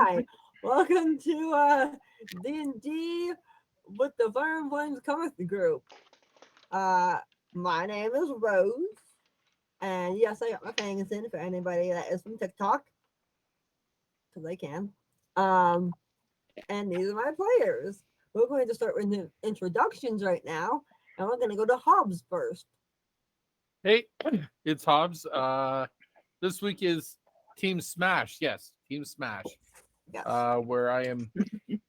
Hi, welcome to D&D with the Fire and Flames Cometh group. Uh, my name is Rose, and yes, I got my fangs in for anybody that is from TikTok, because I can. Um, and these are my players. We're going to start with the introductions right now, and we're going to go to Hobbs first. Hey, it's Hobbs. This week is Team Smash. Yes, Team Smash. Yes. Where I am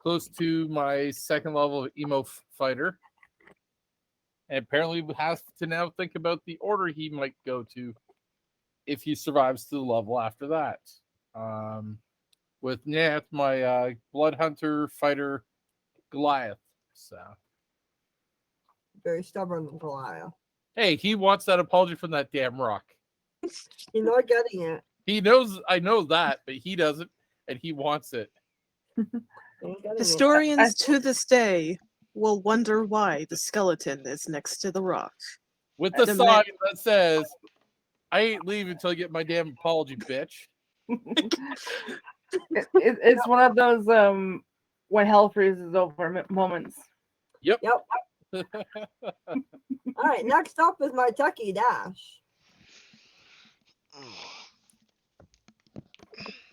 close to my second level of emo fighter, and apparently has to now think about the order he might go to if he survives to the level after that. With Nath, my blood hunter fighter Goliath. So, Very stubborn Goliath. hey, he wants that apology from that damn rock. He's not getting it. He knows I know that, but he doesn't, and he wants it. Historians to this day will wonder why the skeleton is next to the rock. With the sign that says, I ain't leaving until I get my damn apology, bitch. It's one of those when hell freezes over moments. Yep. All right, next up is my techie Dash.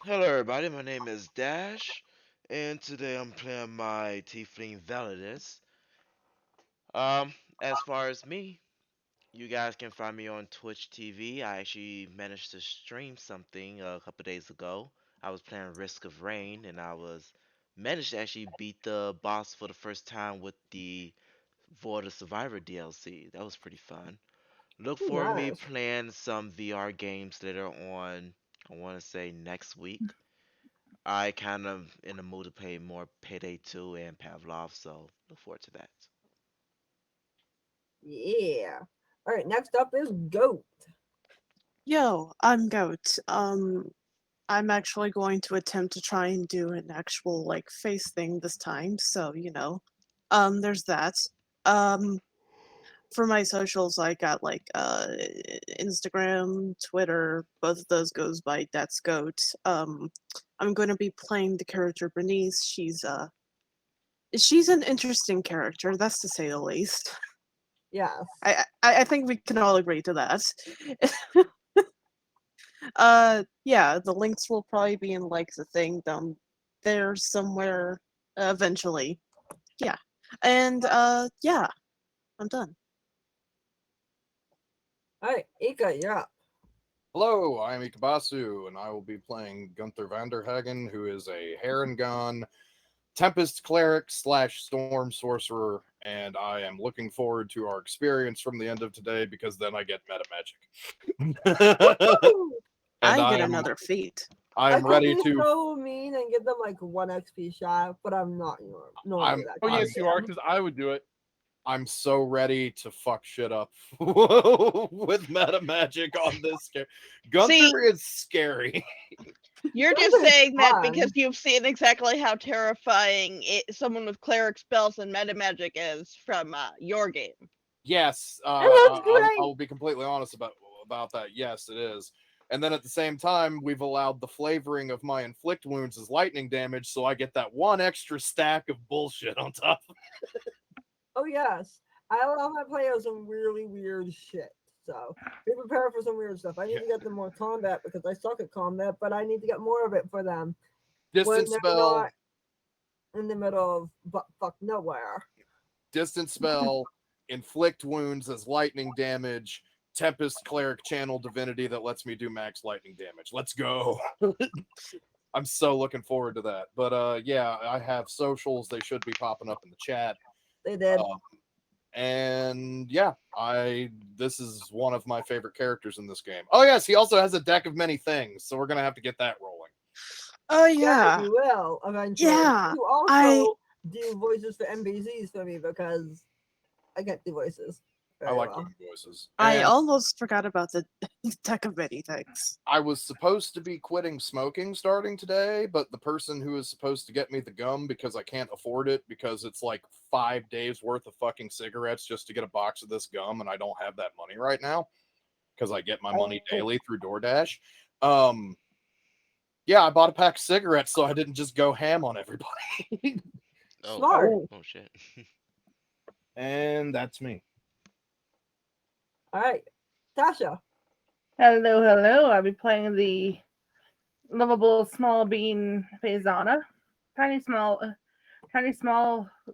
Hello everybody, my name is Dash, and today I'm playing my Tiefling Validus. As far as me, you guys can find me on Twitch TV. I actually managed to stream something a couple days ago. I was playing Risk of Rain, and I was managed to actually beat the boss for the first time with the Void of Survivor DLC. That was pretty fun. Look for me Nice. playing some VR games later on. I want to say next week. I kind of in the mood to play more Payday 2 and Pavlov, so look forward to that. Yeah. All right, next up is Goat. Yo, I'm Goat. I'm actually going to attempt to try and do an actual face thing this time, so there's that. Um, for my socials, I got Instagram, Twitter. Both of those goes by That's Goat. I'm going to be playing the character Bernice. She's an interesting character, that's to say the least. Yes. I think we can all agree to that. Yeah, the links will probably be in the thing down there somewhere eventually. Yeah. And yeah, I'm done. All right, Ika, you're up. Hello, I'm Ikabasu, and I will be playing Gunther Vanderhagen, who is a Harengon Tempest Cleric / Storm Sorcerer, and I am looking forward to our experience from the end of today because then I get meta magic. And I get another feat. I'm ready to to. So mean and give them 1 XP shot, but I'm not normally that. Oh yes, you are, because I would do it. I'm so ready to fuck shit up with meta magic on this game. Gunther is scary. You're just saying that because you've seen exactly how terrifying someone with cleric spells and meta magic is from your game. Yes, I will be completely honest about that. Yes, it is. And then at the same time, we've allowed the flavoring of my inflict wounds as lightning damage, so I get that 1 extra stack of bullshit on top of it. Oh yes, I allow my players some really weird shit. So be prepared for some weird stuff. I need to get them more combat because I suck at combat, but I need to get more of it for them. Distance spell in the middle of fuck nowhere. Distance spell, inflict wounds as lightning damage, Tempest Cleric channel divinity that lets me do max lightning damage. Let's go. I'm so looking forward to that. But yeah, I have socials. They should be popping up in the chat. They did. And yeah, this is one of my favorite characters in this game. Oh yes, he also has a deck of many things, so we're gonna have to get that rolling. Oh yeah, you will eventually. Yeah, you also do voices for NPCs for me because I get the voices. I like doing voices. I almost forgot about the deck of many things. I was supposed to be quitting smoking starting today, but the person who is supposed to get me the gum because I can't afford it because it's 5 days worth of fucking cigarettes just to get a box of this gum, and I don't have that money right now because I get my money daily through DoorDash. Yeah, I bought a pack of cigarettes so I didn't just go ham on everybody. Oh, Smart. oh shit. And that's me. All right, Tasha. Hello, hello. I'll be playing the lovable small bean Faisana. Tiny small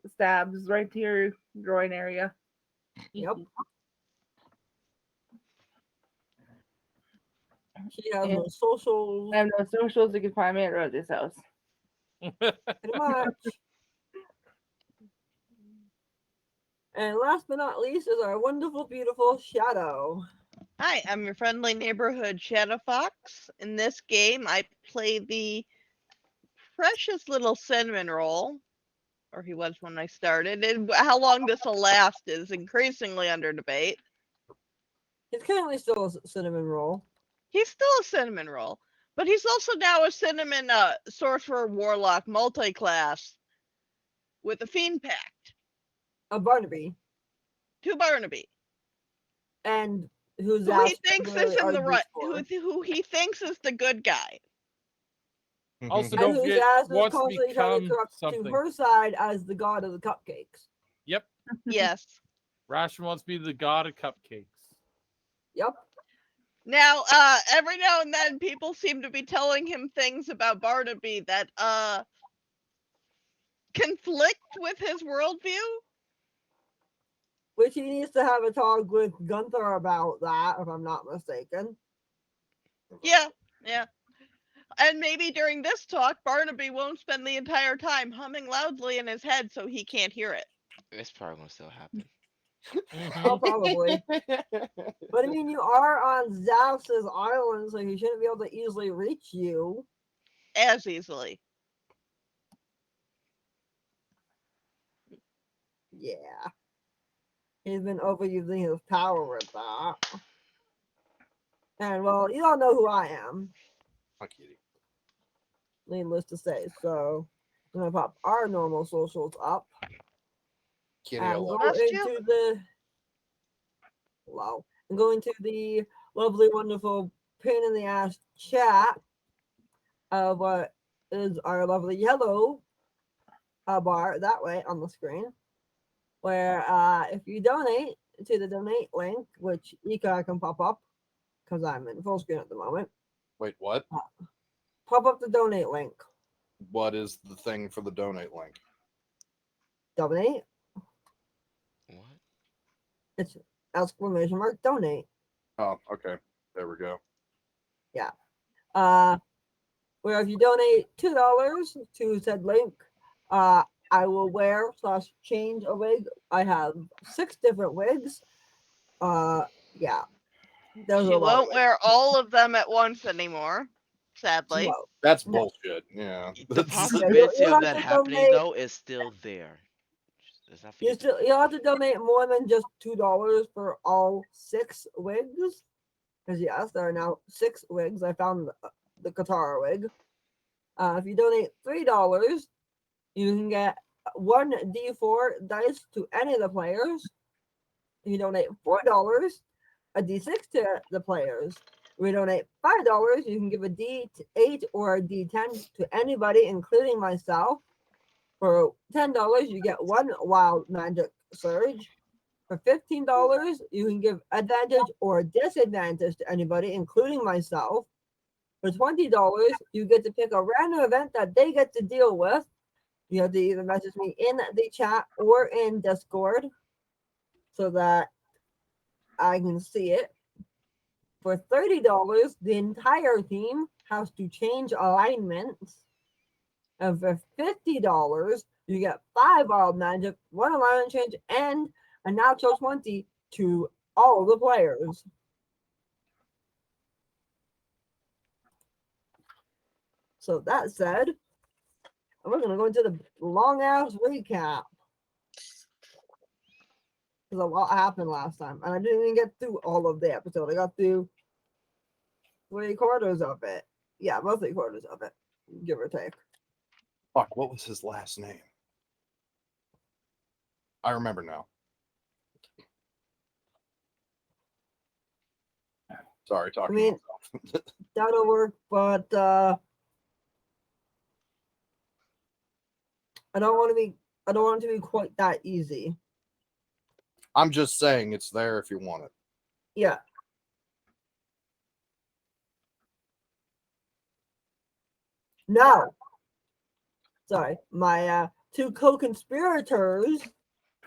stabs right to your groin area. Yep. She has And no socials. I have no socials. You can find me at Rosie's house. Pretty much. And last but not least is our wonderful, beautiful Shadow. Hi, I'm your friendly neighborhood Shadow Fox. In this game, I play the precious little cinnamon roll, or he was when I started. And how long this will last is increasingly under debate. He's currently still a cinnamon roll. He's still a cinnamon roll, but he's also now a cinnamon sorcerer warlock multi-class with a fiend pact A Barnaby. to Barnaby, And who's who he thinks is in the right, for. who he thinks is the good guy. Also, And don't whose forget, ass is wants to constantly trying to become corrupt to something. her side as the god of the cupcakes. Yep. Yes. Ration wants to be the god of cupcakes. Yep. Now, every now and then, people seem to be telling him things about Barnaby that conflict with his worldview. Which he needs to have a talk with Gunther about that, if I'm not mistaken. Yeah, yeah. And maybe during this talk, Barnaby won't spend the entire time humming loudly in his head so he can't hear it. It's probably gonna still happen. Oh, probably. But I mean, you are on Zavs's island, so he shouldn't be able to easily reach you. As easily. Yeah. He's been overusing his power with that. And well, you all know who I am, Hi, kitty. needless to say. So I'm gonna pop our normal socials up Kitty, and go Lost you? into the and go into the lovely, wonderful pain in the ass chat of what is our lovely yellow bar that way on the screen. Where if you donate to the donate link, which Ika can pop up because I'm in full screen at the moment. Wait, what? Pop up the donate link. What is the thing for the donate link? Donate. What? It's exclamation mark donate. Oh, okay. There we go. Where if you donate $2 to said link, I will wear / change a wig. I have 6 different wigs. Yeah. There's She a lot of won't wear all of them at once anymore, sadly. wigs. That's No. bullshit. Yeah. The That's- possibility you'll of have that to happening donate- though is still there. Let's not forget that. You'll have to donate more than just $2 for all 6 wigs. Because yes, there are now 6 wigs. I found the Katara wig. If you donate $3, you can get 1 D4 dice to any of the players. If you donate $4, a D6 to the players. If you donate $5, you can give a D8 or a D10 to anybody, including myself. For $10, you get 1 wild magic surge. For $15, you can give advantage or disadvantage to anybody, including myself. For $20, you get to pick a random event that they get to deal with. You have to either message me in the chat or in Discord so that I can see it. For $30, the entire team has to change alignments. And for $50, you get 5 wild magic, 1 alignment change, and a natural 20 to all the players. So that said, we're gonna go into the long ass recap. Because a lot happened last time. And I didn't even get through all of the episode. I got through 3/4 of it. Yeah, about 3/4 of it, give or take. Fuck, what was his last name? I remember now. Sorry, talking I mean, to myself. that'll work, but I don't want it to be quite that easy. I'm just saying it's there if you want it. Yeah. No. Sorry, my two co-conspirators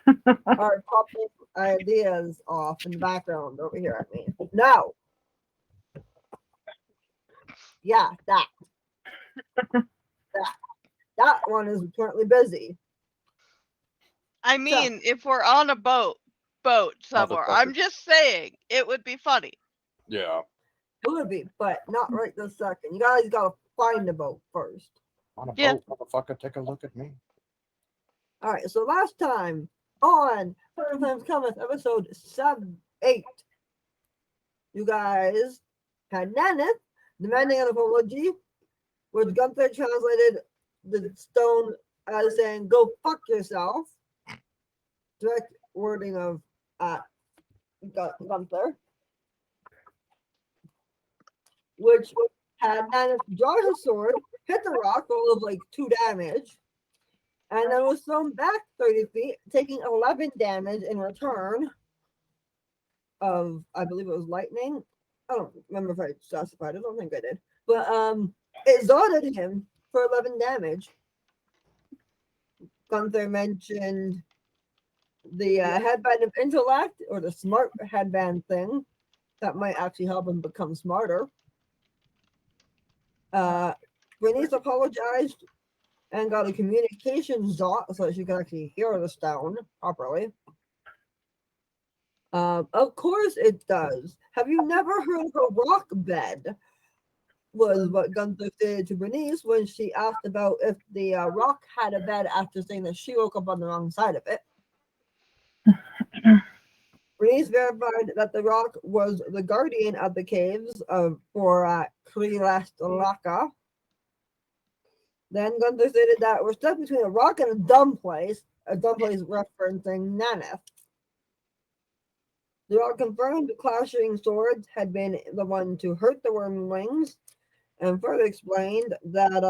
are popping ideas off in the background over here at me. No. Yeah, that one is currently busy. I mean, if we're on a boat somewhere, I'm Motherfucker. just saying it would be funny. Yeah. It would be, but not right this second. You guys gotta find the boat first. On a Yeah. boat, motherfucker, take a look at me. All right, so last time on Final Flames Cometh, episode 8, you guys had Naneth demanding an apology, which Gunther translated the stone as saying, "Go fuck yourself." Direct wording of Gunther, which had Naneth draw his sword, hit the rock, roll of like 2 damage, and then was thrown back 30 feet, taking 11 damage in return of, I believe it was lightning. I don't remember if I specified. I don't think I did. But it zodded him for 11 damage. Gunther mentioned the headband of intellect, or the smart headband thing that might actually help him become smarter. Bernice apologized and got a communication zot so that she could actually hear the stone properly. Of course it does. Have you never heard of a rock bed? Was what Gunther did to Bernice when she asked about if the rock had a bed after saying that she woke up on the wrong side of it. Bernice verified that the rock was the guardian of the caves for Krilastalaka. Then Gunther stated that we're stuck between a rock and a dumb place referencing Naneth. The rock confirmed the clashing swords had been the one to hurt the wormlings, and further explained that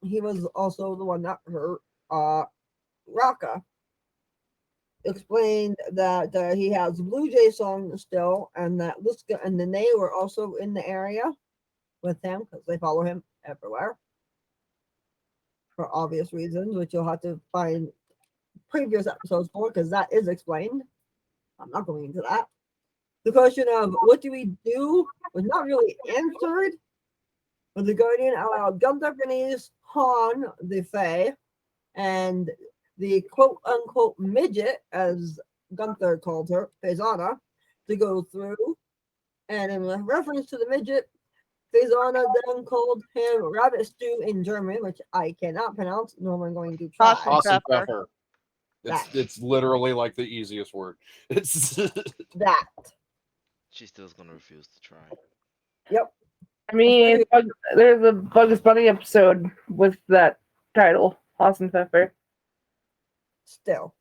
he was also the one that hurt Raka. Explained that he has Blue Jay song still, and that Liska and Nene were also in the area with him because they follow him everywhere for obvious reasons, which you'll have to find previous episodes for because that is explained. I'm not going into that. The question of what do we do was not really answered, but the Guardian allowed Gunther, Bernice, Han, the Fae, and the quote-unquote midget, as Gunther called her, Faizana, to go through. And in reference to the midget, Faizana then called him Rabbit Stew in German, which I cannot pronounce, nor am I going to try. Awesome Pepper. pepper. It's literally like the easiest word. It's That. She still's gonna refuse to try. Yep. I mean, there's a Bugs Bunny episode with that title, Awesome Pepper. Still.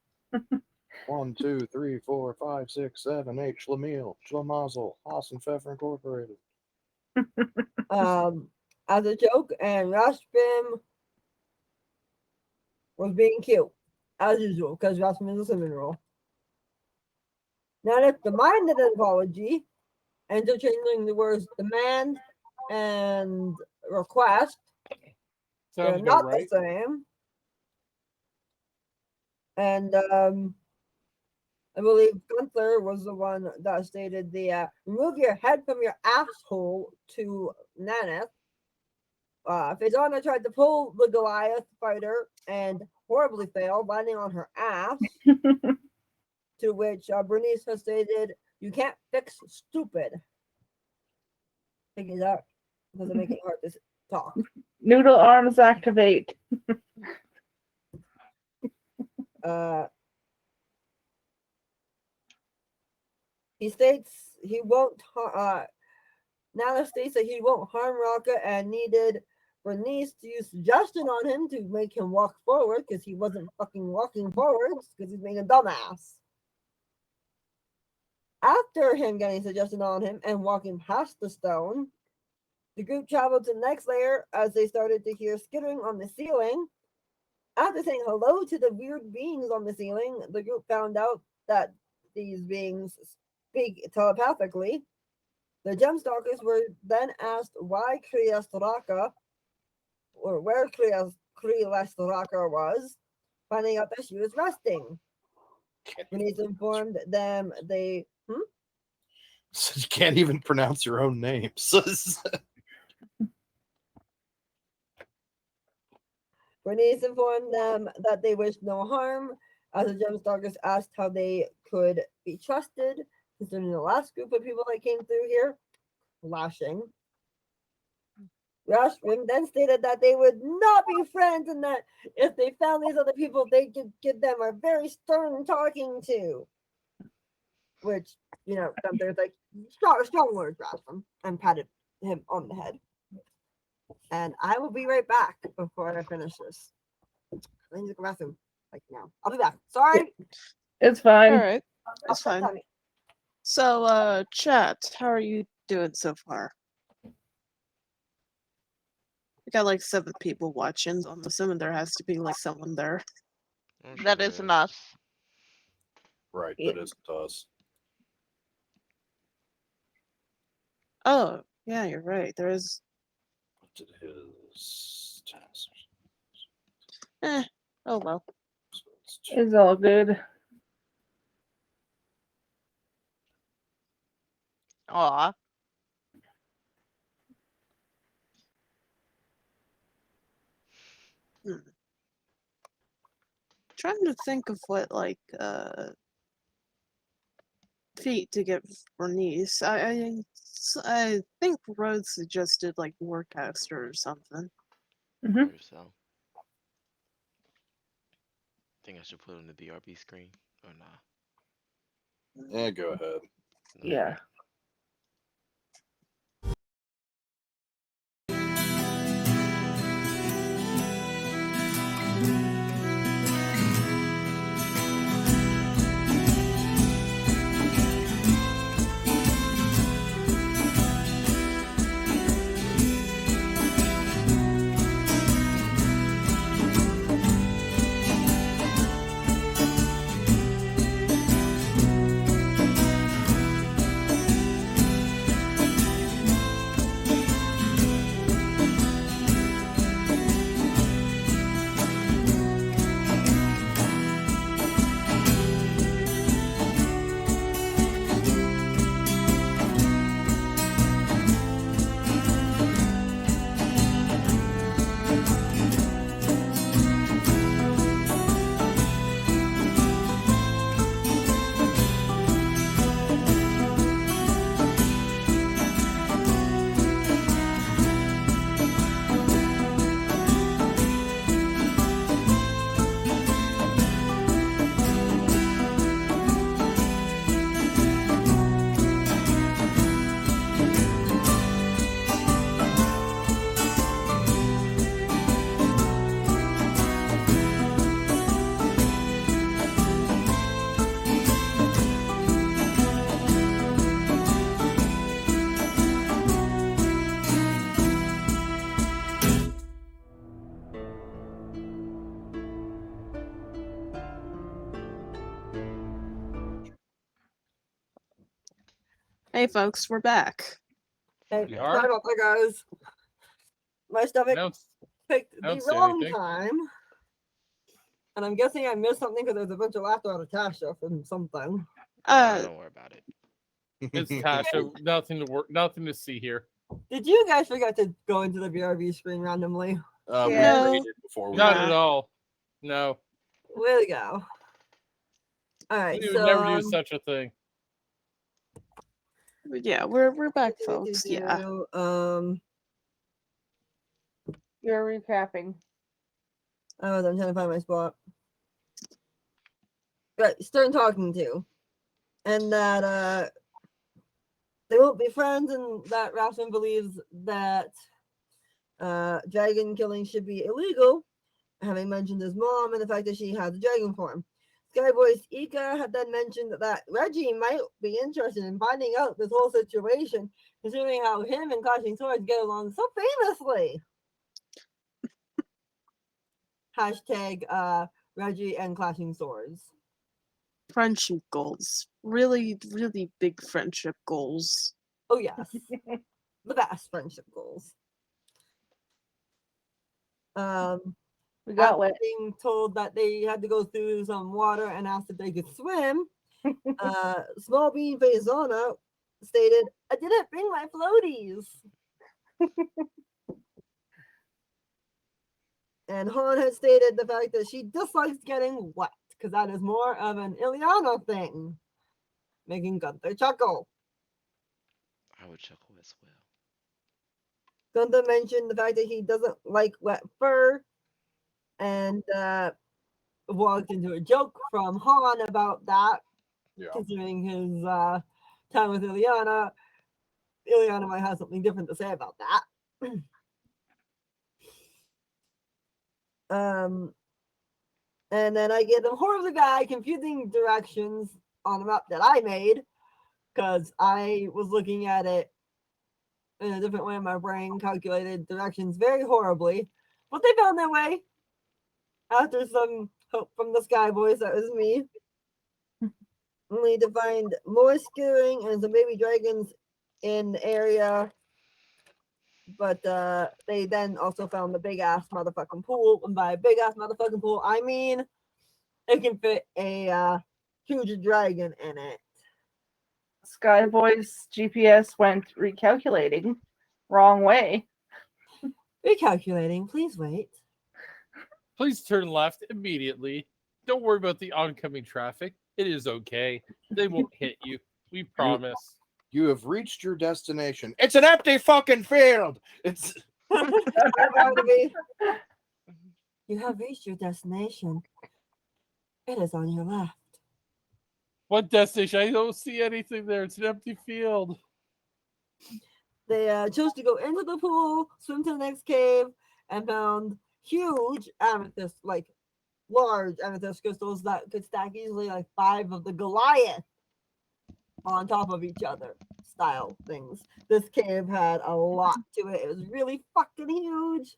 1, 2, 3, 4, 5, 6, 7, 8. Schlemiel, Schlemazel, Awesome Pfeffer Incorporated. As a joke, and Raspim was being cute, as usual, because Raspim is a cinnamon roll. Now let's demand an apology, interchanging the words demand and request. They're Sounds not about right. the same. And I believe Gunther was the one that stated the remove your head from your asshole to Naneth. Faizana tried to pull the Goliath fighter and horribly failed, landing on her ass. To which Bernice has stated, "You can't fix stupid." Figure that doesn't make it hard to talk. Noodle arms activate. He states he won't. Nana states that he won't harm Raka and needed Bernice to use suggestion on him to make him walk forward because he wasn't fucking walking forwards because he's being a dumbass. After him getting suggestion on him and walking past the stone, the group traveled to the next layer as they started to hear skittering on the ceiling. After saying hello to the weird beings on the ceiling, the group found out that these beings speak telepathically. The Gemstalkers were then asked why Kriyastraka, or where Kriyastraka was, finding out that she was resting. When he's informed them, they So you can't even pronounce your own names. Bernice informed them that they wished no harm, as the Gemstalkers asked how they could be trusted, considering the last group of people that came through here, lashing. Rashram then stated that they would not be friends and that if they found these other people, they could give them a very stern talking to. Which, Gunther's like, strong words, Rashram, and patted him on the head. And I will be right back before I finish this. I need to go to the bathroom, like now. I'll be back. Sorry. It's fine. All right, that's fine. So, chat, how are you doing so far? We got like 7 people watching. I'm assuming there has to be like someone there. I'm sure That there isn't is. us. Right, Yeah. that isn't us. Oh, yeah, you're right. There is. What did his task? Oh well. It's all good. Aw. Trying to think of what feat to get for niece. I think Rhodes suggested like Warcaster or something. Mhm. Or so. Think I should put on the BRB screen or nah? Yeah, go ahead. Yeah. Hey folks, we're back. Hey, We sorry are? about that, guys. My stomach No, picked I don't the see wrong anything. time. And I'm guessing I missed something because there's a bunch of laughter out of Tasha from something. Don't worry about it. it's Tasha. Nothing to see here. Did you guys forget to go into the BRB screen randomly? We Yeah. No. rated before we Not Nah. at all. No, Way to go. All right, we would so never do such a thing. Yeah, we're back, folks. Yeah. You're recapping. I'm trying to find my spot. Right, stern talking to. And that they won't be friends, and that Ralston believes that dragon killing should be illegal, having mentioned his mom and the fact that she has a dragon form. Skyboy's Ika had then mentioned that Reggie might be interested in finding out this whole situation, considering how him and Clashing Swords get along so famously. Hashtag Reggie and clashing swords. Friendship goals. Really, really big friendship goals. Oh yes, the best friendship goals. We got After wet. being told that they had to go through some water and asked if they could swim, Small Bean Faisona stated, "I didn't bring my floaties." And Han had stated the fact that she dislikes getting wet because that is more of an Ileana thing, making Gunther chuckle. I would chuckle as well. Gunther mentioned the fact that he doesn't like wet fur and walked into a joke from Han about that, Yeah. considering his time with Ileana. Ileana might have something different to say about that. And then I get a horribly bad, confusing directions on a map that I made because I was looking at it in a different way in my brain, calculated directions very horribly. But they found their way after some help from the Sky Boys. That was me. Only to find more skewering and some baby dragons in the area. But they then also found the big ass motherfucking pool. And by big ass motherfucking pool, I mean it can fit a huge dragon in it. Skyboy's GPS went recalculating. Wrong way. Recalculating, please wait. Please turn left immediately. Don't worry about the oncoming traffic. It is okay. They won't hit you. We promise. You have reached your destination. It's an empty fucking field. It's You have reached your destination. It is on your left. What destination? I don't see anything there. It's an empty field. They chose to go into the pool, swim to the next cave, and found huge amethyst, like large amethyst crystals that could stack easily like 5 of the Goliath on top of each other style things. This cave had a lot to it. It was really fucking huge.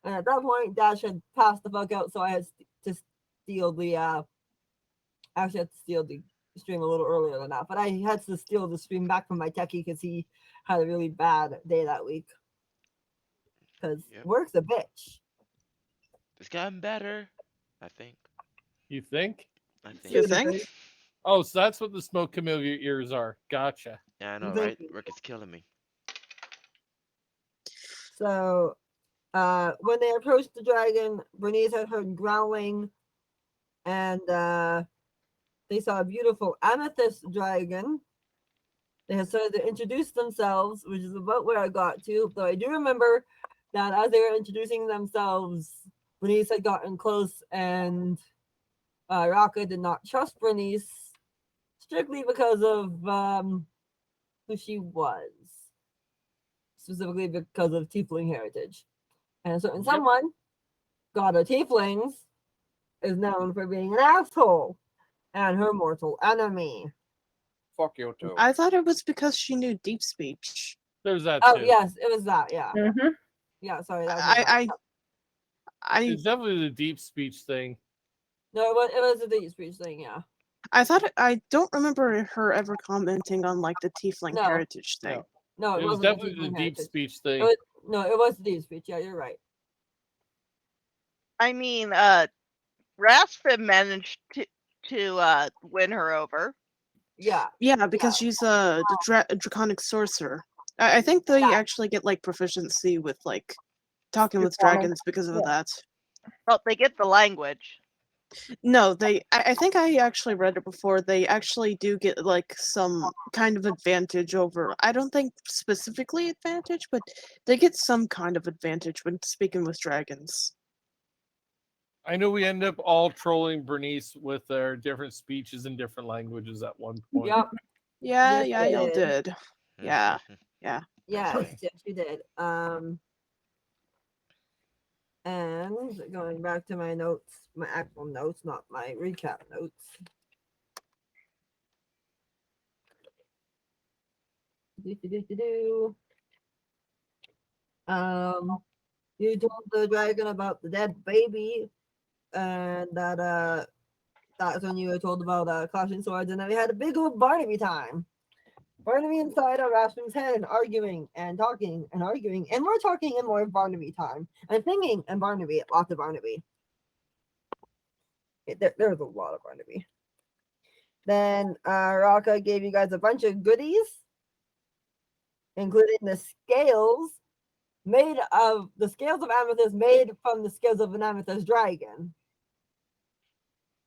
And at that point, Dash had passed the fuck out, so I had to steal the actually had to steal the stream a little earlier than that. But I had to steal the stream back from my techie because he had a really bad day that week. Because Yep. work's a bitch. It's gotten better. I think. You think? I You think. think? Oh, so that's what the smoke coming out of your ears are. Gotcha. Yeah, I know, Thank right? you. Work is killing me. So when they approached the dragon, Bernice had heard growling, and they saw a beautiful amethyst dragon. They had started to introduce themselves, which is about where I got to. Though I do remember that as they were introducing themselves, Bernice had gotten close, and Raka did not trust Bernice strictly because of who she was, specifically because of tiefling heritage. And a certain Yep. someone, god of tieflings, is known for being an asshole and her mortal enemy. fuck you too. I thought it was because she knew deep speech. There's that Oh too. yes, it was that. Yeah, Mm-hmm. yeah. Sorry, that was my bad. I It's definitely the deep speech thing. No, it was a deep speech thing. Yeah. I don't remember her ever commenting on like the tiefling No. heritage thing. No, It was wasn't the definitely the tiefling deep heritage. speech It thing. was, no, it was the deep speech. Yeah, you're right. I mean, Rasphin managed to win her over. Yeah. Yeah, because she's a draconic sorcerer. I think they Yeah. actually get like proficiency with like talking with Draconic, dragons because of yeah. that. Well, they get the language. No, I think I actually read it before. They actually do get like some kind of advantage over. I don't think specifically advantage, but they get some kind of advantage when speaking with dragons. I know we end up all trolling Bernice with their different speeches in different languages at one point. Yep. Yeah, Yes, yeah, they y'all did. did. Yeah, yeah. Yes, Okay. yes, you did. And going back to my notes, my actual notes, not my recap notes. Do. You told the dragon about the dead baby and that's when you were told about clashing swords, and then we had a big old Barnaby time. Barnaby inside of Rasmus's head and arguing and talking and arguing and more talking and more Barnaby time and singing and Barnaby, lots of Barnaby. There was a lot of Barnaby. Then Raka gave you guys a bunch of goodies, including the scales of amethyst made from the scales of an amethyst dragon.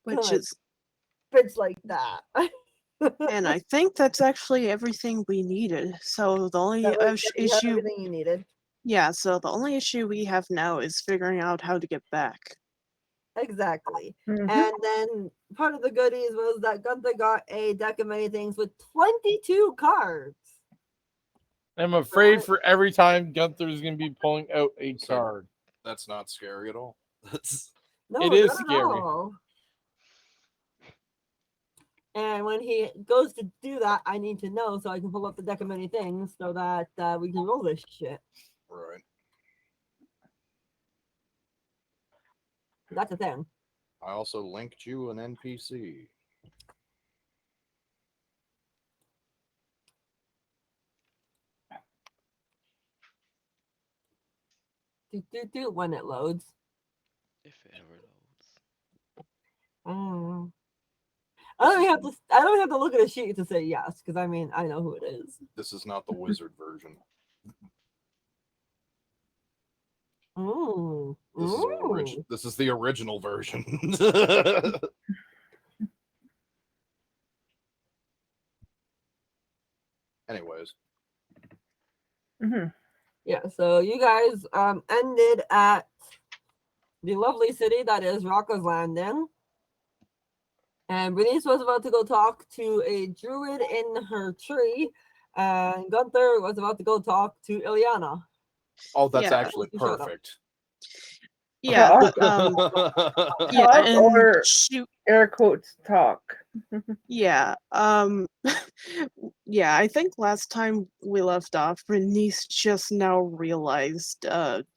Which Like, is, bitch like that. and I think that's actually everything we needed. So the only That way you have issue, everything you needed. yeah. So the only issue we have now is figuring out how to get back. Exactly. Mhm. And then part of the goodies was that Gunther got a deck of many things with 22 cards. I'm afraid for every time Gunther's going to be pulling out a So- card. That's not scary at all. That's No, It is not at scary. all. And when he goes to do that, I need to know so I can pull up the deck of many things so that we can roll this shit. right. That's a thing. I also linked you an NPC. When it loads. If it ever loads. Oh. I don't have to look at a sheet to say yes, because I mean I know who it is. This is not the wizard version. Ooh. This is the original version. Anyways, Mhm. Yeah, so you guys ended at the lovely city that is Rocco's Landing. And Bernice was about to go talk to a druid in her tree, and Gunther was about to go talk to Ileana. oh, that's Yeah. actually You shut up. perfect. Yeah. Talk. Yeah. Talk And or shoot. air quotes talk. Yeah. Yeah, I think last time we left off, Bernice just now realized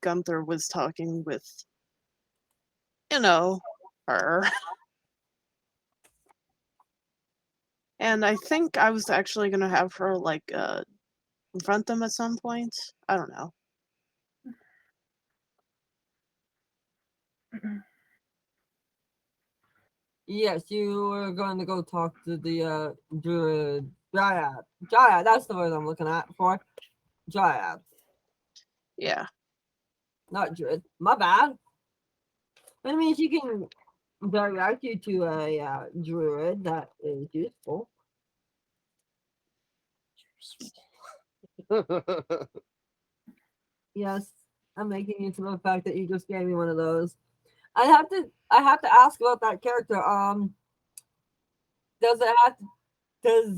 Gunther was talking with, her. And I think I was actually gonna have her confront them at some point. I don't know. Yes, you were going to go talk to the druid dryad. Dryad, that's the word I'm looking at for. Dryad, Yeah. not druid. My bad. But I mean, she can direct you to a druid that is useful. Yes, I'm making use of the fact that you just gave me one of those. I have to ask about that character. Does it have to,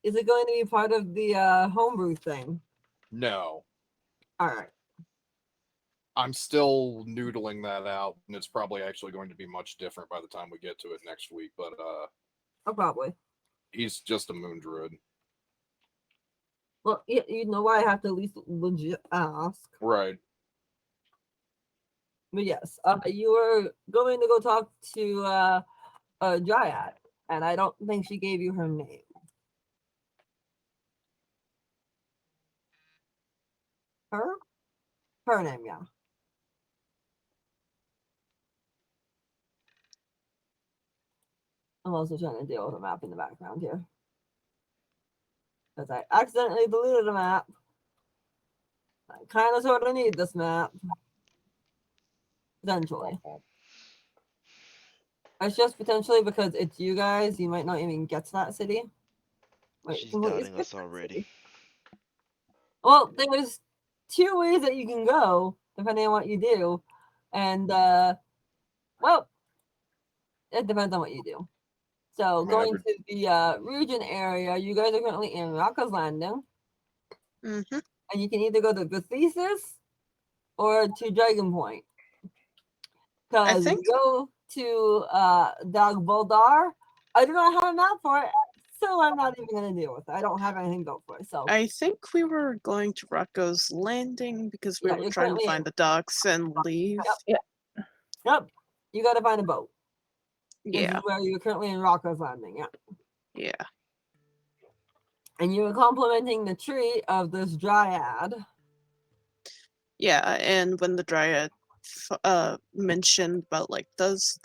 is it going to be part of the homebrew thing? No, All right. I'm still noodling that out, and it's probably actually going to be much different by the time we get to it next week. But Oh, probably. he's just a moon druid. Well, you know why I have to at least legit ask. Right. But yes, you were going to go talk to a dryad, and I don't think she gave you her name. Her name, yeah. I'm also trying to deal with a map in the background here. Because I accidentally deleted a map. I kind of sort of need this map. Potentially. It's just potentially because it's you guys. You might not even get to that city. Wait, She's completely doubting skip us that already. city. Well, there's two ways that you can go, depending on what you do. And, well, it depends on what you do. So, mean, going to the region area, you guys are currently in Rocco's Landing. Mm-hmm. And you can either go to Gathesis or to Dragon Point. Because think- you go to Dag Boldar, I do not have a map for it, so I'm not even going to deal with it. I don't have anything built for it. So, I think we were going to Rocco's Landing because we Yeah, were you're trying to currently- find the docks and leave. Yep. you got to find a boat. This Yeah, is where you're currently in Rocker's Landing, yeah. yeah. And you were complimenting the tree of this dryad. Yeah, and when the dryad mentioned about like those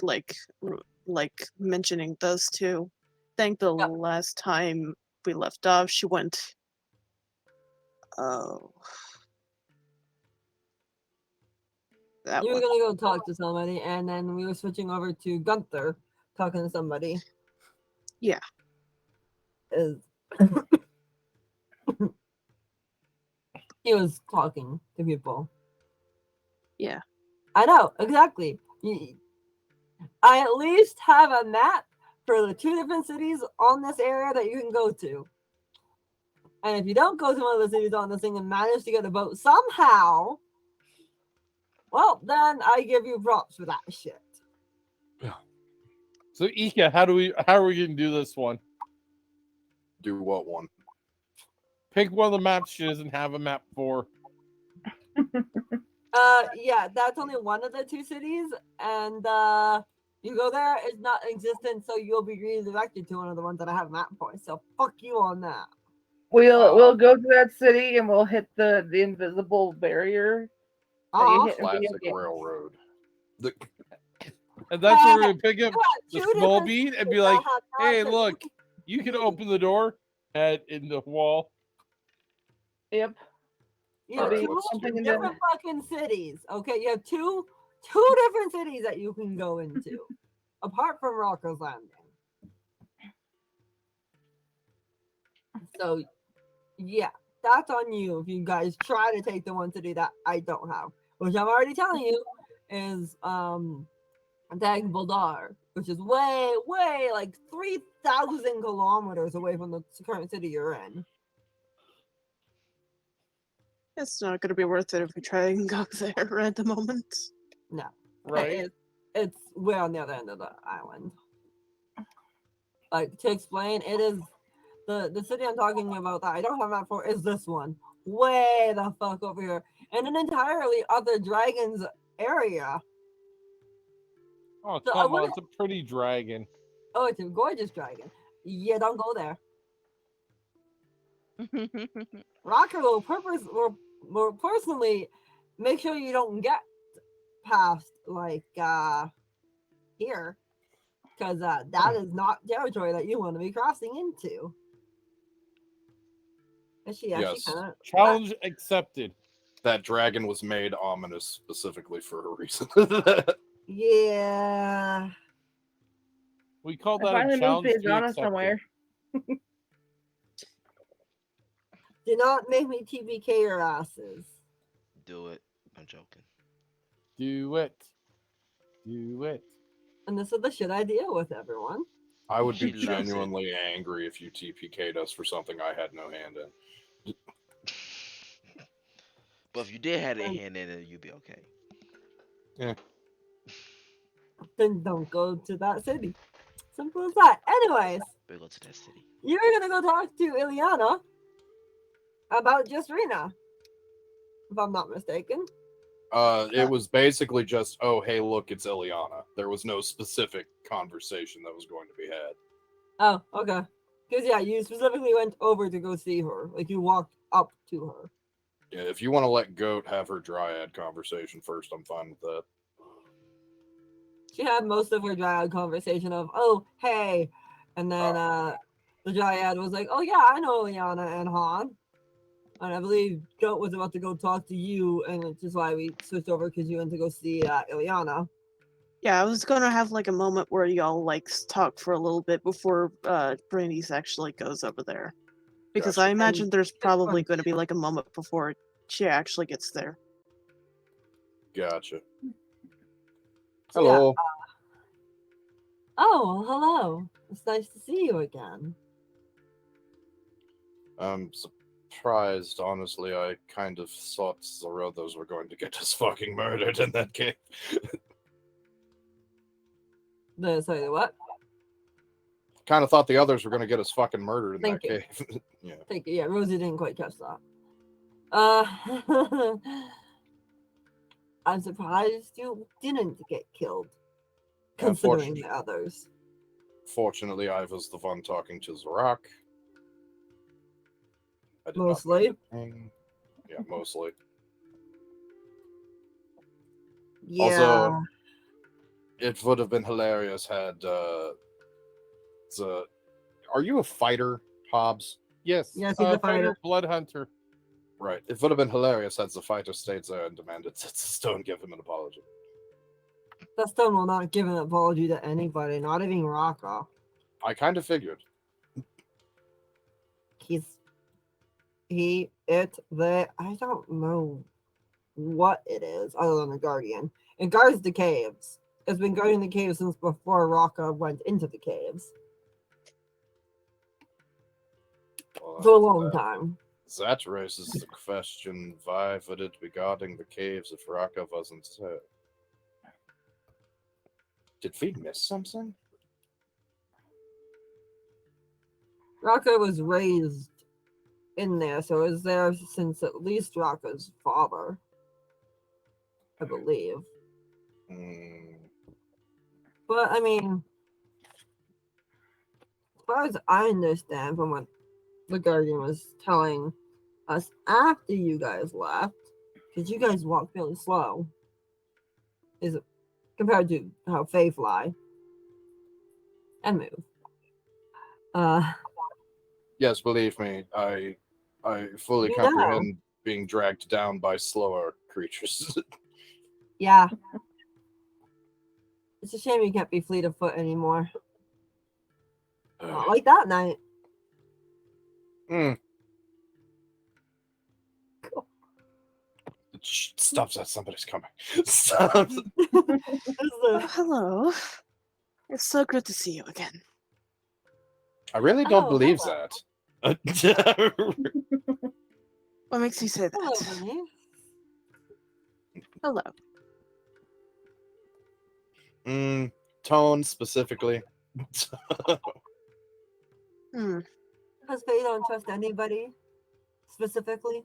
like mentioning those two, I think the Yep. last time we left off, she went, oh, that You were one. gonna go talk to somebody, and then we were switching over to Gunther talking to somebody. Yeah. Is he was talking to people. Yeah. I know exactly. I at least have a map for the 2 different cities on this area that you can go to. And if you don't go to one of the cities on this thing and manage to get a boat somehow, well, then I give you props for that shit. So Ika, how are we gonna do this one? Do what one? Pick one of the maps she doesn't have a map for. Yeah, that's only one of the 2 cities, and you go there, it's not existent, so you'll be redirected to one of the ones that I have a map for. So fuck you on that. We'll go to that city and we'll hit the invisible barrier that you Uh-huh. hit in video Classic games. railroad. The, And that's where we're gonna pick up You the have 2 small different bean and cities be that like, have hey, not- look, you can open the door, head in the wall. Yep. You have Alright, 2 let's do it. different fucking cities. Okay, you have two different cities that you can go into, apart from Rocker's Landing. So, yeah, that's on you if you guys try to take the one city that I don't have, which I'm already telling you is Dag Baldar, which is way like 3,000 kilometers away from the current city you're in. It's not gonna be worth it if we try and go there at the moment. No, Right? it's way on the other end of the island. Like, to explain, it is the city I'm talking about that I don't have a map for is this one, way the fuck over here, in an entirely other dragon's area. Oh, So I come on, wouldn't. it's a pretty dragon. Oh, it's a gorgeous dragon. Yeah, don't go there. Rocker will personally make sure you don't get past like here, because that is not territory that you want to be crossing into. And she actually Yes. kind of Challenge accepted. that dragon was made ominous specifically for a reason. yeah. We call I that a finally moved challenge to be Faisana accepted. somewhere. Do not make me TBK your asses. Do it. I'm joking. Do it. Do it. And this is the shit I deal with, everyone. I would be She loves it. genuinely angry if you TPK'd us for something I had no hand in. But if you did have a hand in it, you'd be okay. Then don't go to that city. Simple as that. Anyways, We'll go to that city. you're gonna go talk to Ileana about just Rena, if I'm not mistaken. It was basically just, oh, hey, look, it's Ileana. There was no specific conversation that was going to be had. Oh, okay. Because yeah, you specifically went over to go see her. Like you walked up to her. Yeah, if you want to let Goat have her dryad conversation first, I'm fine with that. She had most of her dryad conversation of, oh, hey. And then the dryad was like, oh yeah, I know Ileana and Han. And I believe Goat was about to go talk to you, and which is why we switched over because you went to go see Ileana. Yeah, I was gonna have like a moment where y'all like talk for a little bit before Brandy's actually goes over there. Because Gotcha. I imagine there's probably going to be like a moment before she actually gets there. Gotcha. So, yeah, Hello. oh, hello. It's nice to see you again. I'm surprised, honestly. I kind of thought the Rothos were going to get us fucking murdered in that cave. Sorry, what? Kind of thought the others were going to get us fucking murdered in Thank that you. cave. Yeah. Thank you. Yeah, Rosie didn't quite catch that. I'm surprised you didn't get killed. considering the others. Fortunately, I was the one talking to the rock. I did not Mostly. mean anything. Yeah, mostly. Yeah. Also, it would have been hilarious had the. Are you a fighter, Hobbs? Yes. Yes, he's a fighter. Blood hunter. Right. It would have been hilarious had the fighter stayed there and demanded that the stone give him an apology. That stone will not give an apology to anybody, not even Raka. I kind of figured. I don't know what it is other than the Guardian. It guards the caves. It's been guarding the caves since before Raka went into the caves. Well, For a long time. That raises the question, why would it be guarding the caves if Raka wasn't there? Did we miss something? Raka was raised in there, so it was there since at least Raka's father, I believe. But, I mean, as far as I understand from what the Guardian was telling us after you guys left, because you guys walk really slow, is compared to how Fae fly and move. Yes, believe me, I fully You comprehend being dragged down by slower creatures. Yeah. It's a shame you can't be fleet of foot anymore. Not like that night. Stop that, somebody's coming. Stop. Oh, hello. It's so good to see you again. I really don't believe hello. that. What makes you say Hello, that? honey. Hello. Tone specifically. Because Faye don't trust anybody specifically.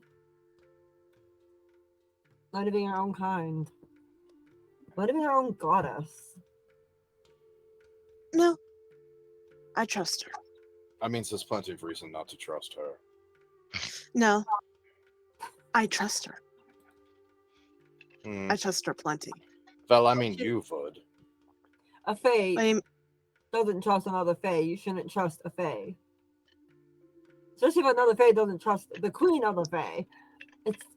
Not even your own kind. Not even your own goddess. No. I trust her. I mean, there's plenty of reason not to trust her. No. I trust her. Hmm. I trust her plenty. Well, I mean, you would. A Fae I mean, doesn't trust another Fae. You shouldn't trust a Fae. Especially if another Fae doesn't trust the queen of the Fae.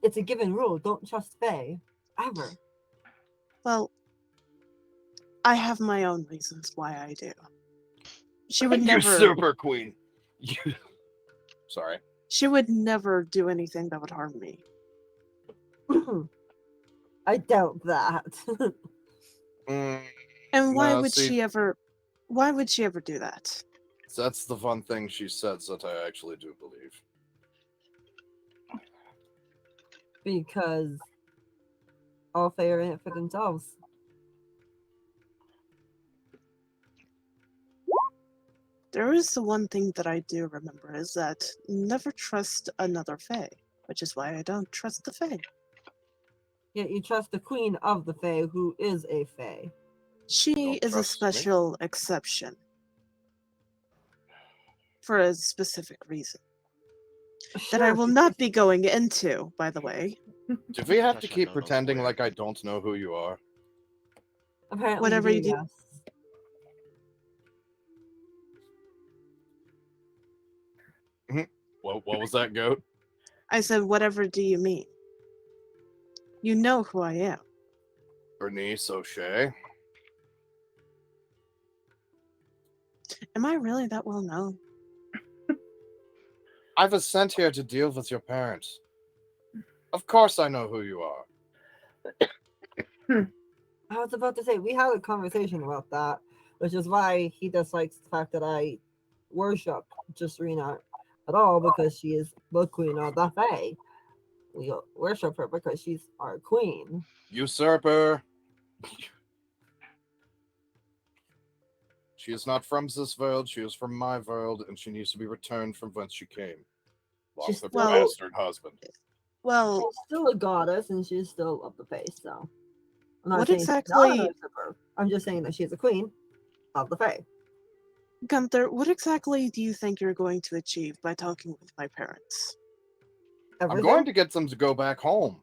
It's a given rule. Don't trust Fae. Ever. well, I have my own reasons why I do. She would You never. super queen. You... Sorry. She would never do anything that would harm me. I doubt that. And why No, would see- she ever? Why would she ever do that? That's the one thing she says that I actually do believe. Because all Fae are in it for themselves. There is the one thing that I do remember is that never trust another Fae, which is why I don't trust the Fae. Yet you trust the queen of the Fae, who is a Fae. She Don't is a trust me? special exception for a specific reason that I Sure, will not be going into, by the way. Do we have to Touch my keep no-no pretending square. like I don't know who you are? Apparently, Whatever you do. Yes. What was that, Goat? I said, whatever do you mean? You know who I am. Bernice O'Shea? Am I really that well known? I was sent here to deal with your parents. Of course I know who you are. I was about to say, we had a conversation about that, which is why he dislikes the fact that I worship Jasrina at all, because she is the queen of the Fae. We worship her because she's our queen. Usurper! She is not from this world, she is from my world, and she needs to be returned from whence she came. Along She's with still- her bastard husband. Well, She's still a goddess, and she's still of the Fae, so. I'm not What saying she's not an exactly- usurper. I'm just saying that she's a queen of the Fae. Gunther, what exactly do you think you're going to achieve by talking with my parents? I'm Everything. going to get them to go back home.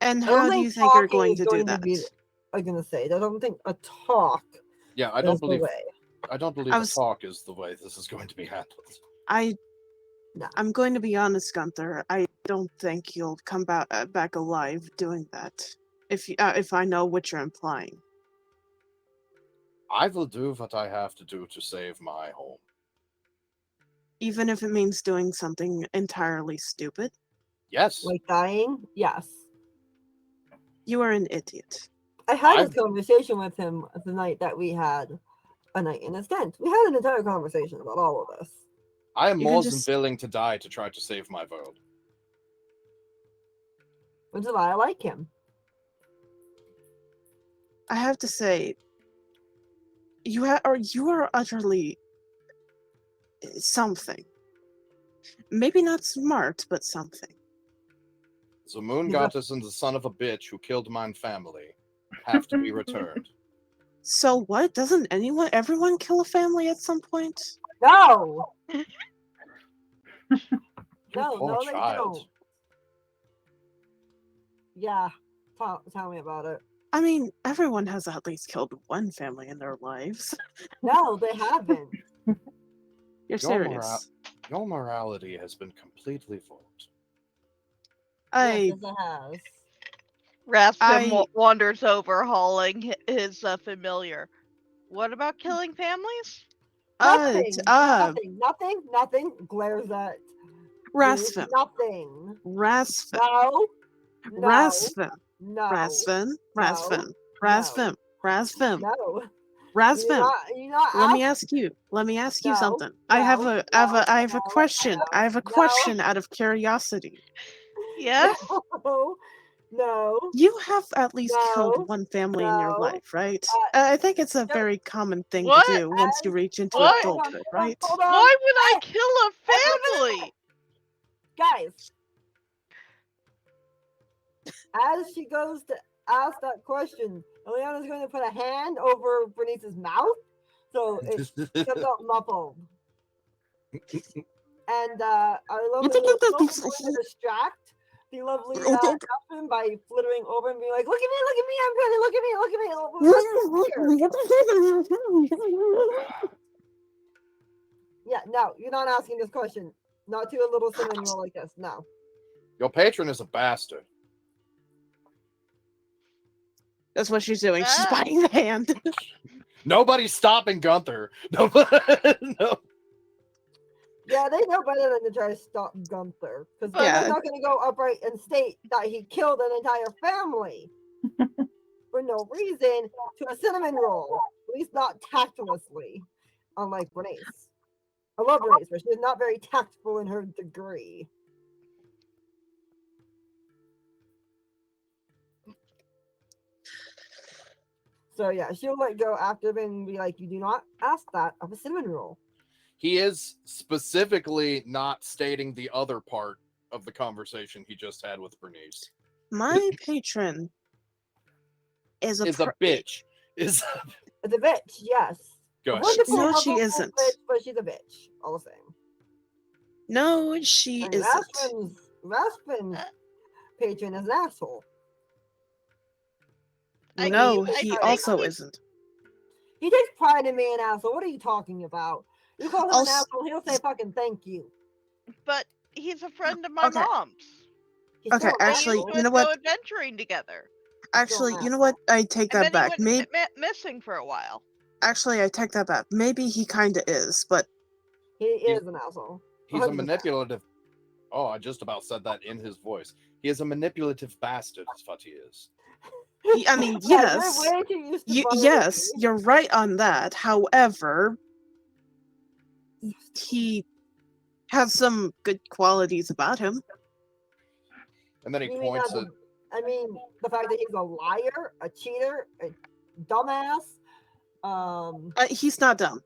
And I don't how do think you think you're talking going is to do that? I'm gonna say, I don't think a talk Yeah, I is don't the believe. way. I don't believe I a was- talk is the way this is going to be handled. No. I'm going to be honest, Gunther. I don't think you'll come back alive doing that. If I know what you're implying. I will do what I have to do to save my home. Even if it means doing something entirely stupid. Yes, Like dying? Yes. You are an idiot. I had I've- this conversation with him the night that we had a night in his tent. We had an entire conversation about all of this. I am You can more than just- willing to die to try to save my world. Which is why I like him. I have to say, you are utterly something. Maybe not smart, but something. The moon He's a- goddess and the son of a bitch who killed mine family have to be returned. So what? Doesn't everyone kill a family at some point? No! You No, poor they child. don't. Yeah. Tell me about it. I mean, everyone has at least killed one family in their lives. No, they haven't. You're Your serious. Your morality has been completely warped. I Yes, it has. Rasputin I- wanders over, hauling his familiar. What about killing families? Nothing. Glares at Rasvin. Nothing. Rasvin. No. Rasvin. No. Rasvin. No. Rasvin. Rasvin. Rasvin. No. Rasvin. You're not Let me asking- ask you No, something. I have no, a no, question. no, I have a no. question out of curiosity. Yes. No. No. You have at least No, killed one family in your no, life, right? uh, I think it's a no. very common thing What? to do once you reach into What? adulthood, right? Hold on. Why would I kill a family? Guys, as she goes to ask that question, Eliana's going to put a hand over Bernice's mouth, so it comes out muffled. And our lovely little going to distract the lovely Catherine by flittering over and being like, "Look at me, I'm pretty, look at me." Yeah, no, you're not asking this question. Not to a little cinnamon roll like this. No. Your patron is a bastard. That's what she's doing. She's Ah. biting the hand. Nobody's stopping Gunther. No. Yeah, they know better than to try to stop Gunther. Because Yeah. Gunther's not going to go upright and state that he killed an entire family for no reason to a cinnamon roll. At least not tactlessly, unlike Bernice. I love Bernice, but she's not very tactful in her degree. So yeah, she'll let go after and be like, "You do not ask that of a cinnamon roll." He is specifically not stating the other part of the conversation he just had with Bernice. My patron is a Bitch. Is It's a bitch, yes. Go A ahead. wonderful, No, she lovable isn't. Bitch, but she's a bitch, all the same. No, she And isn't. Raspin's patron is an asshole. No, I he think also he- isn't. He takes pride in being an asshole. What are you talking about? You call him an Also- asshole, he'll say fucking thank you. But he's a friend of my Okay. mom's. He's Okay, still an They actually, used asshole. to you know go what? adventuring together. Actually, an you know what? I take And that then he back. went missing for a while. Actually, I take that back. Maybe he kinda is, but He is an asshole. He's a 100%. manipulative. Oh, I just about said that in his voice. He is a manipulative bastard, is what he is. I mean, Yeah, yes. you're way too used to Yes, bullying. you're right on that. However, he has some good qualities about him. And then he You mean points not at. I mean, the fact that he's a liar, a cheater, a dumbass. He's not dumb.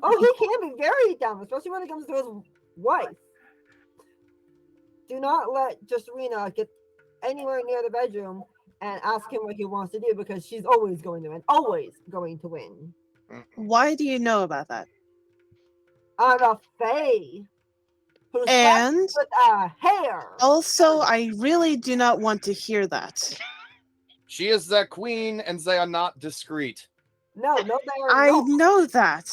Oh, he can be very dumb, especially when it comes to his wife. Do not let Justina get anywhere near the bedroom and ask him what he wants to do because she's always going to win. Always going to win. Why do you know about that? I'm a fae who's And with hair. also, I really do not want to hear that. She is the queen, and they are not discreet. No, they are I not. know that.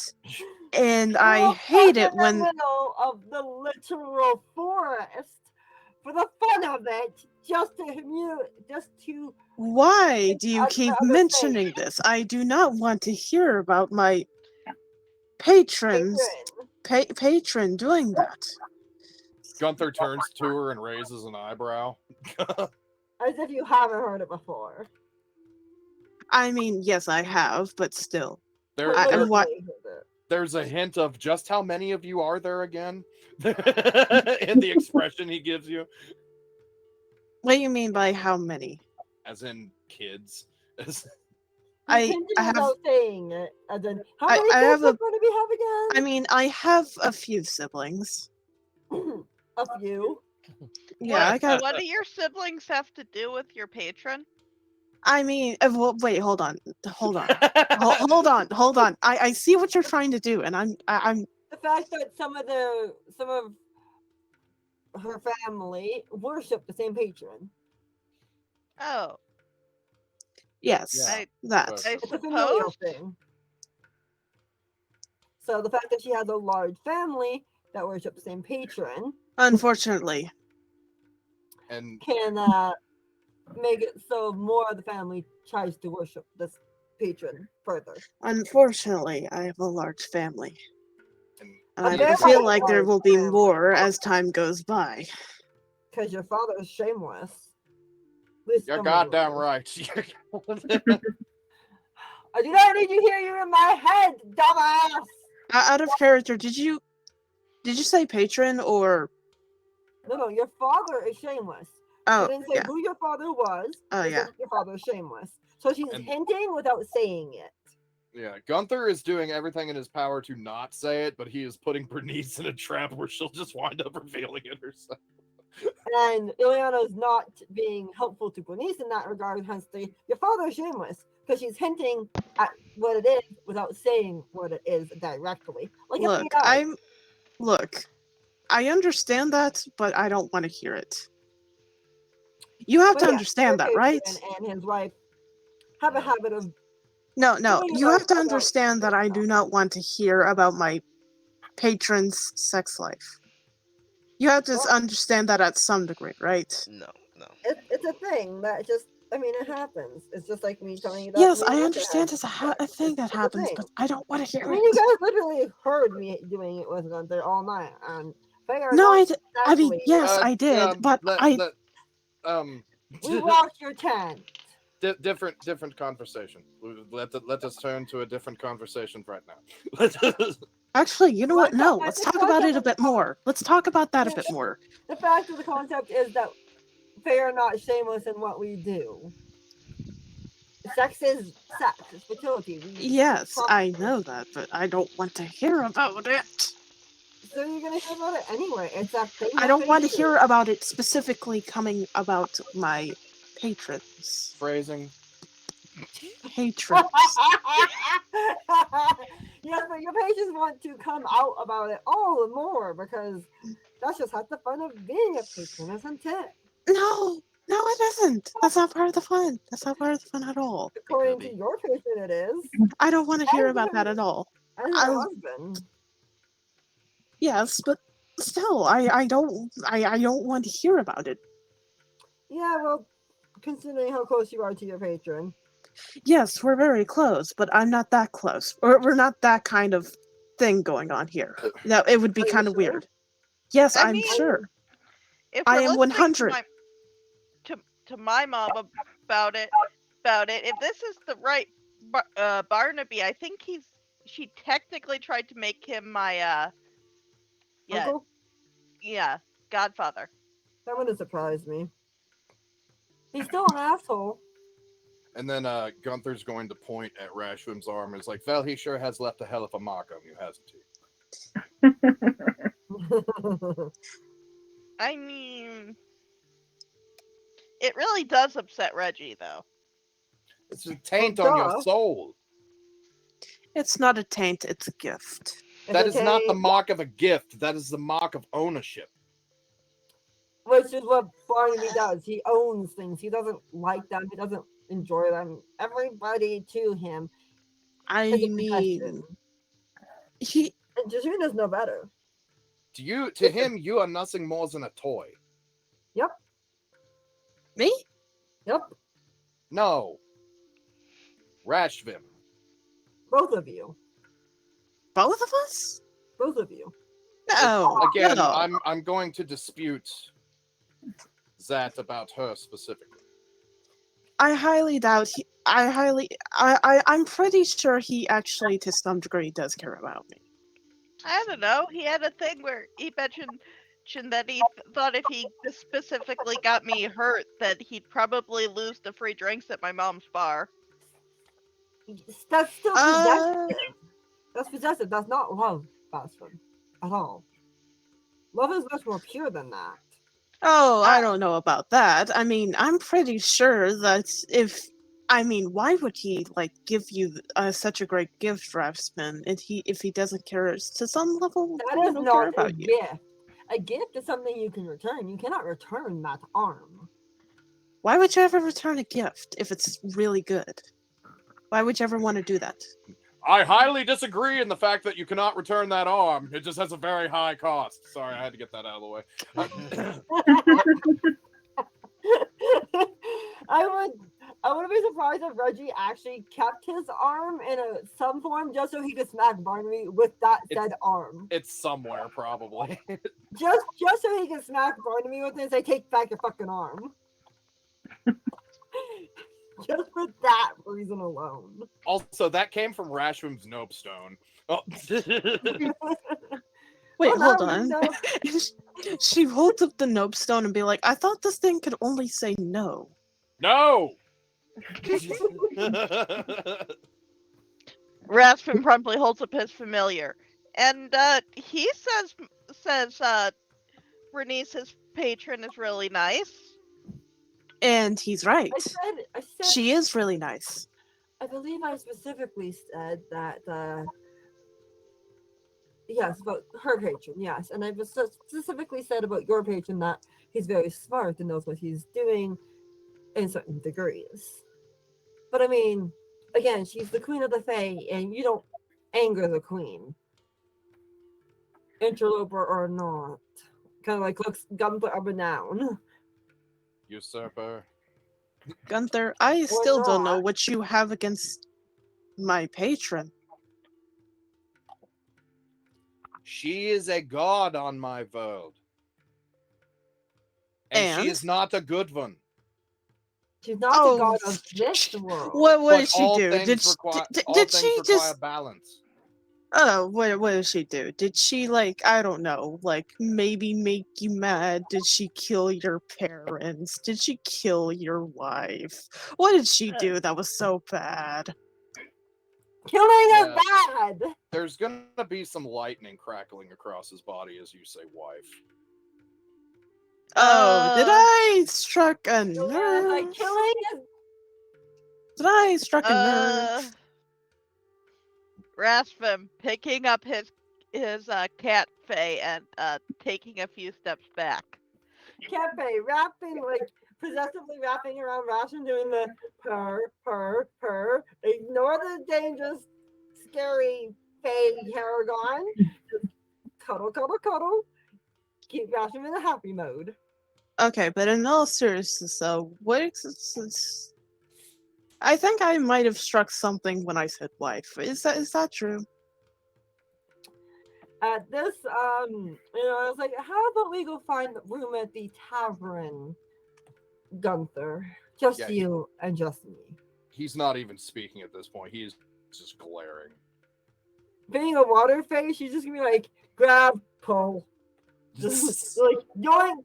And I You're hate stuck it in when the middle of the literal forest for the fun of it, just to why do you the keep other mentioning this? I do not want to hear about my patrons patron doing that. Gunther turns to her and raises an eyebrow. As if you haven't heard it before. I mean, yes, I have, but still. There, I- there- I'm what- Literally heard it. there's a hint of just how many of you are there again, in the expression he gives you, What do you mean by how many? as in kids. He's I hinting have without saying it. As in, how I- many I kids have are a- going to be have again? I mean, I have a few siblings. A few. Yeah, I got. What do your siblings have to do with your patron? I mean, well, wait, hold on. Hold on. I see what you're trying to do, and I'm The fact that some of her family worship the same patron. Oh, yes, Yeah. that. But- I It's a familial suppose. thing. So the fact that she has a large family that worship the same patron Unfortunately, And can make it so more of the family tries to worship this patron further. unfortunately, I have a large family, and and A I very feel like there large will be family. more as time goes by. Because your father is shameless. At least you're some of goddamn you. right. I do not need to hear you in my head, dumbass. Out of character, did you say patron or? No, your father is shameless. Oh, She didn't say yeah. who your father was. Oh, She yeah. said your father is shameless. So she's And- hinting without saying it. Yeah, Gunther is doing everything in his power to not say it, but he is putting Bernice in a trap where she'll just wind up revealing it herself. And Ileana's not being helpful to Bernice in that regard, hence your father is shameless. Because she's hinting at what it is without saying what it is directly. Like Look, if he does. look. I understand that, but I don't want to hear it. You have But to yeah, understand your that, right? patron and his wife have a habit of No, Telling you have to about understand that I do not want to hear about my patron's sex life. You have to Well- understand that at some degree, right? No. it's a thing that just it happens. It's just like me telling you that. Yes, me and I Linda understand had it's a sex. thing that It's a happens, thing. but I don't want to I hear mean, you it. guys literally heard me doing it with Gunther all night, and they are No, not I mean, exactly. yes, I did, but We walked your tent. different conversation. Let us turn to a different conversation right now. actually, you know what? Well, No, I let's think talk about concept it a of bit the more. Let's talk about that a bit more. The fact of the concept is that they are not shameless in what we do. Sex is sex. It's fertility. Yes, I promise. know that, but I don't want to hear about it. So you're gonna hear about it anyway. It's a thing. I that don't they want to do. hear about it specifically coming about my patrons. Phrasing. Patrons. Yes, but your patients want to come out about it all the more because that's just half the fun of being a patron, isn't it? No, it isn't. That's not part of the fun. That's not part of the fun at all. According be. to your patron, it is. I don't want to hear And about that at all. And her I'll- husband. Yes, but still, I don't want to hear about it. Yeah, well, considering how close you are to your patron. Yes, we're very close, but I'm not that close. Or we're not that kind of thing going on here. No, it would be Are you kind of sure? weird. Yes, I I'm mean, sure. If I we're am listening 100. to my mom about it, if this is the right Barnaby, I think she technically tried to make him my Uncle? godfather. That wouldn't surprise me. He's still an asshole. And then Gunther's going to point at Rashwim's arm and is like, well, he sure has left a hell of a mark on you, hasn't he? I mean, it really does upset Reggie, though. It's a taint on your duh. soul. It's not a taint, it's a gift. That is not the taint, mark of a gift. That is the mark of ownership. which is what Barnaby does. He owns things. He doesn't like them. He doesn't enjoy them. Everybody to him I is a mean, possession. he. And Jasmina's no better. To him, you are nothing more than a toy. Yep. Me? Yep. No. Rashvim. Both of you. Both of us? Both of you. No. Again, no. I'm going to dispute that about her specifically. I highly doubt he. I'm pretty sure he actually, to some degree, does care about me. I don't know. He had a thing where he mentioned that he thought if he specifically got me hurt, that he'd probably lose the free drinks at my mom's bar. That's still Uh, possessive. That's possessive. That's not love, Bastard. At all. Love is much more pure than that. Oh, I don't know about that. I mean, I'm pretty sure that why would he give you such a great gift, Draftsman, if he doesn't care to some level? That I is don't care not a about you. gift. A gift is something you can return. You cannot return that arm. Why would you ever return a gift if it's really good? Why would you ever want to do that? I highly disagree in the fact that you cannot return that arm. It just has a very high cost. Sorry, I had to get that out of the way. I would be surprised if Reggie actually kept his arm in some form just so he could smack Barnaby with that said arm. It's somewhere, probably. Just so he can smack Barnaby with it and say, "Take back your fucking arm." Just for that reason alone. Also, that came from Rashwim's Nope Stone. Oh. Wait, Well, hold now we on. know- She holds up the Nope Stone and be like, I thought this thing could only say no. No! Raspin promptly holds up his familiar, and he says Bernice's patron is really nice. And he's right. I said, She is really nice. I believe I specifically said that, yes, about her patron, yes. And I specifically said about your patron that he's very smart and knows what he's doing in certain degrees. But I mean, again, she's the queen of the Fae, and you don't anger the queen. Interloper or not. Kind of like looks Gunther up and down. Usurper. Gunther, I still don't know not. what you have against my patron. She is a god on my world. And she And? is not a good one. She's not the god of this world. What But did she all do? things Did she require just balance. Oh, what did she do? Did she I don't know, maybe make you mad? Did she kill your parents? Did she kill your wife? What did she do that was so bad? Killing is bad! There's gonna be some lightning crackling across his body as you say wife. Oh, did I struck a nerve? Like, killing is Did I struck a nerve? Raspin picking up his cat Faye and taking a few steps back. Cafe wrapping, possessively wrapping around Ration, doing the purr, purr, purr. Ignore the dangerous, scary Faye Paragon. Just cuddle, cuddle, cuddle. Keep Ration in a happy mode. Okay, but in all seriousness, though, I think I might have struck something when I said wife. Is that true? At this, I was like, how about we go find room at the tavern, Gunther? Just Yeah, you and just me. He's not even speaking at this point. He's just glaring. Being a water face, she's just gonna be like, grab, pull. Just yoink!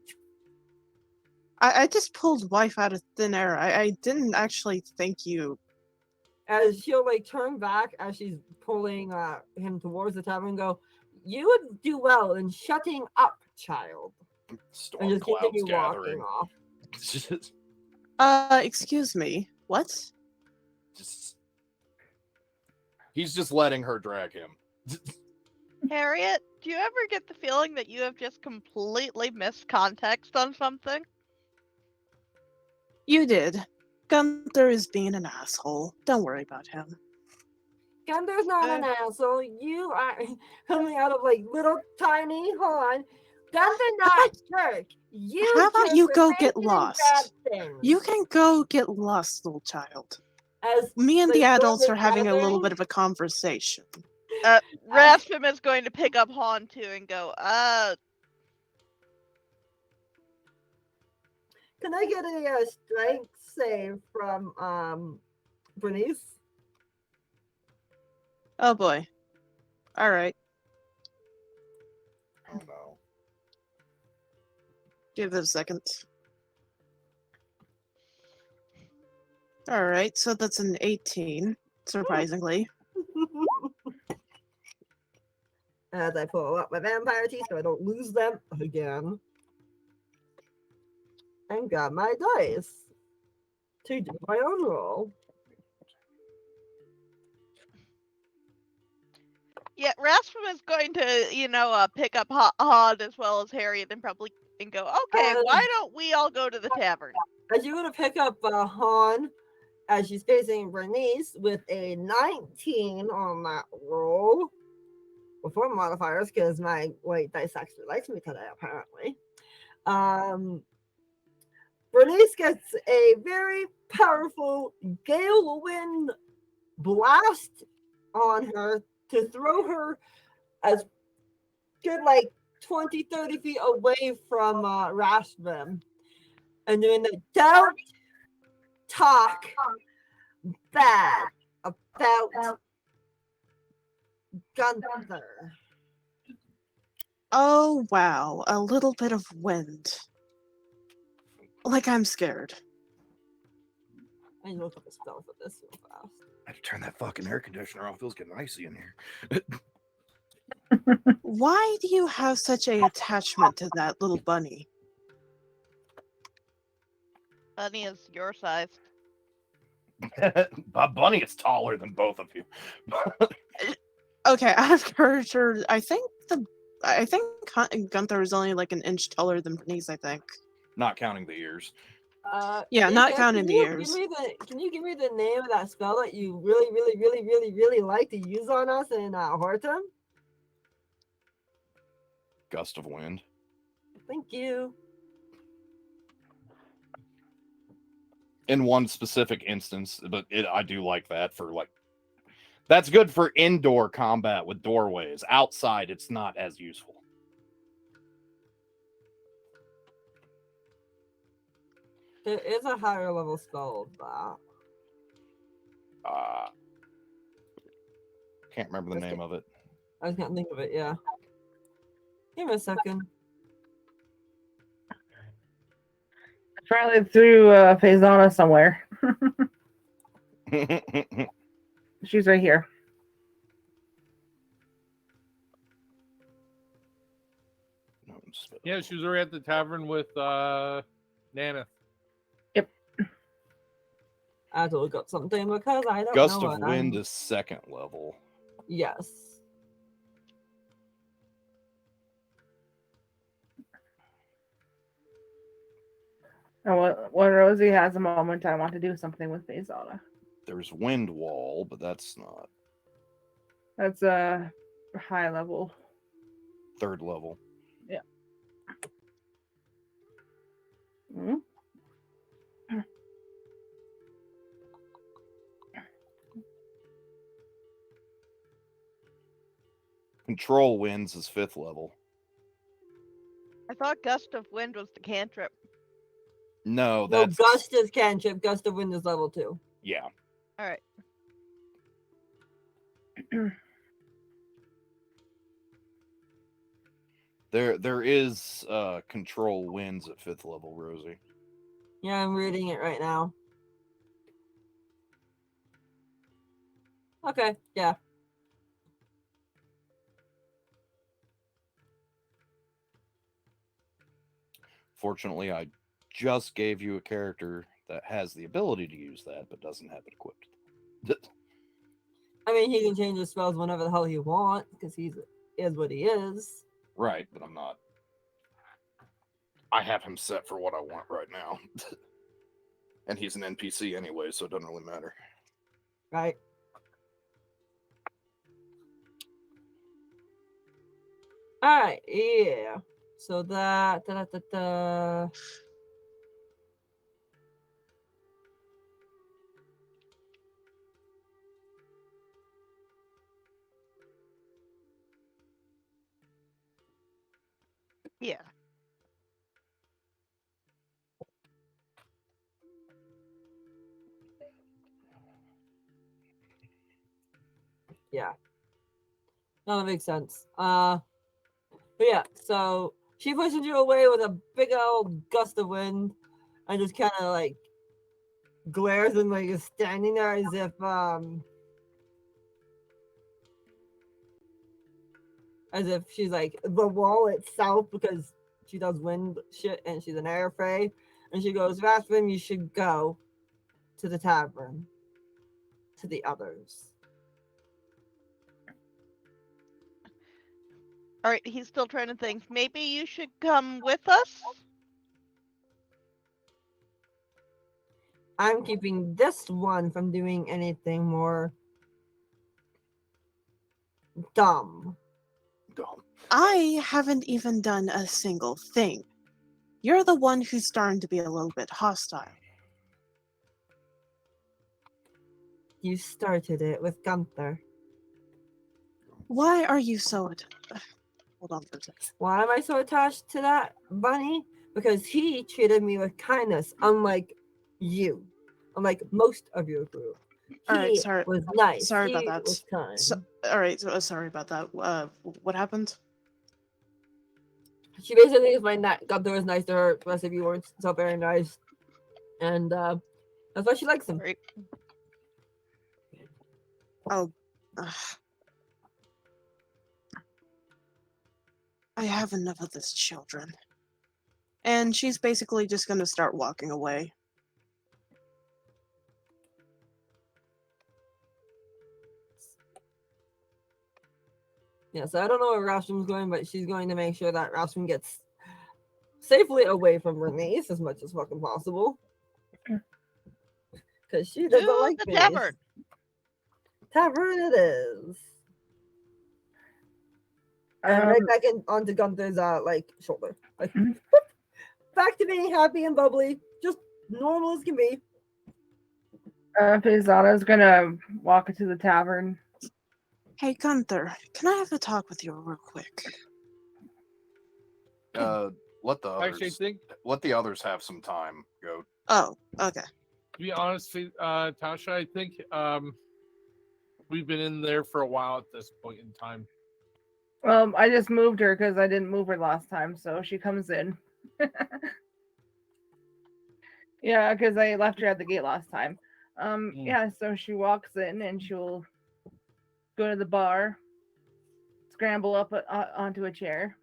I just pulled wife out of thin air. I didn't actually think you. As she'll turn back as she's pulling him towards the tavern and go, you would do well in shutting up, child. Storm And just clouds continue gathering. walking off. Excuse me. What? Just he's just letting her drag him. Harriet, do you ever get the feeling that you have just completely missed context on something? You did. Gunther is being an asshole. Don't worry about him. Gunther's not an asshole. You are coming out of like little tiny Han. Gunther not jerk. You How about just you are go get making bad lost? things. You can go get lost, little child. As Me and they the go adults are having a little together, bit of a conversation. Raspum is going to pick up Han too and go, Can I get a strength save from Bernice? Oh boy. Alright. Oh no. Give it a second. Alright, so that's an 18, surprisingly. As I pull up my vampire teeth so I don't lose them again. And got my dice to do my own roll. yeah, Raspum is going to, pick up Han as well as Harriet and probably and go, okay, why don't we all go to the tavern? As you would pick up Han as she's facing Bernice with a 19 on that roll. Before modifiers, because my white dice actually likes me today, apparently. Bernice gets a very powerful gale wind blast on her to throw her as good like 20, 30 feet away from Raspum. And doing the don't talk bad about Gunther. Oh wow, a little bit of wind. Like I'm scared. I need to look up a spell for this real fast. I had to turn that fucking air conditioner off. It was getting icy in here. Why do you have such a attachment to that little bunny? Bunny is your size. Bunny is taller than both of you. Okay, I've heard her. I think Gunther is only like an inch taller than Bernice, I think. Not counting the ears. Yeah, not Ethan, counting the ears. Can you give me the name of that spell that you really, really, really, really, really like to use on us in Horton? Gust of wind. Thank you. In one specific instance, but I do like that for like. That's good for indoor combat with doorways. Outside, it's not as useful. There is a higher level spell of that. Can't remember the name of it. I can't think of it, yeah. Give me a second. It's probably through Faisana somewhere. She's right here. Yeah, she was already at the tavern with Nana. I have to look up something because I don't Gust know of what wind is second level. Yes. And when Rosie has a moment, I want to do something with Faisana. There's wind wall, but that's not That's a high level. third level. Yeah. Mm-hmm. Control winds is fifth level. I thought Gust of Wind was the cantrip. No, No, that's Gust is cantrip. Gust of Wind is level 2. yeah. All right. There is control winds at fifth level, Rosie. Yeah, I'm reading it right now. Okay, yeah. Fortunately, I just gave you a character that has the ability to use that, but doesn't have it equipped. I mean, he can change his spells whenever the hell he wants because he is what he is. Right, but I'm not. I have him set for what I want right now. And he's an NPC anyway, so it doesn't really matter. Right? Alright, yeah. So that. Yeah. Yeah. No, that makes sense. But yeah, so she pushes you away with a big old gust of wind and just kind of like glares and like is standing there as if she's like the wall itself because she does wind shit and she's an air fae. And she goes, Raspin, you should go to the tavern to the others. All right, he's still trying to think. Maybe you should come with us? I'm keeping this one from doing anything more dumb. Dumb. I haven't even done a single thing. You're the one who's starting to be a little bit hostile. You started it with Gunther. Why are you so... Hold on for a second. Why am I so attached to that bunny? Because he treated me with kindness, unlike you, unlike most of your group. He All right, sorry. was nice. Sorry He about that. was kind. All right, sorry about that. What happened? She basically is my Gunther was nice to her. The rest of you weren't so very nice, and that's why she likes him. Right. Oh, I have enough of this, children. And she's basically just gonna start walking away. Yeah, so I don't know where Rasham's going, but she's going to make sure that Rasham gets safely away from her niece as much as fucking possible. Because she doesn't To like the me. tavern. Tavern it is. And right back onto Gunther's shoulder. Like back to being happy and bubbly. Just normal as can be. Faizana's gonna walk into the tavern. Hey, Gunther, can I have a talk with you real quick? Let the others. Actually, I think, Let the others have some time. Go. Oh, okay. to be honest, Tasha, I think we've been in there for a while at this point in time. I just moved her because I didn't move her last time, so she comes in. Yeah, because I left her at the gate last time. Yeah, so she walks in and she'll go to the bar, scramble up onto a chair.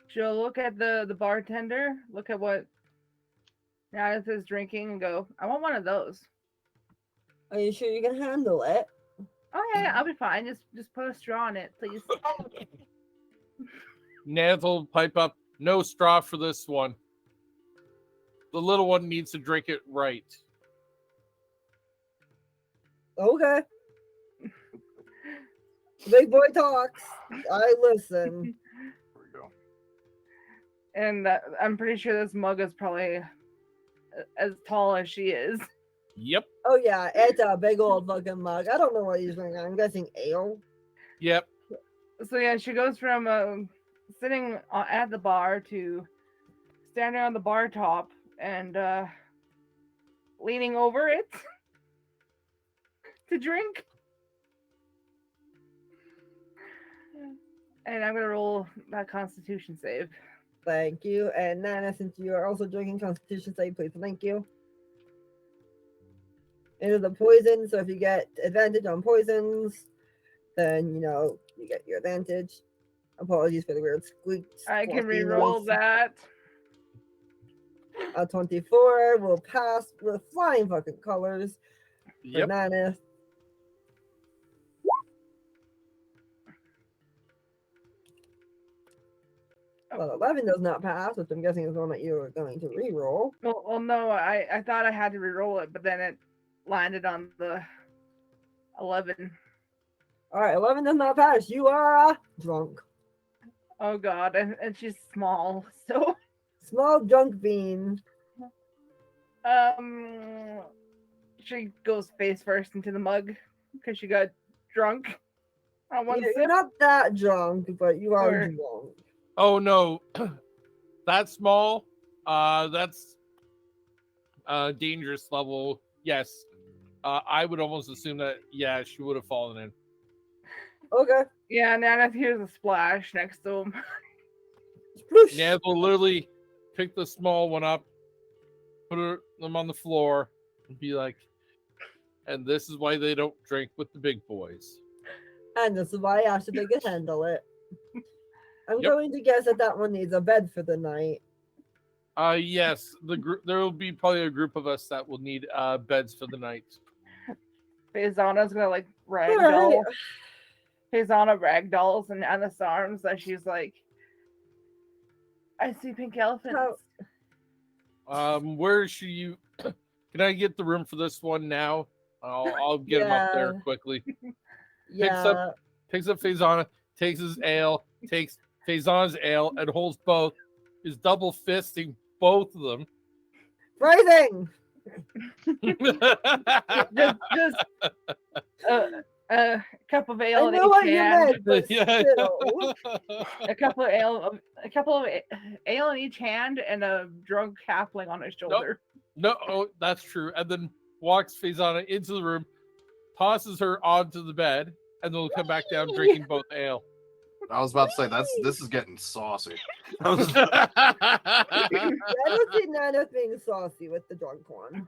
She'll look at the bartender, look at what Nath is drinking, and go, "I want one of those." Are you sure you can handle it? Oh yeah, I'll be fine. Just put a straw in it, please. Nath will pipe up, no straw for this one. The little one needs to drink it right. Okay. Big boy talks. I listen. There we go. And I'm pretty sure this mug is probably as tall as she is. Yep. Oh yeah, it's a big old fucking mug. I don't know what he's drinking. I'm guessing ale. Yep. So yeah, she goes from sitting at the bar to standing on the bar top and leaning over it to drink. And I'm gonna roll that Constitution save. Thank you. And Nana, since you are also drinking Constitution save, please. Thank you. It is a poison, so if you get advantage on poisons, then you get your advantage. Apologies for the weird squeak. I can squawky re-roll noise. that. A 24 will pass with flying fucking colors. Yep. Bananas. Well, 11 does not pass, which I'm guessing is one that you are going to re-roll. Well, no, I thought I had to re-roll it, but then it landed on the 11. All right, 11 does not pass. You are drunk. Oh god, and she's small, so Small drunk bean. she goes face first into the mug because she got drunk on one You're sip. not that drunk, but you are Or- drunk. Oh no, that small. That's dangerous level. Yes, I would almost assume that. Yeah, she would have fallen in. Okay. Yeah, Nana hears a splash next to him. Sploosh. Naz will literally pick the small one up, them on the floor, and be like, "And this is why they don't drink with the big boys." And this is why Ashton can handle it. I'm Yep. going to guess that that one needs a bed for the night. Yes, the group. There will be probably a group of us that will need beds for the night. Faizana's gonna like Alright. ragdoll. Faizana ragdolls and Nana's arms that she's like, I see pink elephants. Where should you? Can I get the room for this one now? I'll get him up there Yeah. quickly. Yeah. Picks up Faizana, takes his ale, takes Faizana's ale, and holds both. Is double fisting both of them. Phrasing. Just a cup of ale I in know each what you hand. meant, but Yeah. still. A couple of ale in each hand, and a drunk halfling on his shoulder. No, oh, that's true. And then walks Faizana into the room, tosses her onto the bed, and then will come back down drinking both ale. I was about to say this is getting saucy. Yeah, I don't see Nana being saucy with the drunk one.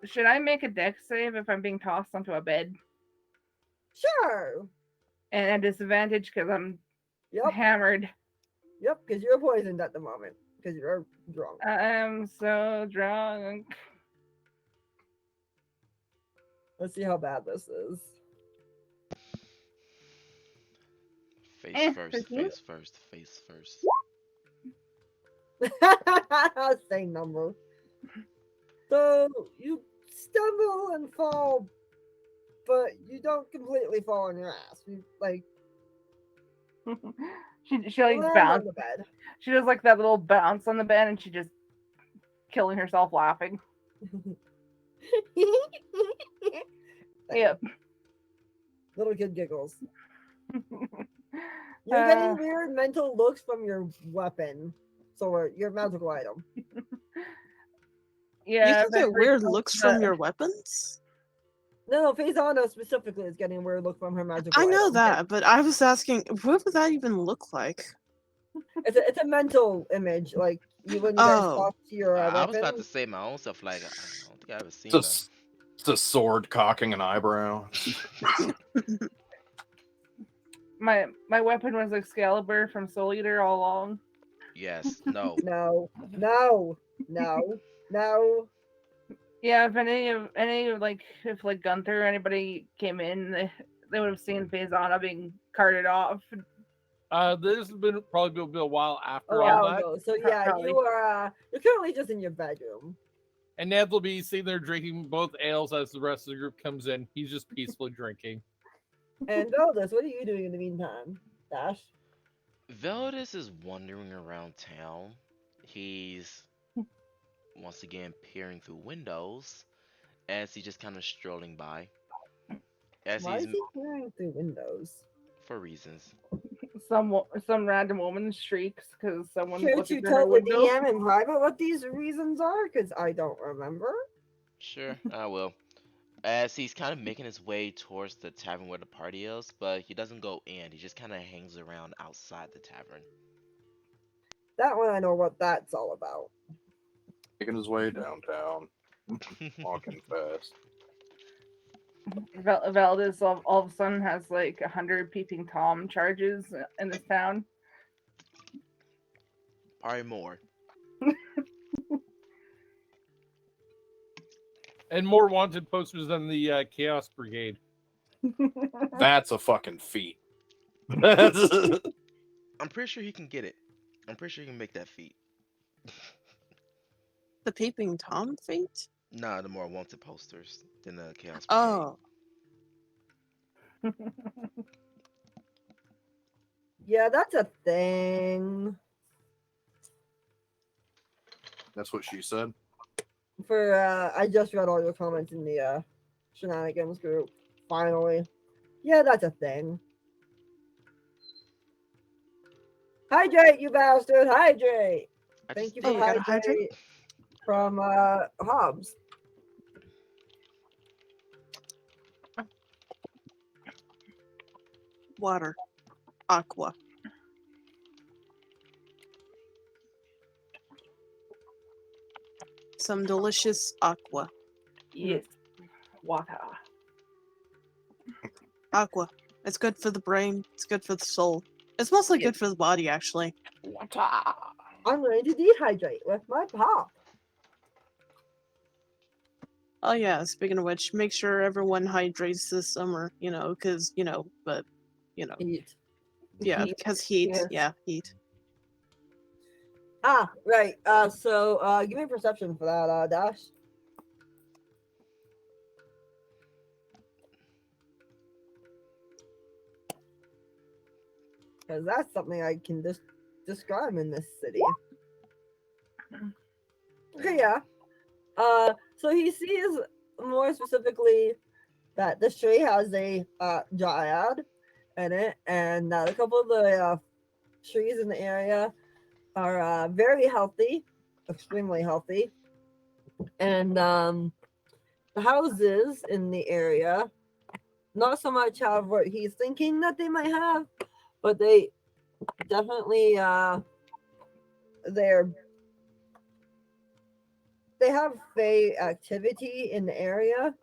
Should I make a dex save if I'm being tossed onto a bed? Sure. And a disadvantage because I'm Yep. hammered. Yep, because you're poisoned at the moment. Because you're drunk. I'm so drunk. Let's see how bad this is. Face first, 15? face first, face first. Same number. So you stumble and fall, but you don't completely fall on your ass. You like she like land on bounce. the bed. She does like that little bounce on the bed, and she just killing herself laughing. Yep. Little kid giggles. You're getting weird mental looks from your weapon. So your magical item. You Yeah. can get very weird close looks to from that. your weapons? No, Faizana specifically is getting weird look from her magical I know item. that, but I was asking, what would that even look like? It's a mental image, like you when you guys Oh. talk to your I was weapon. about to say my own stuff. Like I don't think I ever seen It's a sword cocking an eyebrow. My weapon was Excalibur from Soul Eater all along. Yes, no. No, no, no, no. Yeah, if if Gunther or anybody came in, they would have seen Faizana being carted off. This has been probably been a while A after all while that. ago. So yeah, Probably. you're currently just in your bedroom. And Ned will be sitting there drinking both ales as the rest of the group comes in. He's just peacefully drinking. And Veldis, what are you doing in the meantime? Dash? Veldis is wandering around town. He's once again peering through windows as he's just kind of strolling by. As Why he's is he peering through windows? for reasons. Some random woman shrieks because someone's Can't looking you through her tell the window. DM in private what these reasons are? Because I don't remember. Sure, I will. As he's kind of making his way towards the tavern where the party is, but he doesn't go in. He just kind of hangs around outside the tavern. That one I know what that's all about. Making his way downtown, walking fast. Valdez all of a sudden has like 100 peeping Tom charges in this town. Probably more. And more wanted posters than the Chaos Brigade. That's a fucking feat. That's- I'm pretty sure he can get it. I'm pretty sure he can make that feat. The Peeping Tom feat? Nah, the more wanted posters than the Chaos Brigade. Oh, Yeah, that's a thing. That's what she said. For I just read all your comments in the shenanigans group. Finally. Yeah, that's a thing. Hydrate, you bastard! Hydrate! I Thank just you oh, for we gotta hydrate hydrate? from Hobbs. Water. Aqua. Some delicious aqua. Yes. Water. Aqua. It's good for the brain. It's good for the soul. It's mostly Yes. good for the body, actually. Water. I'm going to dehydrate with my pop. Oh yeah, speaking of which, make sure everyone hydrates this summer, because, but, Eat. yeah, Heat. because heat. Yes. Yeah, heat. Ah, right. So give me a perception for that, Dash. Because that's something I can just describe in this city. Okay, yeah. So he sees more specifically that this tree has a dryad in it, and that a couple of the trees in the area are very healthy, extremely healthy, and the houses in the area not so much have what he's thinking that they might have, but they definitely they have Fey activity in the area,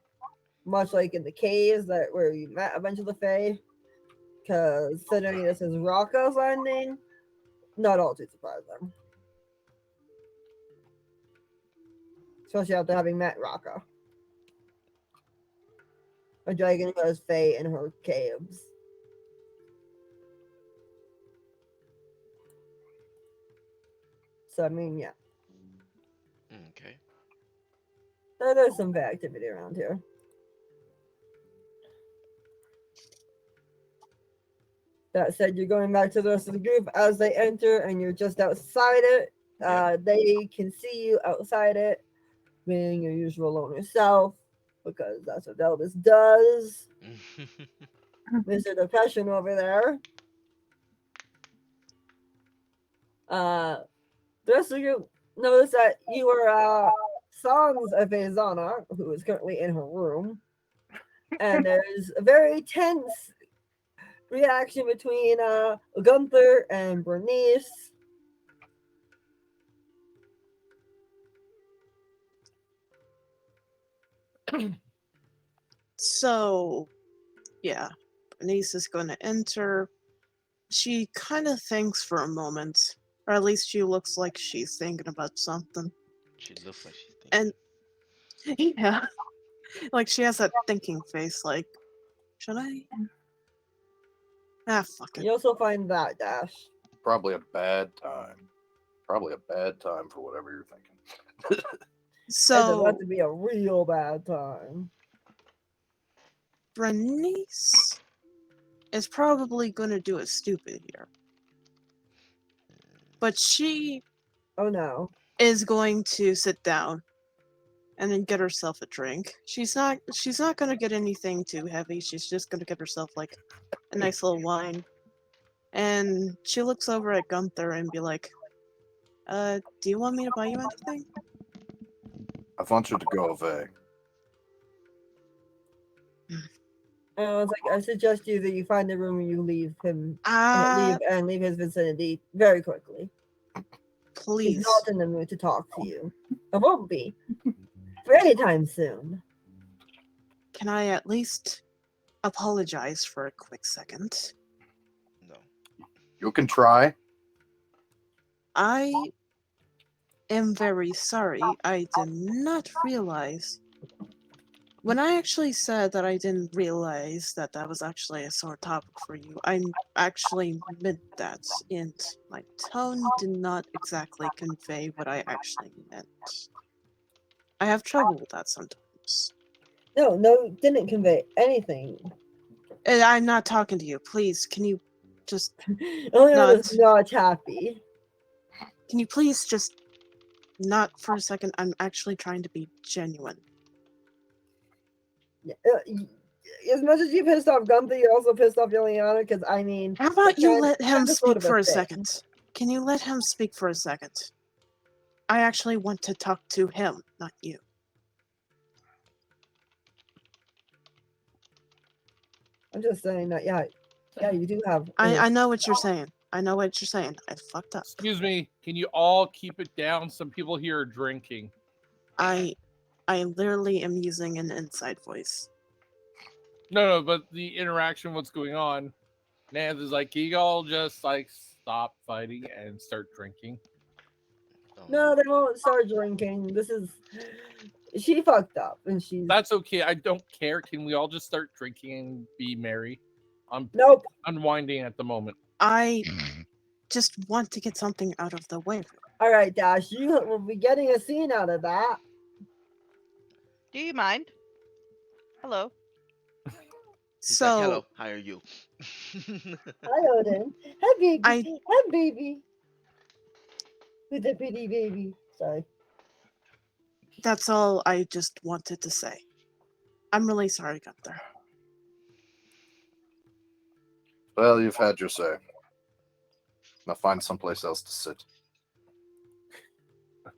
much like in the caves where you met a bunch of the Fey. Because considering this is Rocco's landing, not all too surprising. Especially after having met Rocco. A dragon who has Fey in her caves. So I mean, yeah. Okay. There's some Fey activity around here. That said, you're going back to the rest of the group as they enter, and you're just outside it. They can see you outside it, being your usual loner self, because that's what Elvis does. Mr. Depression over there. The rest of you notice that you are Sans of Azana, who is currently in her room, and there's a very tense reaction between Gunther and Bernice. So, yeah, Bernice is going to enter. She kind of thinks for a moment, or at least she looks like she's thinking about something. She looks like she's thinking. And, yeah, like she has that thinking face, like, should I? Ah, fuck it. You also find that, Dash. Probably a bad time. Probably a bad time for whatever you're thinking. It's So, about to be a real bad time. Bernice is probably going to do it stupid here. But she Oh no. is going to sit down and then get herself a drink. She's not going to get anything too heavy. She's just going to get herself like a nice little wine. And she looks over at Gunther and be like, do you want me to buy you anything? I want you to go away. And I was like, I suggest you that you find the room and you leave him leave his vicinity very quickly. He's Please. not in the mood to talk to you. I won't be. For any time soon. Can I at least apologize for a quick second? No. You can try. I am very sorry. I did not realize When I actually said that I didn't realize that that was actually a sore topic for you, I actually meant that, and my tone did not exactly convey what I actually meant. I have trouble with that sometimes. No, didn't convey anything. And I'm not talking to you. Please, can you just Eliana is not? not happy. Can you please just not for a second? I'm actually trying to be genuine. As much as you pissed off Gunther, you're also pissed off Eliana, because I mean, How about you let him kind of sort speak of for a thing. second? Can you let him speak for a second? I actually want to talk to him, not you. I'm just saying that, yeah, you do have. I know what you're saying. I know what you're saying. I fucked up. Excuse me, can you all keep it down? Some people here are drinking. I literally am using an inside voice. No, but the interaction, what's going on? Nance is like, can you all just like stop fighting and start drinking? No, they won't start drinking. She fucked up, and she's. That's okay. I don't care. Can we all just start drinking and be merry? I'm Nope. unwinding at the moment. I just want to get something out of the way. All right, Dash, you will be getting a scene out of that. Do you mind? Hello. He's So, like, hello, how are you? Hi, Odin. Hi, baby. I- Hi, baby. With the pretty baby. Sorry. that's all I just wanted to say. I'm really sorry, Gunther. Well, you've had your say. Now find someplace else to sit.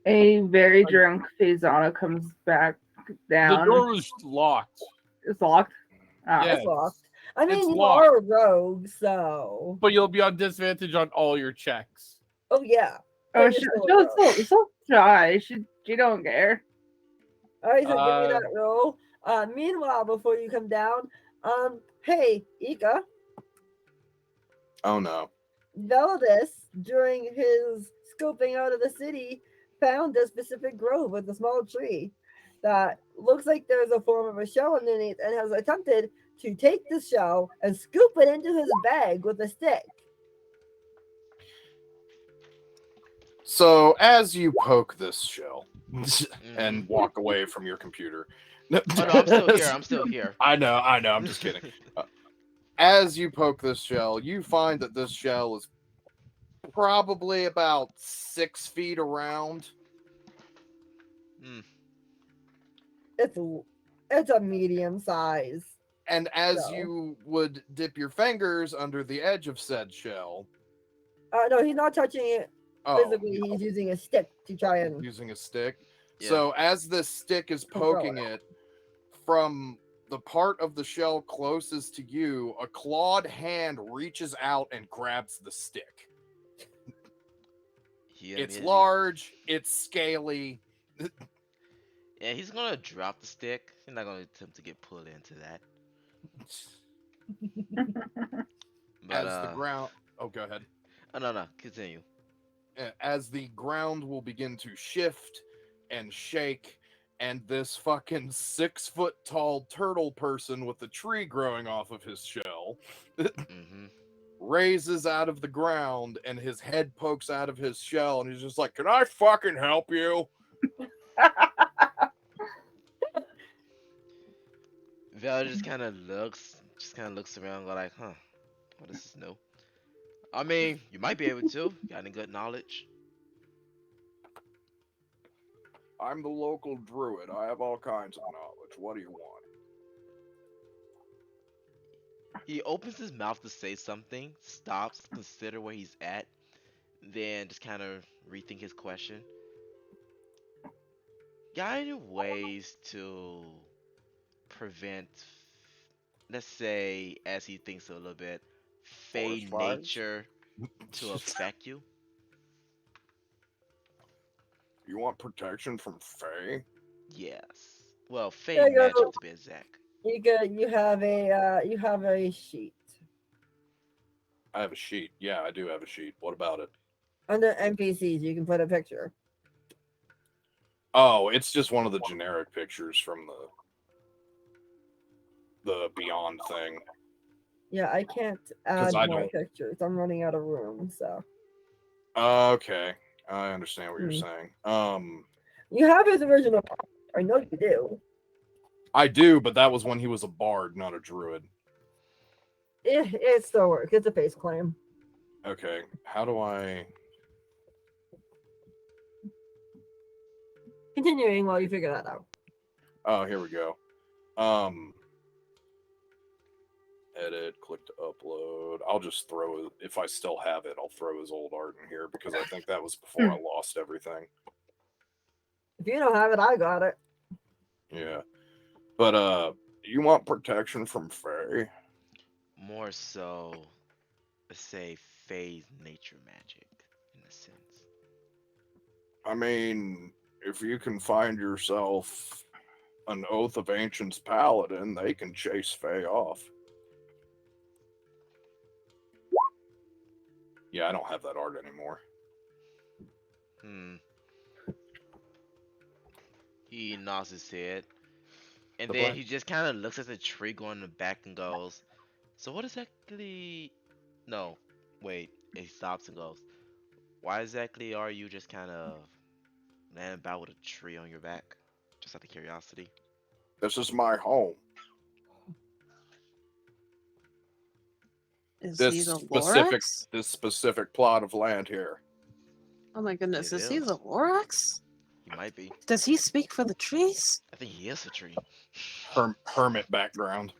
A very drunk Faisana comes back down. The door was locked. It's locked. Ah. Yeah. It's locked. I mean, It's you locked. are a rogue, so. But you'll be on disadvantage on all your checks. Oh, yeah. Oh, But she, you're still a rogue. she's so shy. She don't care. All right, so give me Uh, that roll. Meanwhile, before you come down, hey, Ika, Oh no. Veldis, during his scoping out of the city, found a specific grove with a small tree that looks like there's a form of a shell underneath, and has attempted to take the shell and scoop it into his bag with a stick. So as you poke this shell Mm-hmm. and walk away from your computer. Oh no, I'm still here. I'm still here. I know, I'm just kidding. As you poke this shell, you find that this shell is probably about 6 feet around. It's a medium size. And as So. you would dip your fingers under the edge of said shell. No, he's not touching it physically. No. He's using a stick to try and. Using a stick. Yeah. So as this stick is poking it, from the part of the shell closest to you, a clawed hand reaches out and grabs the stick. It's large, it's scaly. Yeah, he's gonna drop the stick. He's not gonna attempt to get pulled into that. But As the ground. Oh, go ahead. Oh, no, continue. As the ground will begin to shift and shake, and this fucking 6 foot tall turtle person with a tree growing off of his shell raises out of the ground, and his head pokes out of his shell, and he's just like, "Can I fucking help you?" Val just kind of looks around, like, huh, well, this is new. I mean, you might be able to. Got any good knowledge? I'm the local druid. I have all kinds of knowledge. What do you want? He opens his mouth to say something, stops, consider where he's at, then just kind of rethink his question. Got any ways to prevent, let's say, as he thinks a little bit, fey Forest fires? nature to affect you? You want protection from Fae? Yes. Well, fey There you magic go. to be exact. You have a sheet I have a sheet. Yeah, I do have a sheet. What about it? under NPCs. You can put a picture. Oh, it's just one of the generic pictures from the Beyond thing. Yeah, I can't add I more don't- pictures. I'm running out of room, so. Okay, I understand what you're Hmm. saying. You have his original. I know you do. I do, but that was when he was a bard, not a druid. It still works. It's a face claim. Okay, how do I? Continuing while you figure that out. Oh, here we go. Edit, click to upload. I'll just throw, if I still have it, I'll throw his old art in here because I think that was before I lost everything. If you don't have it, I got it. Yeah. But you want protection from Fae? More so, let's say, phase nature magic, in a sense. I mean, if you can find yourself an Oath of Ancients paladin, they can chase Fae off. Yeah, I don't have that art anymore. Hmm. He nods his head, and The then black- he just kind of looks at the tree going in the back and goes, "So what exactly?" No, wait. He stops and goes, "Why exactly are you just kind of laying about with a tree on your back? Just out of curiosity." This is my home. Is he This the specific, Lorax? this specific plot of land here. Oh my goodness, It is he is. the Lorax? He might be. Does he speak for the trees? I think he is a tree. Hermit background.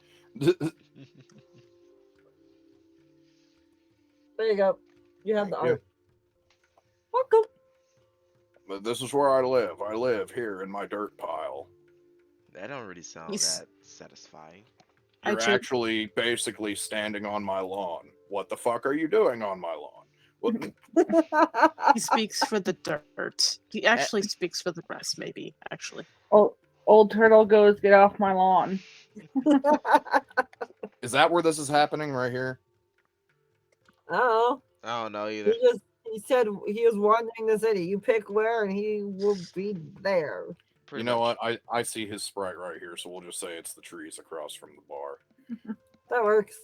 There you go. You have Thank the you. art. Welcome. But this is where I live. I live here in my dirt pile. That don't really sound He's- that satisfying. You're Actually- actually basically standing on my lawn. What the fuck are you doing on my lawn? What? He speaks for the dirt. He actually speaks for the grass, maybe, actually. Old turtle goes, "Get off my lawn." Is that where this is happening right here? Oh, I don't know either. he said he was wandering the city. You pick where, and he will be there. Pretty You know much. what? I see his sprite right here, so we'll just say it's the trees across from the bar. That works.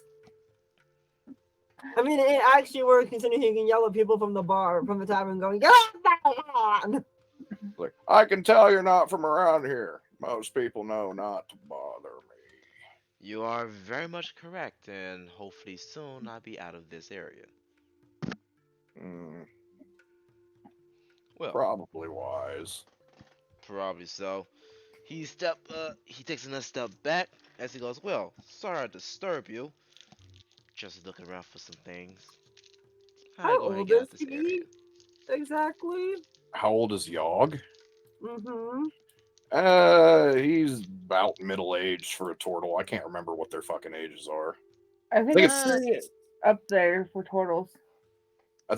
I mean, it actually works considering he can yell at people from the bar, from the tavern, going, "Get on!" Like, I can tell you're not from around here. Most people know not to bother me. You are very much correct, and hopefully soon I'll be out of this area. Hmm, Well, probably wise. probably so. He takes another step back as he goes, "Well, sorry to disturb you. Just looking around for some things. How Go ahead and old get is out this he? area." Exactly. How old is Yogg? Mm-hmm. He's about middle aged for a turtle. I can't remember what their fucking ages are. I think think it's pretty up there for turtles. I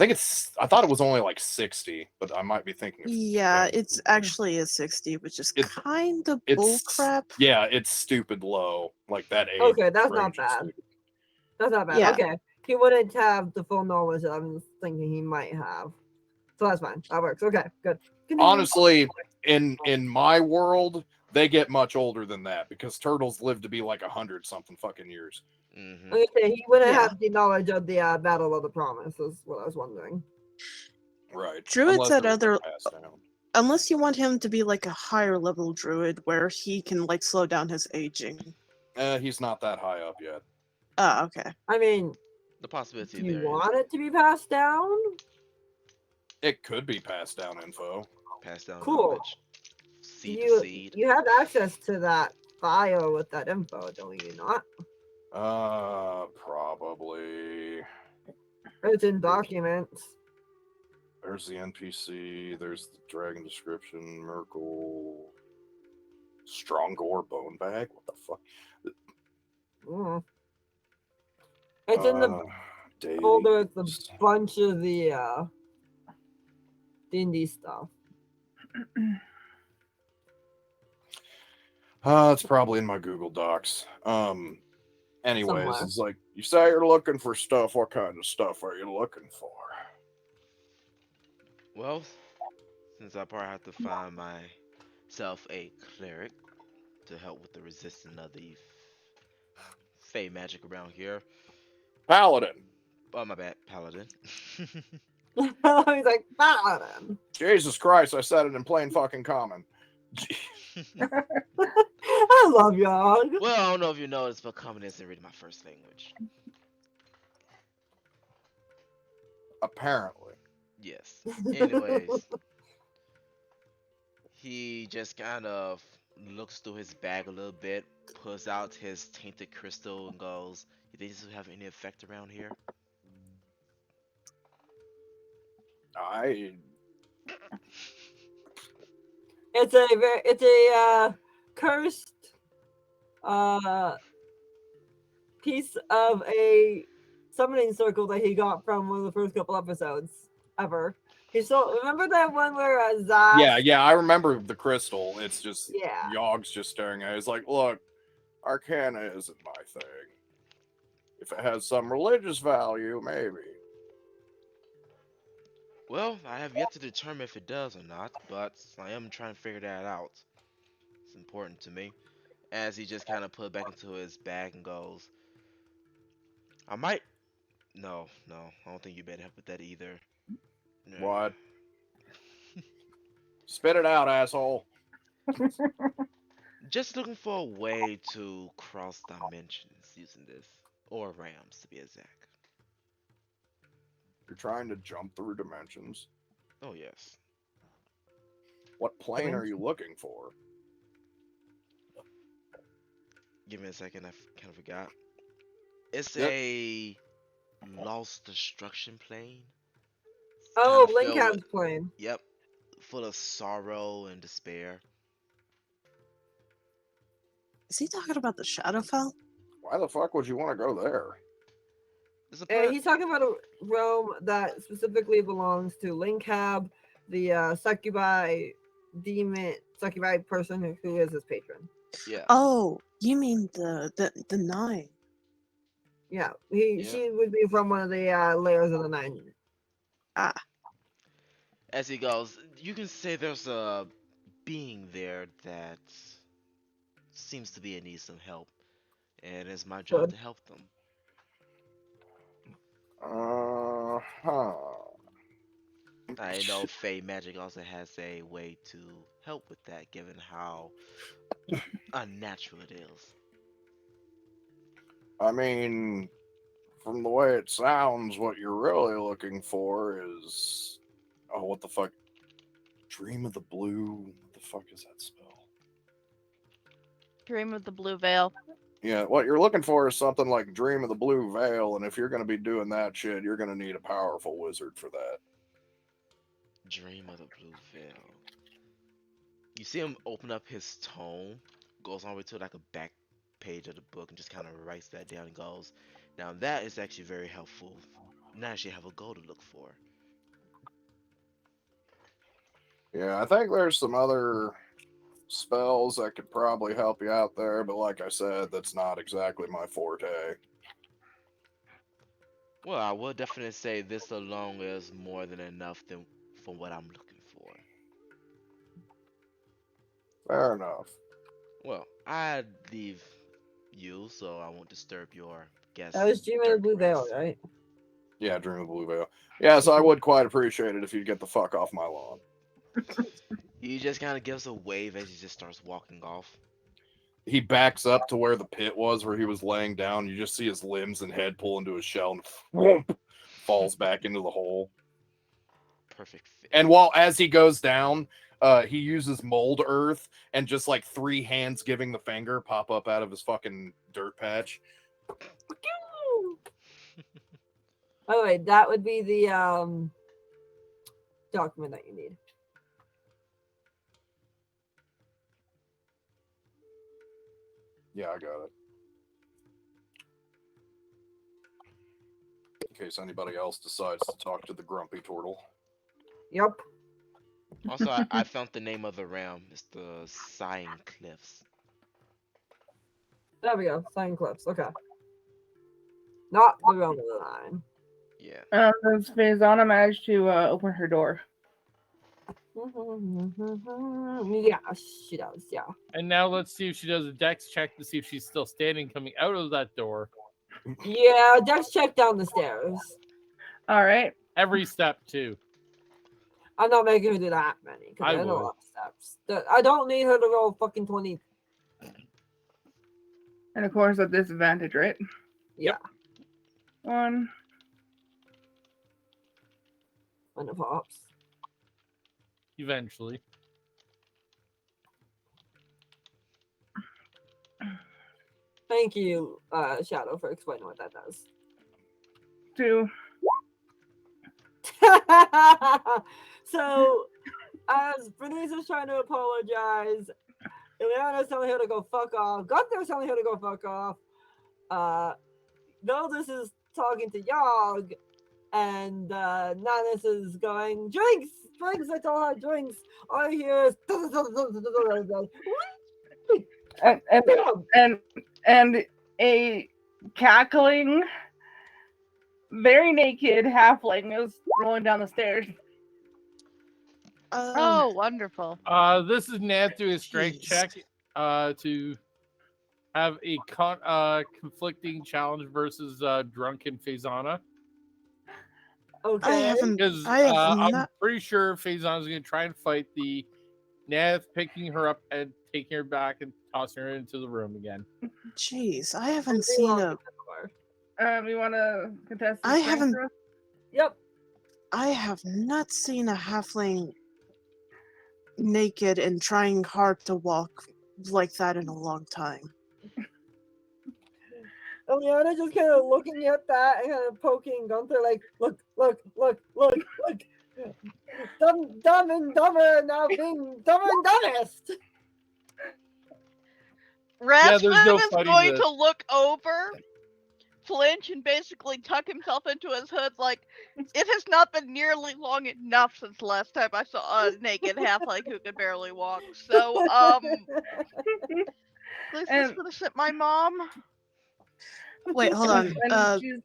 thought it was only like 60, but I might be thinking of Yeah, things. it's actually a 60, which is It- kind of it's bullcrap. Yeah, it's stupid low. Like that age. Okay, that's not range is bad. stupid. That's not bad. Yeah. Okay. He wouldn't have the full knowledge that I'm thinking he might have. So that's fine. That works. Okay, good. Continue. Honestly, in my world, they get much older than that because turtles live to be like 100 something fucking years. Mm-hmm. Okay, he wouldn't Yeah. have the knowledge of the Battle of the Promise, is what I was wondering. Right. Druids Unless at it was, like, other- passed down. Unless you want him to be like a higher level druid where he can like slow down his aging. He's not that high up yet. Ah, okay. I mean, The possibility do you there is want it to be passed down? It could be passed down info. passed down Cool. knowledge. Seed to You seed. you have access to that file with that info, don't you not? Probably. It's in documents. There's the NPC. There's the dragon description. Merkel. Strongore bone bag. What the fuck? Mm. It's in the Daily. folder with a bunch of the D&D stuff. It's probably in my Google Docs. Anyways, Somewhere. it's like you say you're looking for stuff. What kind of stuff are you looking for? Well, since I probably have to find myself a cleric to help with the resistance of the Fey magic around here. Paladin. Oh, my bad, paladin. He's like, Paladin. Jesus Christ, I said it in plain fucking common. I love y'all. Well, I don't know if you noticed, but common isn't really my first language. Apparently. Yes. Anyways, he just kind of looks through his bag a little bit, pulls out his tainted crystal, and goes, "You think this will have any effect around here?" It's a cursed piece of a summoning circle that he got from one of the first couple episodes ever. He saw, remember that one where Zaz? Yeah, I remember the crystal. It's just Yeah. Yogg's just staring at it. He's like, look, Arcana isn't my thing. If it has some religious value, maybe. Well, I have yet to determine if it does or not, but I am trying to figure that out. It's important to me. As he just kind of put it back into his bag and goes, "I might." No, I don't think you better help with that either. No. What? Spit it out, asshole. Just looking for a way to cross dimensions using this, or rams to be exact. You're trying to jump through dimensions. Oh yes. What plane are you looking for? Give me a second. I kind of forgot. It's Yep. a lost destruction plane. Oh, Kinda filled Linkab's with- plane. Yep, full of sorrow and despair. Is he talking about the Shadowfell? Why the fuck would you want to go there? There's a And per- he's talking about a realm that specifically belongs to Linkab, the succubi person who is his patron. yeah. Oh, you mean the nine? Yeah, Yeah. she would be from one of the layers of the nine. As he goes, you can say there's a being there that seems to be in need of some help, and it's my job Good. to help them. Uh-huh. I know Fey Magic also has a way to help with that, given how unnatural it is. I mean, from the way it sounds, what you're really looking for is... Oh, what the fuck? Dream of the Blue? What the fuck is that spell? Dream of the Blue Veil. Yeah, what you're looking for is something like Dream of the Blue Veil, and if you're going to be doing that shit, you're going to need a powerful wizard for that. Dream of the Blue Veil. You see him open up his tome, goes all the way to like a back page of the book, and just kind of writes that down and goes, "Now that is actually very helpful. Now I actually have a goal to look for." Yeah, I think there's some other spells that could probably help you out there, but like I said, that's not exactly my forte. Well, I will definitely say this alone is more than enough for what I'm looking for. Fair enough. Well, I'd leave you so I won't disturb your guests. That was Dream of the Blue Veil, rest. right? Yeah, Dream of the Blue Veil. Yes, I would quite appreciate it if you'd get the fuck off my lawn. He just kind of gives a wave as he just starts walking off. He backs up to where the pit was, where he was laying down. You just see his limbs and head pull into his shell and whoomp, falls back into the hole. Perfect fit. And as he goes down, he uses mold earth, and just like 3 hands giving the finger pop up out of his fucking dirt patch. By the way, that would be the document that you need. Yeah, I got it. In case anybody else decides to talk to the grumpy turtle. Yep. Also, I found the name of the realm. It's the Sighing Cliffs. There we go. Sign clips. Okay. Not the realm of the nine. Yeah. Does Faizana manage to open her door? Yeah, she does. Yeah. And now let's see if she does a dex check to see if she's still standing coming out of that door. Yeah, Dex check down the stairs. All right. Every step, too. I'm not making her do that many because I there's a would. lot of steps. I don't need her to roll fucking 20. And of course, at disadvantage, right? Yeah, One. when it pops. Eventually. Thank you, Shadow, for explaining what that does. 2. So, as Bernice is trying to apologize, Ileana's telling her to go fuck off. Gunther's telling her to go fuck off. Noldus is talking to Yogg, and Nanis is going, drinks! Drinks! I told her drinks! All I hear is. And a cackling, very naked halfling is rolling down the stairs. Oh, wonderful. This is Nat doing a strength Jeez. check to have a conflicting challenge versus drunken Faisana. Okay. I haven't. Because I have I'm not. pretty sure Faisana's going to try and fight the Nath, picking her up and taking her back and tossing her into the room again. Jeez, I haven't seen a. You want to contest? I the strength haven't- throw? Yep. I have not seen a halfling naked and trying hard to walk like that in a long time. Ileana just kind of looking at that and kind of poking Gunther like, look. Dumb and dumber now being dumber and dumbest. there's no Rasmus is fighting going this. to look over, flinch, and basically tuck himself into his hood like, it has not been nearly long enough since the last time I saw a naked halfling who could barely walk. So, is this And- gonna sit my mom? Wait, hold on. When she's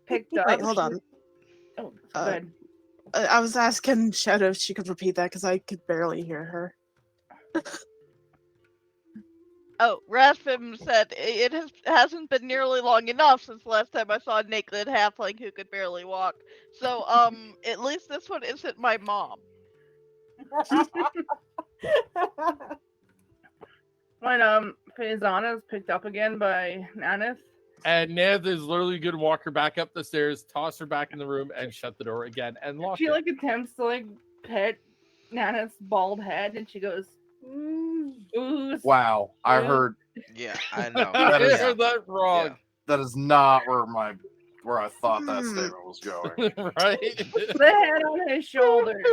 picked up. Wait, hold on. Oh, Uh, good. I was asking Shadow if she could repeat that because I could barely hear her. Oh, Rasmus said it hasn't been nearly long enough since the last time I saw a naked halfling who could barely walk. So, at least this one isn't my mom. When Faisana is picked up again by Nanis, And Nath is literally going to walk her back up the stairs, toss her back in the room, and shut the door again and lock she it. like attempts to like pet Nanis' bald head, and she goes, "Ooh, Wow, I heard Yeah, I know. I That is- heard that wrong, that is not where I thought that Hmm. statement was going. right? the head on his shoulders."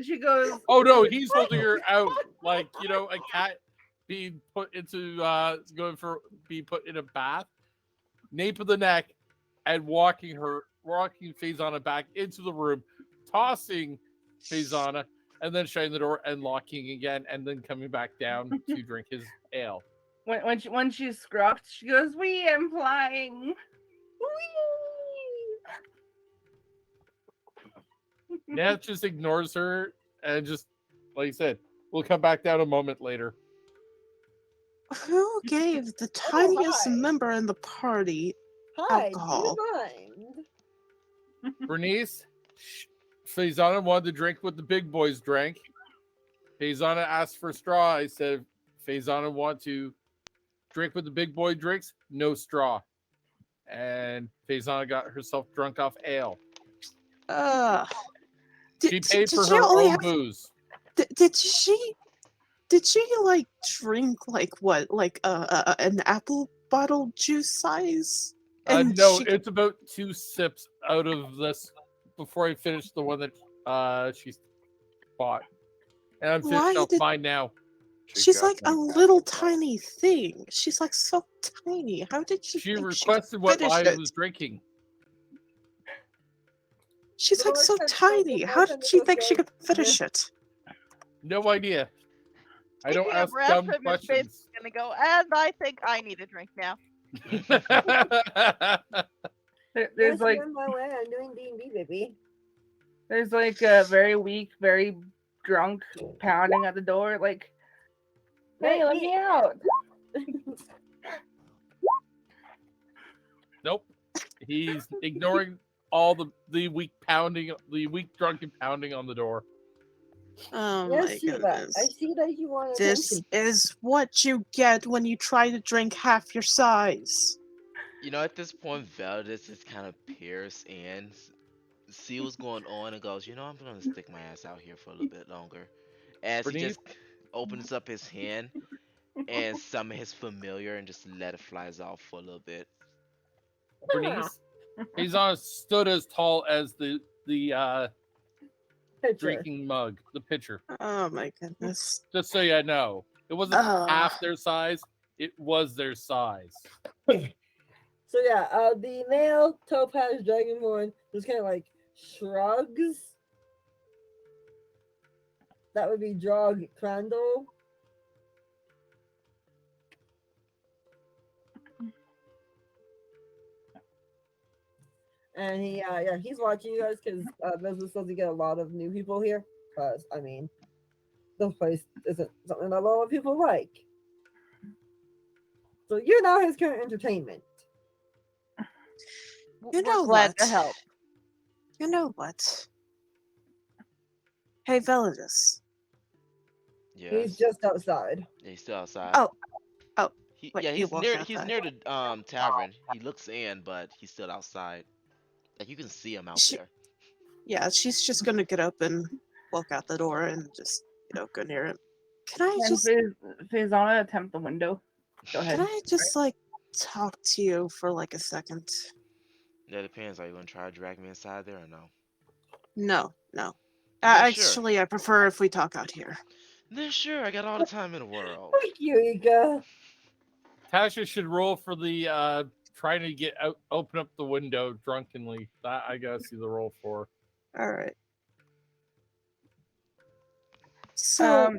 She goes, Oh no, he's holding her out like a cat being put into being put in a bath, nape of the neck, and walking Faisana back into the room, tossing Faisana, and then shutting the door and locking again, and then coming back down to drink his ale. when she's scruffed, she goes, "We am flying." Nat just ignores her and just, like I said, we'll come back down a moment later. Who gave the tiniest hi. member in the party Hi, alcohol? do you mind? Bernice, Faisana wanted to drink what the big boys drank. Faisana asked for a straw. I said, Faisana want to drink what the big boy drinks? No straw. And Faisana got herself drunk off ale. She paid for her own booze. Did she like drink like what, like an apple bottle juice size? And No, she- it's about 2 sips out of this before I finish the one that she bought. And I'm Why finished off did- mine now. she's like a little tiny thing. She's like so tiny. How did she? She think requested could what finish I it? was drinking. She's like Well, so it's tiny. like How did she think she could yeah. finish it? No idea. I don't Speaking of ask dumb Rasmus, questions. gonna go, and I think I need a drink now. There's like in my way. I'm doing D&D, baby. There's like a very weak, very drunk pounding at the door. Like, hey, let me out. Nope. He's ignoring all the weak pounding, the weak drunken pounding on the door. Oh Yes, my Shiva, I goodness. see that you want This attention. is what you get when you try to drink half your size. You know, at this point, Valdez is kind of pierced and see what's going on and goes, you know, I'm gonna stick my ass out here for a little bit longer. As he Bernice, just opens up his hand and summon his familiar and just let it flies off for a little bit. Bernice, he's on stood as tall as the Picture. drinking mug, the pitcher. Oh my goodness. Just so you know, it wasn't Oh. half their size; it was their size. So yeah, the male topaz dragonborn just kind of like shrugs. That would be Drog Crandall. And he's watching you guys because business doesn't get a lot of new people here. Because I mean, this place isn't something that a lot of people like. So you're now his current entertainment. You know We're glad what? to help. You know what? Hey, Velidus. Yes. He's just outside. Yeah, he's still outside. Oh. Oh, wait, Yeah, you he's walked near outside. the tavern. He looks in, but he's still outside. Like you can see him out there. Yeah, she's just gonna get up and walk out the door and just, go near him. Can I And just Faizana attempt the window. Go ahead. can I just like talk to you for like a second? That depends. Are you gonna try to drag me inside there or no? No. Then sure. Actually, I prefer if we talk out here. Then sure, I got all the time in the world. Thank you, Ika. Tasha should roll for the trying to get out, open up the window drunkenly. That I gotta see the roll for. All right. So,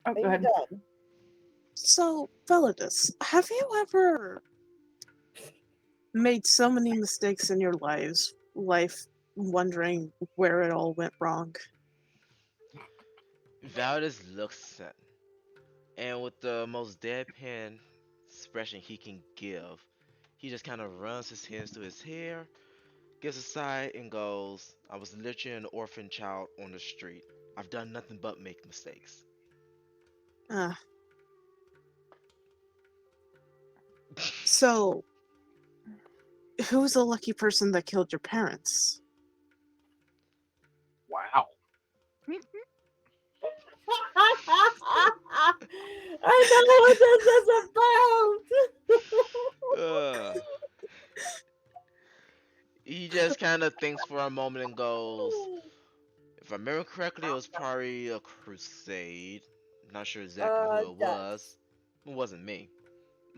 Oh, Are go you ahead. done? Velidus, have you ever made so many mistakes in your life, wondering where it all went wrong? Valdez looks at, and with the most deadpan expression he can give, he just kind of runs his hands through his hair, gives a sigh, and goes, "I was literally an orphan child on the street. I've done nothing but make mistakes." Uh, so, who's the lucky person that killed your parents? Wow. I know what this is about. Ugh. He just kind of thinks for a moment and goes, "If I remember correctly, it was probably a crusade. Not sure exactly who it Yes. was. It wasn't me.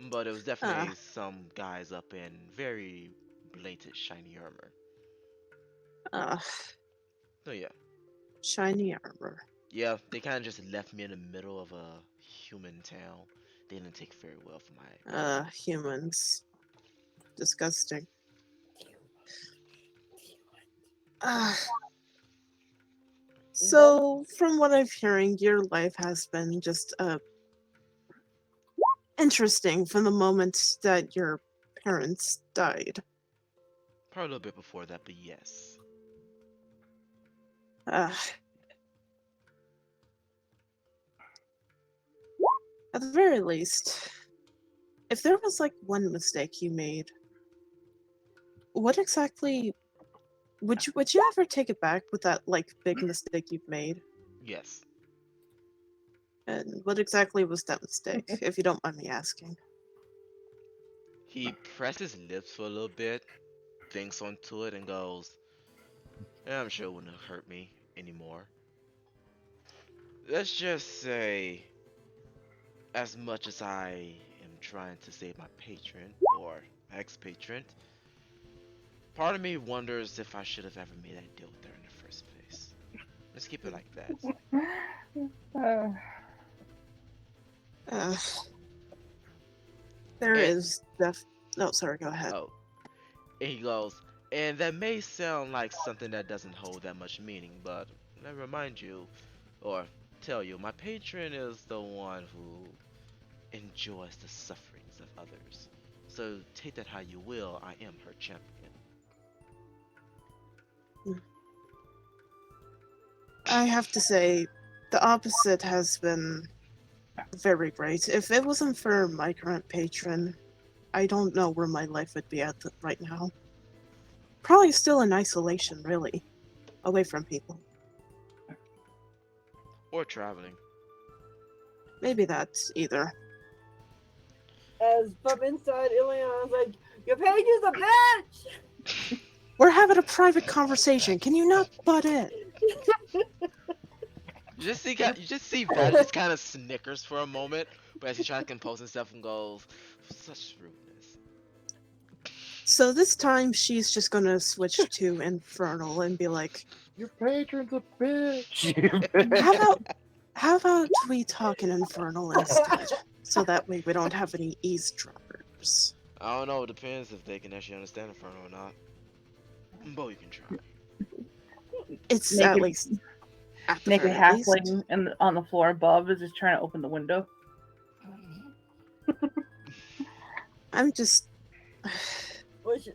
But it was definitely some guys up in very blatant shiny armor." Uh, So yeah. shiny armor. Yeah, they kind of just left me in the middle of a human town. They didn't take very well for my Humans. Disgusting. Uh, so, from what I'm hearing, your life has been just interesting from the moment that your parents died. probably a little bit before that, but yes. Uh, at the very least, if there was like one mistake you made, what exactly would you ever take it back with that like big mistake you've made? Yes. And what exactly was that mistake, if you don't mind me asking? He presses his lips for a little bit, thinks onto it, and goes, "Yeah, I'm sure it wouldn't hurt me anymore. Let's just say, as much as I am trying to save my patron, or ex-patron, part of me wonders if I should have ever made that deal with her in the first place. Let's keep it like that." Uh, there And- is no, sorry, go ahead. Oh. And he goes, And that may sound like something that doesn't hold that much meaning, but let me remind you, or tell you, my patron is the one who enjoys the sufferings of others. So take that how you will, I am her champion. I have to say, the opposite has been very great. If it wasn't for my current patron, I don't know where my life would be at right now. Probably still in isolation, really, away from people. Or traveling. Maybe that's either. As from inside, Ileana's like, your page is a bitch! We're having a private conversation. Can you not butt in? You just see Brad just kind of snickers for a moment, but as he tries to compose himself and goes, such rudeness. So this time she's just gonna switch to Infernal and be like, Your patron's a bitch. how about we talk in Infernal instead? So that way we don't have any eavesdroppers. I don't know, it depends if they can actually understand Inferno or not. But you can try. It's Make at it- least at the Make a very least. halfling on the floor above is just trying to open the window. I'm just Which,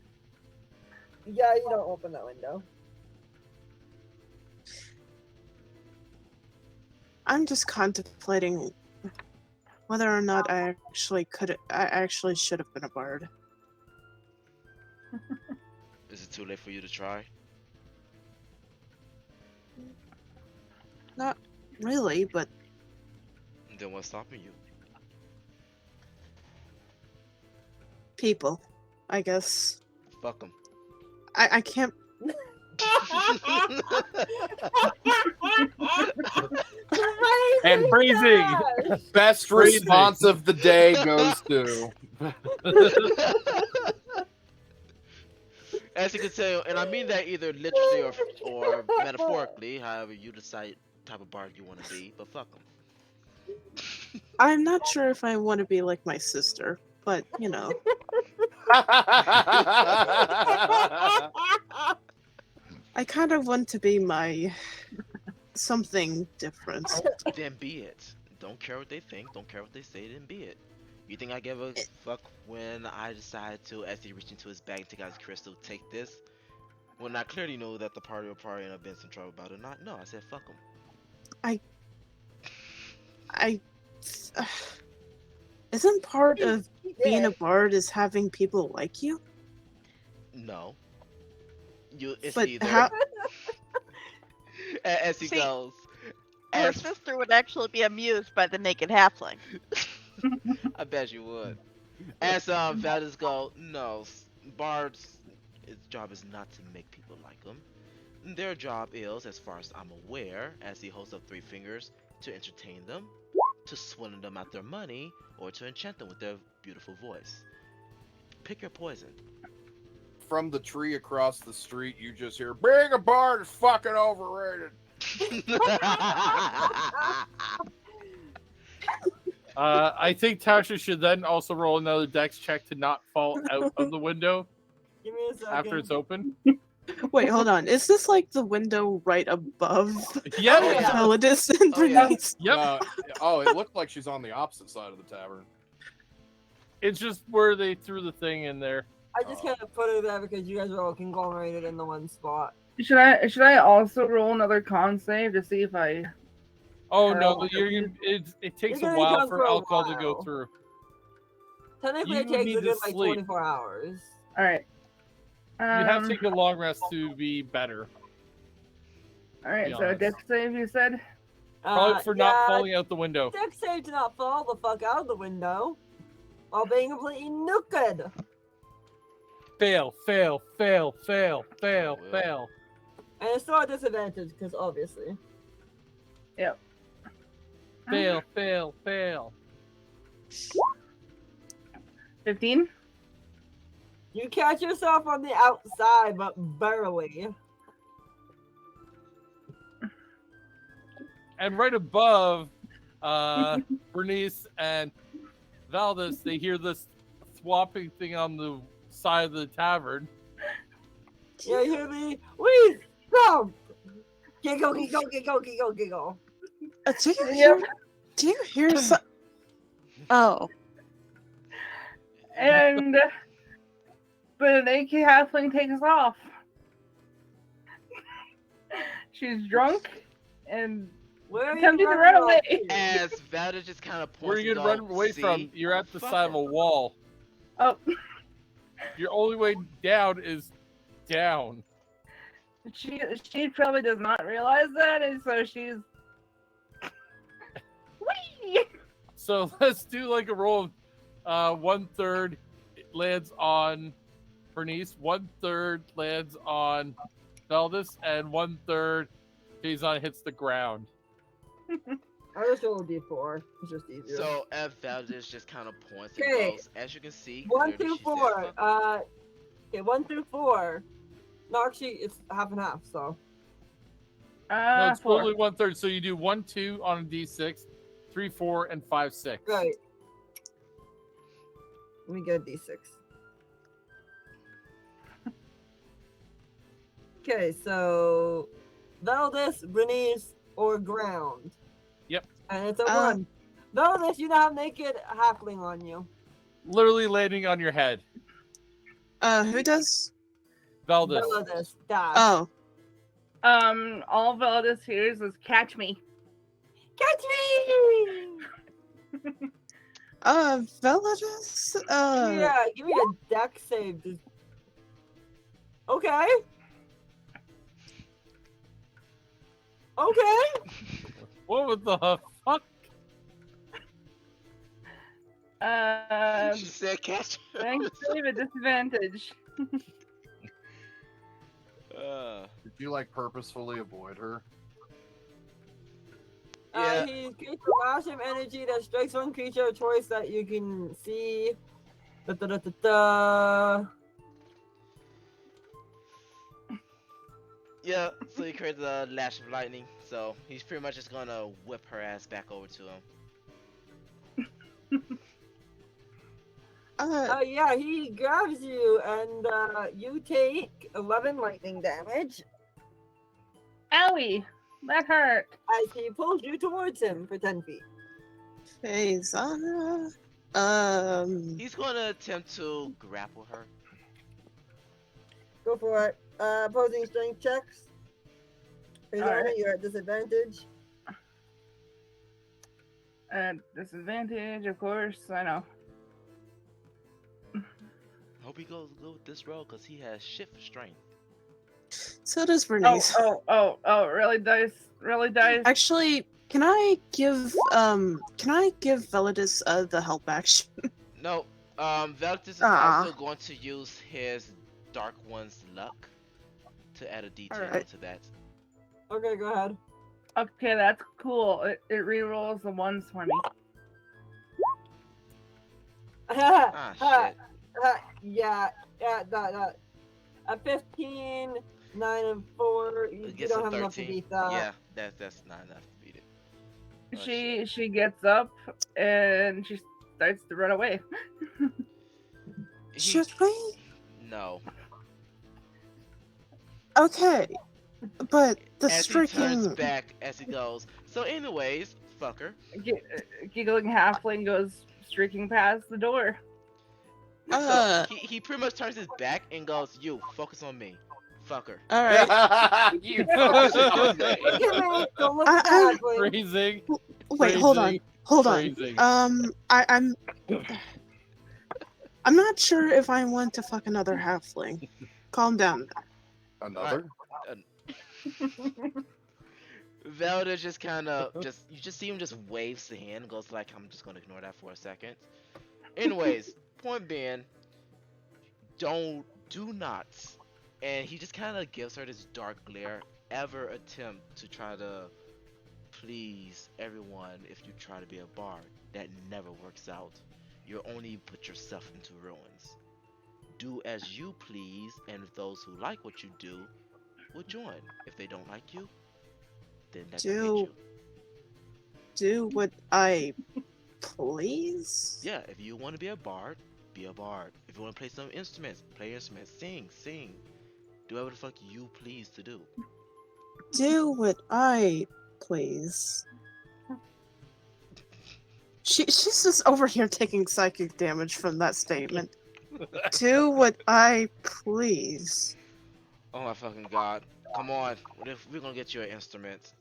yeah, you don't open that window. I'm just contemplating whether or not I actually should have been a bard. Is it too late for you to try? Not really, but Then what's stopping you? people, I guess. Fuck them. I can't. And freezing. Best Freezing. response of the day goes to. As you can tell, and I mean that either literally or metaphorically, however you decide type of bard you want to be, but fuck them. I'm not sure if I want to be like my sister, but you know, I kind of want to be my something different. Then be it. Don't care what they think, don't care what they say, then be it. You think I give a fuck when I decide to, as he reached into his bag and take out his crystal, take this? When I clearly know that the party will probably end up in some trouble about it. Not, no, I said fuck him. Isn't part of being a bard is having people like you? No. It's But either. how? As he See, goes. Her As, sister would actually be amused by the naked halfling. I bet you would. As Valdez go, no, bards, its job is not to make people like them. Their job is, as far as I'm aware, as he holds up three fingers, to entertain them, to swindle them out their money, or to enchant them with their beautiful voice. Pick your poison. From the tree across the street, you just hear, being a bard is fucking overrated. I think Tasha should then also roll another dex check to not fall out of the window Give me a second. after it's open. Wait, hold on. Is this like the window right above Yeah. Oh, yeah. Melodis and Oh, yeah. Bernice? Yep. It looked like she's on the opposite side of the tavern. It's just where they threw the thing in there. I just kind of put it there because you guys are all conglomerated in the one spot. Should I also roll another con save to see if I? Oh no, Well, it takes a gonna while come for for a alcohol to go while. through. Technically, You it takes need a to good like sleep. 24 hours. All right. You have to take a long rest to be better. All right. be So honest. dex save, you said. Probably for not falling out the window. Dex save to not fall the fuck out of the window while being completely naked. Fail, fail, fail, fail, fail, Will. fail. And it's still a disadvantage because obviously. Fail, fail, fail. 15. You catch yourself on the outside, but barely. And right above Bernice and Valdez, they hear this swapping thing on the side of the tavern. Yeah, you hear me? We stomp. Giggle, giggle, giggle, giggle, giggle. Do you Yep. hear? Do you hear? Oh, And but an AK halfling takes off. She's drunk and Where are you attempting to running run off away. to? As Valda just kind of Where points you and gonna go, run away "See? from? You're at the Fuck side of her." a wall. Oh, Your only way down is down. she probably does not realize that, and so she's. Whee! So let's do like a roll of 1/3 lands on Bernice, 1/3 lands on Veldis, and 1/3 Faison hits the ground. I just rolled a d4. It's just easier. So Valda just kind of points and Okay. goes, as you can see, 1 clearly through she said, 4. "Fuck her." Okay, 1 through 4. No, actually, it's half and half. So No, it's 4. totally 1/3. So you do 1, 2 on a d6, 3, 4, and 5, 6. right. Let me get a d6. Okay, so Valdis, Bernice, or ground. Yep. And it's a 1. Valdis, you now have naked halfling on you. Literally landing on your head. who does? Veldis. Valdis, dash. Oh, All Veldis hears is "Catch me." Catch me! Veladus. Yeah, give me a deck save. Okay. Okay. What the fuck? She said, "Catch her." I save a disadvantage. Did you like purposefully avoid her? Yeah. He's creates a massive energy that strikes one creature of choice that you can see. Da, da, da, da, da. Yeah, so he creates a lash of lightning. So he's pretty much just gonna whip her ass back over to him. Yeah, he grabs you and you take 11 lightning damage Owie, that hurt. as he pulls you towards him for 10 feet. Faison. He's gonna attempt to grapple her. Go for it. Opposing strength checks. Alright. You're at disadvantage. Disadvantage, of course. I know. Hope he goes good with this roll because he has shit for strength. So does Bernice. Oh! Really, dice? Really, dice? Actually, can I give Veladus the help action? No, Veltus is Aw. also going to use his Dark One's luck to add a detail Alright. to that. Okay, go ahead. Okay, that's cool. It rerolls the ones for me. Ah, shit. Yeah, that. A 15, 9, and 4. You It gets don't a have enough to 13. beat that. Yeah, that's not enough to beat it. Oh, She gets up and she starts to run away. He- Should we? No. Okay, but the As he turns striking. back as he goes. So, anyways, fucker. Giggling halfling goes streaking past the door. Uh, So he pretty much turns his back and goes, "You focus on me, fucker." all right. You fucking Look at me, don't look I- at I'm- that, please. Phrasing. Wait, hold on. Hold on. Phrasing. I'm not sure if I want to fuck another halfling. Calm down. Another? Velda just kind of you just see him just waves the hand and goes like, "I'm just gonna ignore that for a second." Anyways, point being, do not, and he just kind of gives her this dark glare. Ever attempt to try to please everyone if you try to be a bard, that never works out. You only put yourself into ruins. Do as you please, and those who like what you do will join. If they don't like you, then that's Do- you. Do what I please? Yeah, if you want to be a bard, be a bard. If you want to play some instruments, play instruments. Sing. Do whatever the fuck you please to do. Do what I please. She's just over here taking psychic damage from that statement. Do what I please. Oh my fucking god. Come on. What if we're gonna get you an instrument?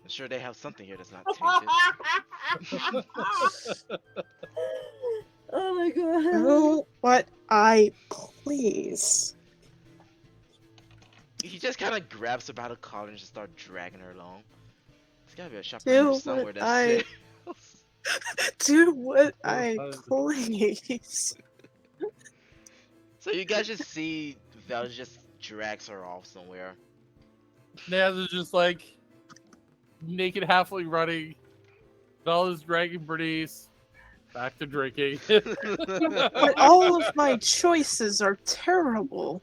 I'm sure they have something here that's not tainted. Oh my god. Do what I please. He just kind of grabs her by the collar and just start dragging her along. There's gotta be a shop Do around here what somewhere that I- sells. Do what I please. So you guys just see Val just drags her off somewhere. Naz is just like naked halfling running. Bella's dragging Bernice back to drinking. But all of my choices are terrible.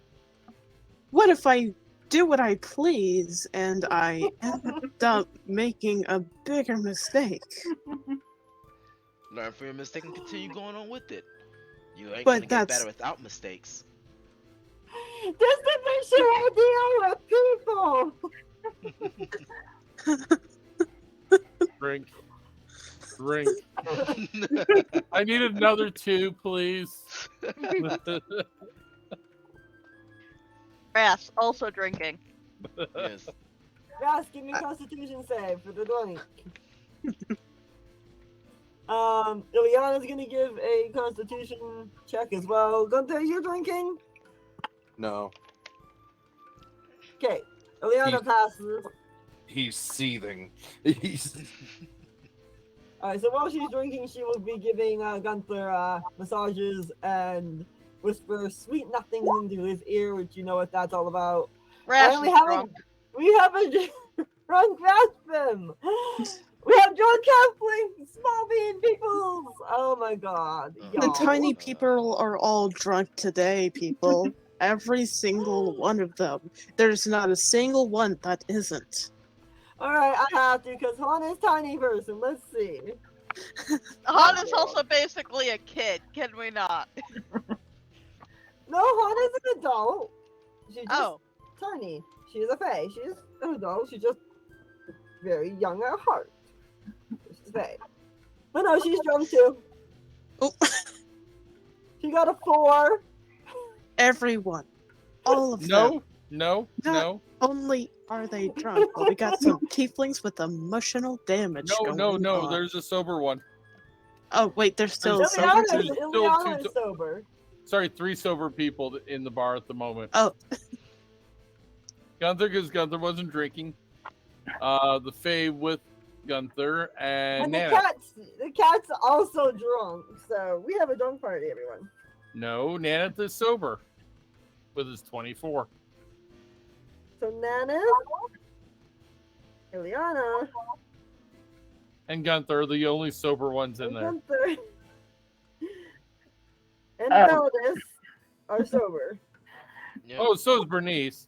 What if I do what I please and I end up making a bigger mistake? Learn from your mistake and continue going on with it. You ain't But gonna get that's- better without mistakes. Just to make sure I deal with people. Drink. Drink. I need another 2, please. Grass, also drinking. Yes. Yes, give me a constitution save for the drink. Ileana's gonna give a constitution check as well. Gunther, you drinking? No, Okay. Ileana He's- passes. he's seething. He's Alright, so while she's drinking, she will be giving Gunther massages and whisper sweet nothings into his ear, which you know what that's all about. Grass And is drunk. we haven't drunk Raspim! We have drunk halfling small bean peoples! Oh my god. The y'all. tiny people are all drunk today, people. Every single one of them. There's not a single one that isn't. Alright, I have to, because Han is tiny person. Let's see. Han is also basically a kid, can we not? No, Han is an adult. She's just Oh, tiny. She's a fae. She's an adult. She's just very young at heart. She's fae. But no, she's drunk too. Oh. She got a 4. Everyone. All of them. No, no, Not no, only are they drunk, but we got some tieflings with emotional damage going no. on. There's a sober one. Oh, wait, there's still There's sober Ileana, there's too? still Ileana two is sober. Sorry, 3 sober people in the bar at the moment. Oh, Gunther, because Gunther wasn't drinking. The Fae with Gunther and And the Nana. cat's also drunk. So we have a drunk party, everyone. No, Nana is sober with his 24. So Nana, Ileana, And Gunther are the only sober ones in and there. Gunther, and Oh. Meldis are sober. Yeah. Oh, so is Bernice.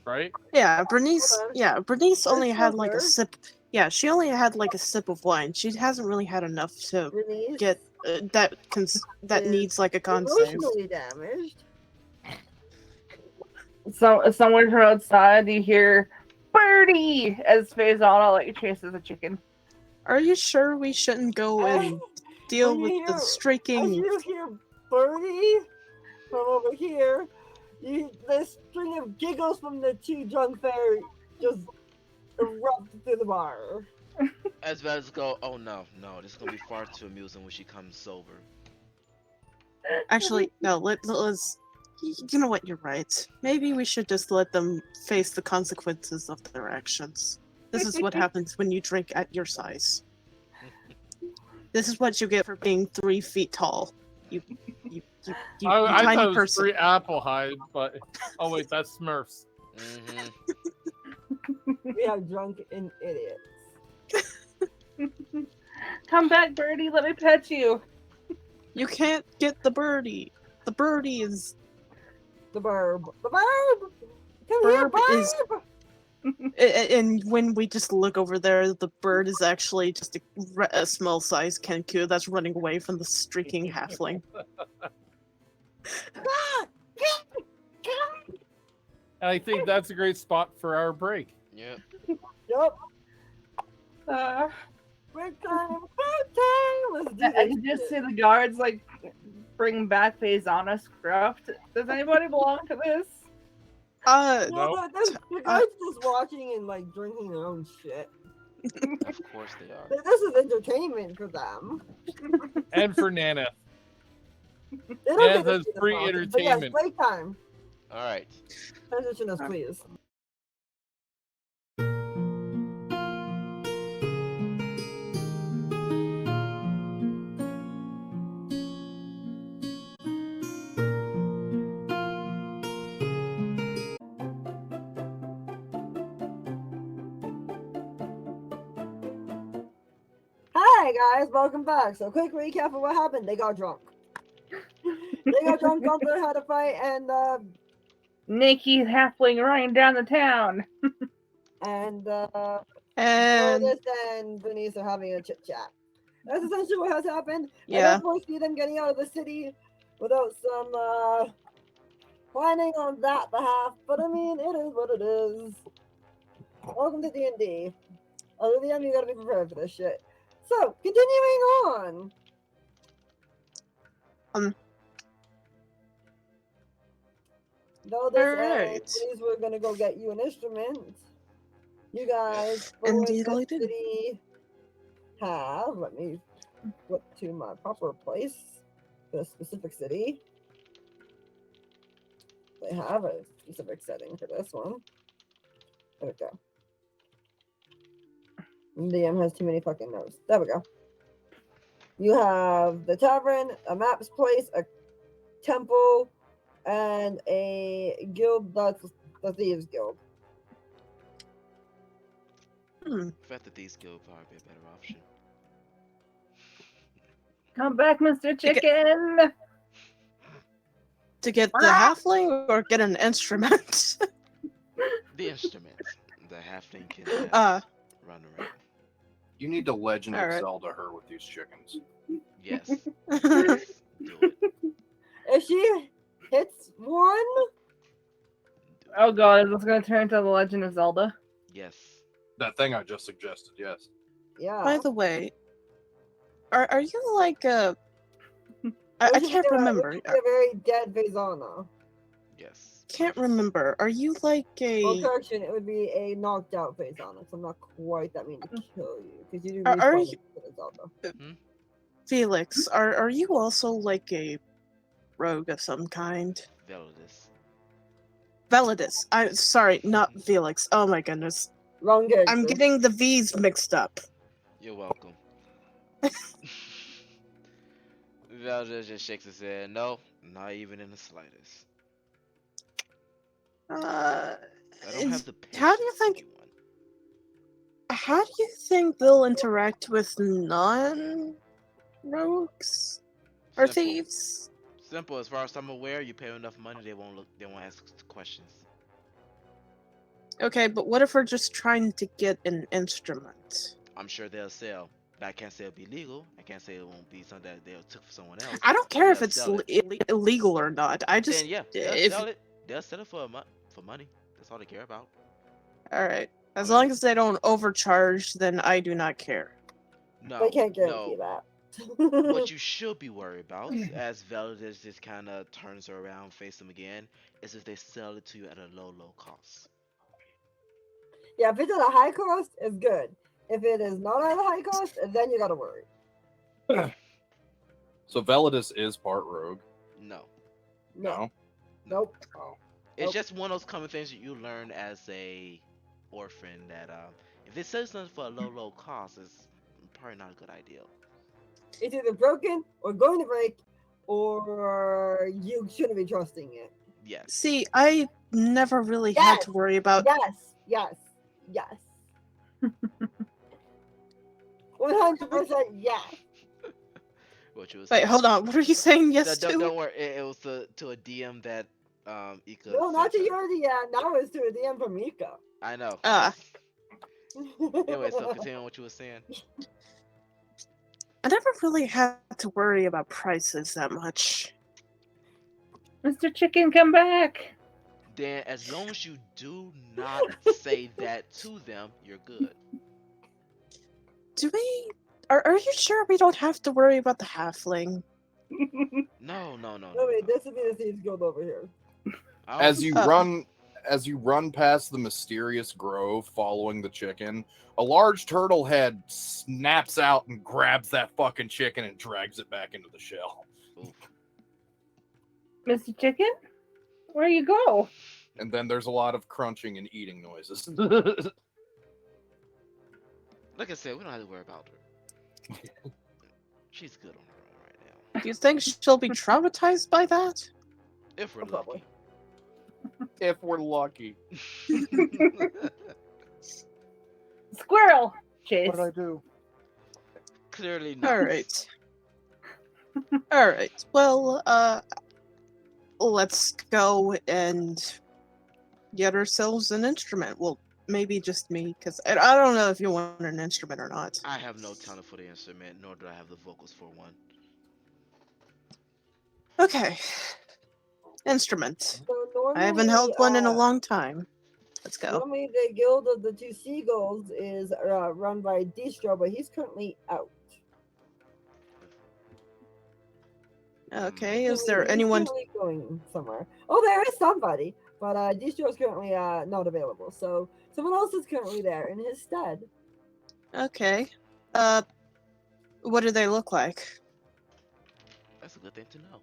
Right? yeah, Bernice. Hold on. Yeah, Bernice only had like a sober. sip. Yeah, she only had like a sip of wine. She hasn't really had enough to Bernice get that is needs like a con save. emotionally damaged. So somewhere from outside, you hear "Birdie" as Faisana like chases a chicken. Are you sure we shouldn't go and deal When with you the hear- As streaking? you hear Birdie from over here, this string of giggles from the 2 drunk fairy just erupt through the bar. As well as go, oh no, this is gonna be far too amusing when she comes sober. Actually, no. Let's. You know what? You're right. Maybe we should just let them face the consequences of their actions. This is what happens when you drink at your size. This is what you get for being 3 feet tall. You I tiny thought it was person. 3 apple high, but oh wait, that's Smurfs. Mm-hmm. We have drunken idiots. Come back, Birdie. Let me pet you. You can't get the birdie. The birdie is The burb. The burb! Come here, Burb is- burb! and when we just look over there, the bird is actually just a small sized Kenku that's running away from the streaking halfling. And I think that's a great spot for our break. Yep. Yup. Uh, Break time. Break time. Let's do I this. can just shit. see the guards like bring back Faisana Scruffed. Does anybody belong to this? Uh, No, Nope. the guys just watching and like drinking their own shit. Of course they are. This is entertainment for them. And for Nana. They don't Yeah, get to that's see the free process. But yes, entertainment. break time. All right. Transition us, please. Hi guys, welcome back. So quick recap of what happened. They got drunk. They got drunk, thought they had a fight, and Nikki halfling running down the town. and Lotus and Bernice are having a chit chat. That's essentially what has happened. I yeah, don't foresee them getting out of the city without some planning on that behalf. But I mean, it is what it is. Welcome to D&D. Other than you gotta be prepared for this shit. So, continuing on. Lotus and Alright. Bernice were gonna go get you an instrument. You guys go Indeed, into I the did. city have, let me flip to my proper place, the specific city. They have a specific setting for this one. There we go. DM has too many fucking notes. There we go. You have the tavern, a map's place, a temple, and a guild that's the Thieves Guild. Hmm. I bet that these guild probably be a better option. Come back, Mr. Chicken. Chicken. To get the halfling or get an instrument? The instruments. The halfling can run around. You need to Legend of Alright. Zelda her with these chickens. Yes. Yes. Do it. If she hits one, Do Oh it. god, is this gonna turn into the Legend of Zelda? Yes. That thing I just suggested, yes. yeah. By the way, are you like a? I This would can't be remember. This would be a very dead Vezana. Yes. Can't remember. Are you like Well, a? correction, it would be a knocked out Vezana. So I'm not quite that mean to kill you because you do Are respawn you- in Zelda. Felix, are you also like a rogue of some kind? Velodus. Velidus. I'm sorry, not Felix. Oh my goodness. Wrong character. I'm getting the V's mixed up. You're welcome. Velodus just shakes his head. No, not even in the slightest. Uh, I don't have the patience how do you to think? be one. How do you think they'll interact with non-rogues or Simple. thieves? Simple. As far as I'm aware, you pay enough money, they won't look. They won't ask questions. Okay, but what if we're just trying to get an instrument? I'm sure they'll sell. But I can't say it'll be legal. I can't say it won't be something that they'll took for someone else. I don't but care if they'll it's sell it. illegal or not. I just Then yeah, they'll if sell it. They'll sell it for money. That's all they care about. all right, as I mean- long as they don't overcharge, then I do not care. No, They can't guarantee no. that. What you should be worried about, as Velodus just kind of turns around, face them again, is if they sell it to you at a low cost. Yeah, if it's at a high cost, it's good. If it is not at a high cost, then you gotta worry. So Velidus is part rogue. No, No. Nope. Oh. it's Nope. just one of those common things that you learn as a orphan that if it sells something for a low cost, it's probably not a good idea. It's either broken or going to break, or you shouldn't be trusting it. Yes. See, I never really had to Yes, worry about. Yes. 100% yes. What you was Wait, saying. hold on. What are you saying? Yes Don't, to? don't worry. It was to a DM that Ika No, not to sent her. your DM. That was to a DM from Mika. I know. Ah. Anyway, so continue on what you were saying. I never really had to worry about prices that much. Mr. Chicken, come back. then as long as you do not say that to them, you're good. Do we? Are you sure we don't have to worry about the halfling? No, no, no, no, No, wait, no. this is the Thieves Guild over here. I As don't- you Oh. run past the mysterious grove following the chicken, a large turtle head snaps out and grabs that fucking chicken and drags it back into the shell. Mr. Chicken, where you go? And then there's a lot of crunching and eating noises. Like I said, we don't have to worry about her. She's good on her own right now. Do you think she'll be traumatized by that? If we're Oh, probably. If we're lucky. lucky. Squirrel chase. What did I do? Clearly not. All right. All right. Well, let's go and get ourselves an instrument. Well, maybe just me, because I don't know if you want an instrument or not. I have no talent for the instrument, nor do I have the vocals for one. Okay. Instrument. So normally, I haven't held one in a long time. Let's go. Normally, the Guild of the Two Seagulls is run by Distro, but he's currently out. Okay. Is He's there anyone? currently going somewhere? Oh, there is somebody, but Distro is currently not available. So someone else is currently there in his stead. Okay. What do they look like? That's a good thing to know.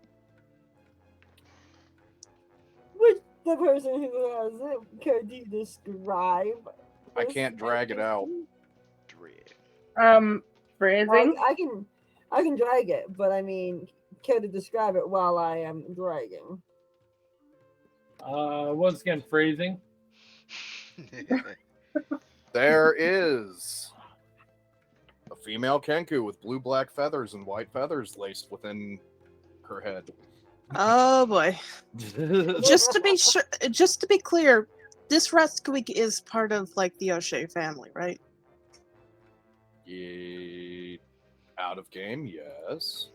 Which the person who has it could you describe? I this can't drag it out. NPC? Dread. Phrasing. I can drag it, but I mean, care to describe it while I am dragging? Once again, phrasing. There is a female Kenku with blue-black feathers and white feathers laced within her head. Oh boy. Just to be sure, just to be clear, this Restqueak is part of like the O'Shea family, right? Yeah, out of game, yes.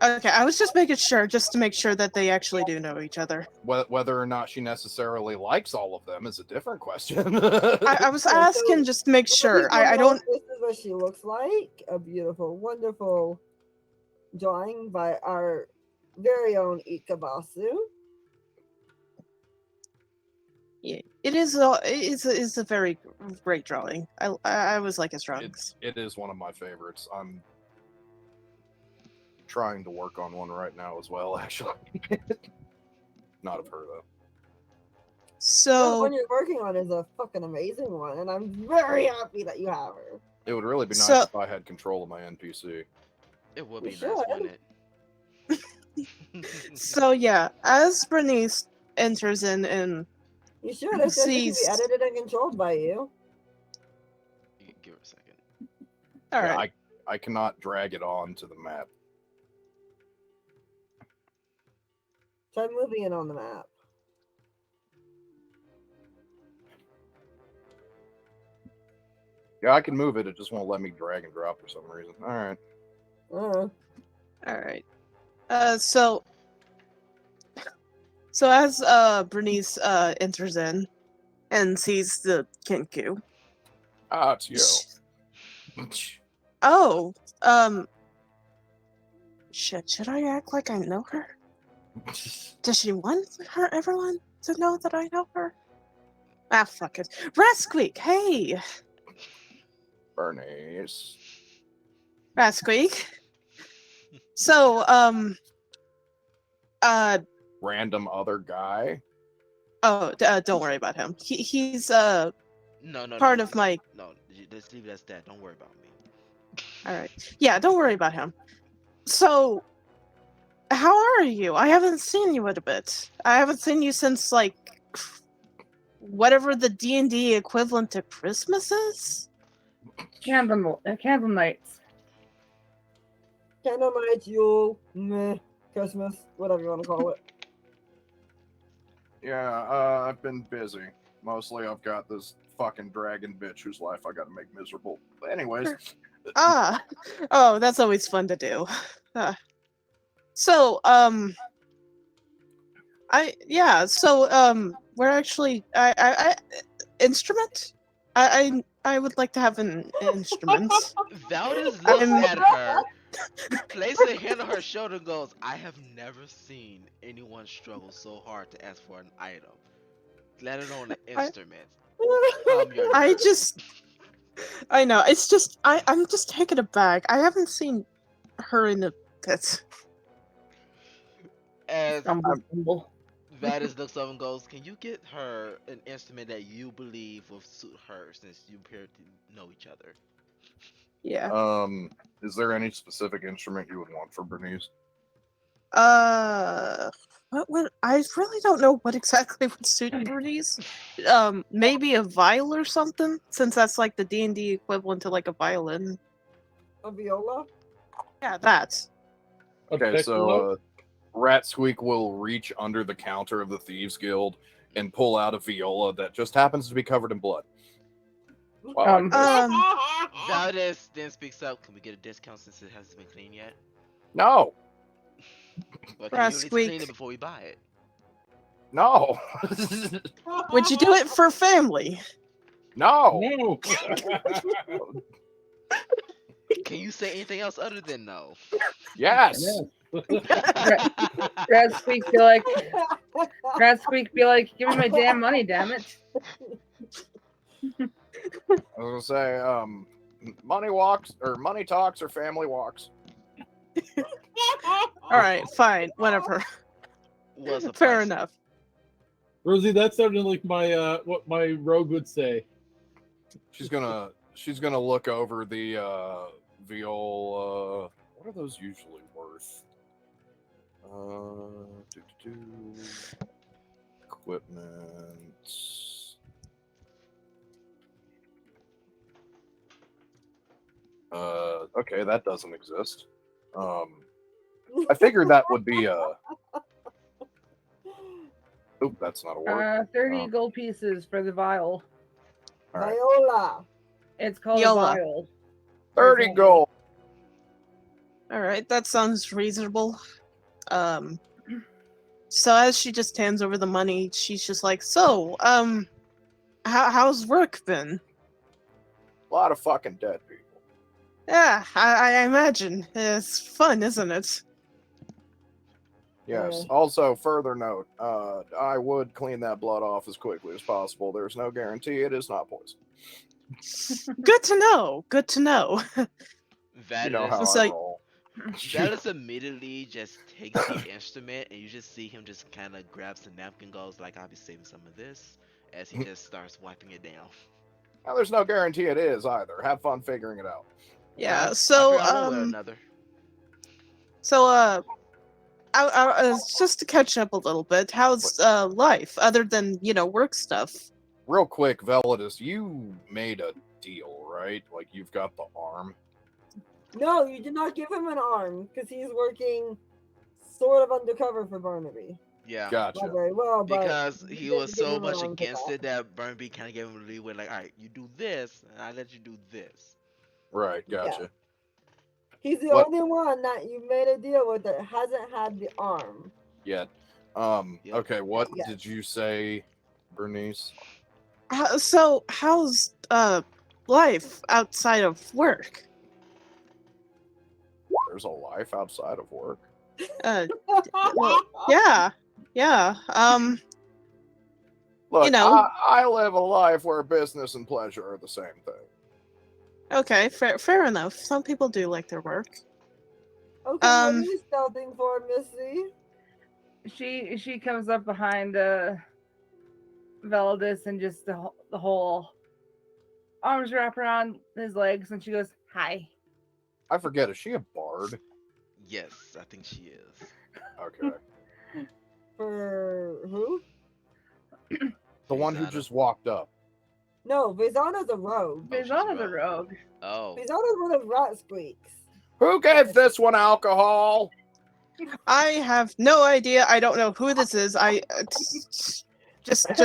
Okay, I was just making sure, just to make sure that they actually do know each other. Whether or not she necessarily likes all of them is a different question. I was Yeah, so- asking just to make sure. I don't. This is what she looks like. A beautiful, wonderful drawing by our very own Ikabasu. Yeah, it is a very great drawing. I was like his drawings. It is one of my favorites. I'm trying to work on one right now as well, actually. Not of her though. The So one you're working on is a fucking amazing one, and I'm very happy that you have her. It would really be nice So- if I had control of my NPC. It would We be nice, should. wouldn't it? so yeah, as Bernice enters in and You should. It says it can be Seized. edited and controlled by you. Give her a second. all Yeah, right. I cannot drag it onto the map. Try moving it on the map. Yeah, I can move it. It just won't let me drag and drop for some reason. All right. All right. So as Bernice enters in and sees the Kinku. Ah, it's you. Oh, shit. Should I act like I know her? Does she want everyone to know that I know her? Ah, fuck it. Rasqueak, hey, Bernice. Rasqueak. So, Random other guy. don't worry about him. He's No, part no, of my. No, just leave it as that. Don't worry about me. All right. Yeah, don't worry about him. So, how are you? I haven't seen you in a bit. I haven't seen you since like whatever the D&D equivalent to Christmas is. Candle nights. Candle night, Yule, meh, Christmas, whatever you want to call it. Yeah, I've been busy. Mostly I've got this fucking dragon bitch whose life I gotta make miserable. But anyways, Oh, that's always fun to do. So, So we're actually I instrument. I would like to have an instrument. Valdez looks I'm at her, places a hand on her shoulder, and goes, "I have never seen anyone struggle so hard to ask for an item, let alone an I instrument. Calm your I nerves." just I know it's just I'm just taken aback. I haven't seen her in a bit. As Stumble. Valdez looks over and goes, "Can you get her an instrument that you believe will suit her, since you appear to know each other?" Yeah. Is there any specific instrument you would want for Bernice? What I really don't know what exactly would suit Bernice. Maybe a viol or something, since that's like the D&D equivalent to like a violin. A viola? Yeah, that. Okay, Piccolo? so Rat Squeak will reach under the counter of the Thieves Guild and pull out a viola that just happens to be covered in blood. Wow, I Um, guess. Valdez then speaks up, "Can we get a discount since it hasn't been cleaned yet? No, Well, can you at least clean Squeak. it before we buy it?" no, Would you do it for family? no. No. Can you say anything else other than no? Yes. Rat Squeak be like, give me my damn money, damn it. I was gonna say, money talks or family walks. All right, fine, whatever. Was a Fair pricey. enough. Rosie, that sounded like my what my rogue would say. She's gonna look over the viola. What are those usually worth? Equipment. Okay, that doesn't exist. I figured that would be a. Oop, that's not a word. 30 gold pieces for the vial. All right. Viola. It's called Viola. a vial. 30 gold. All right, that sounds reasonable. So as she just hands over the money, she's just like, "So, how's work been?" A lot of fucking dead people. Yeah, I imagine it's fun, isn't it? Yes. Also, further note, I would clean that blood off as quickly as possible. There's no guarantee it is not poison. Good to know. Good to know. You know how So- I roll. Valdez immediately just takes the instrument, and you just see him just kind of grabs the napkin, goes like, "I'll be saving some of this," as he just starts wiping it down. Now, there's no guarantee it is either. Have fun figuring it out. Yeah. I'll So figure out one way or another. just to catch up a little bit, how's life other than work stuff? Real quick, Velidus, you made a deal, right? Like, you've got the arm. No, you did not give him an arm because he's working sort of undercover for Barnaby. Yeah. Gotcha. Not very well, but Because you he didn't was give so him an much arm for against that. it that Burnby kind of gave him a leeway, like, "All right, you do this, and I let you do this." Right, gotcha. He's the What- only one that you made a deal with that hasn't had the arm. Yet. Yep. Okay, what Yes. did you say, Bernice? So how's life outside of work? There's a life outside of work. Well, yeah. Look, know. I live a life where business and pleasure are the same thing. Okay, fair enough. Some people do like their work. Okay, what are you stealthing for, Missy? She comes up behind Veldis and just the whole arms wrap around his legs, and she goes, "Hi." I forget, is she a bard? Yes, I think she is. Okay. For who? The one who Vizana. just walked up. No, Vizana's a rogue. Oh, she's Vizana's a rogue. rogue. Oh. Vizana's one of Rat Squeaks. Who gave this one alcohol? I have no idea. I don't know who this is. I just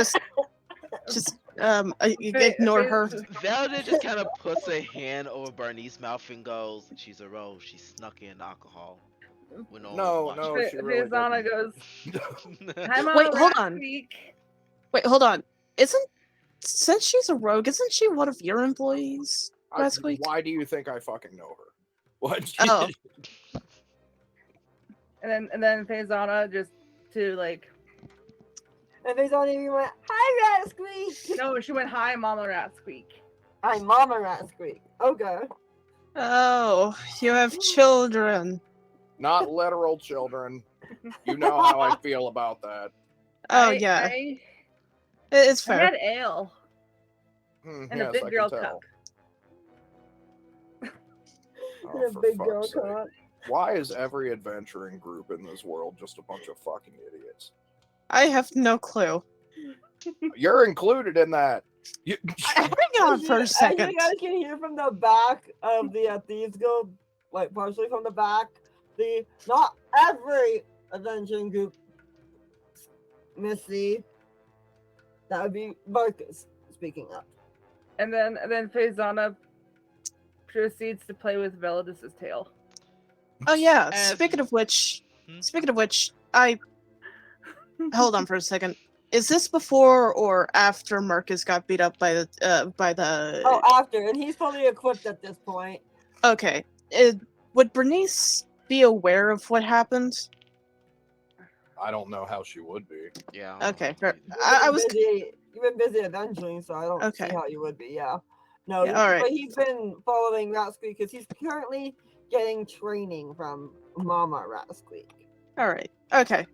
ignore her. Velda just kind of puts a hand over Bernice's mouth and goes, "She's a rogue. She snuck in alcohol." When no, No, one no, watching. she really Fizzana didn't. goes, "Hi, Mama Wait, hold Rat on. Squeak." Wait, hold on. Since she's a rogue, isn't she one of your employees, Ratsqueak? Why do you think I fucking know her? What? Oh. And then Fizzana just to like, And they don't even went, hi, Rat Squeak. no, she went, "Hi, Mama Rat Squeak." I'm Mama Rat Squeak. Okay. Oh, you have children. Not literal children. You know how I feel about that. Oh, I- yeah. I, It's I fair. had ale and a Yes, big I girl can cup. tell. And a For big girl fuck's sake. cup. Why is every adventuring group in this world just a bunch of fucking idiots? I have no clue. You're included in that. Hang on for a As second. you guys can hear from the back of the Thieves Guild, like partially from the back, not every adventuring group, Missy, that would be Marcus speaking up. And then Fizzana proceeds to play with Velidus's tail. Oh yeah. As- Speaking of which, Hmm? I hold on for a second. Is this before or after Marcus got beat up by the? Oh, after, and he's fully equipped at this point. Okay. Would Bernice be aware of what happened? I don't know how she would be. Yeah. I don't Okay, know fair. either. I was You've been busy adventuring, so I don't Okay. see how you would be. Yeah. No, Yeah, all right. but he's been following Ratsqueak because he's currently getting training from Mama Ratsqueak. all right. Okay.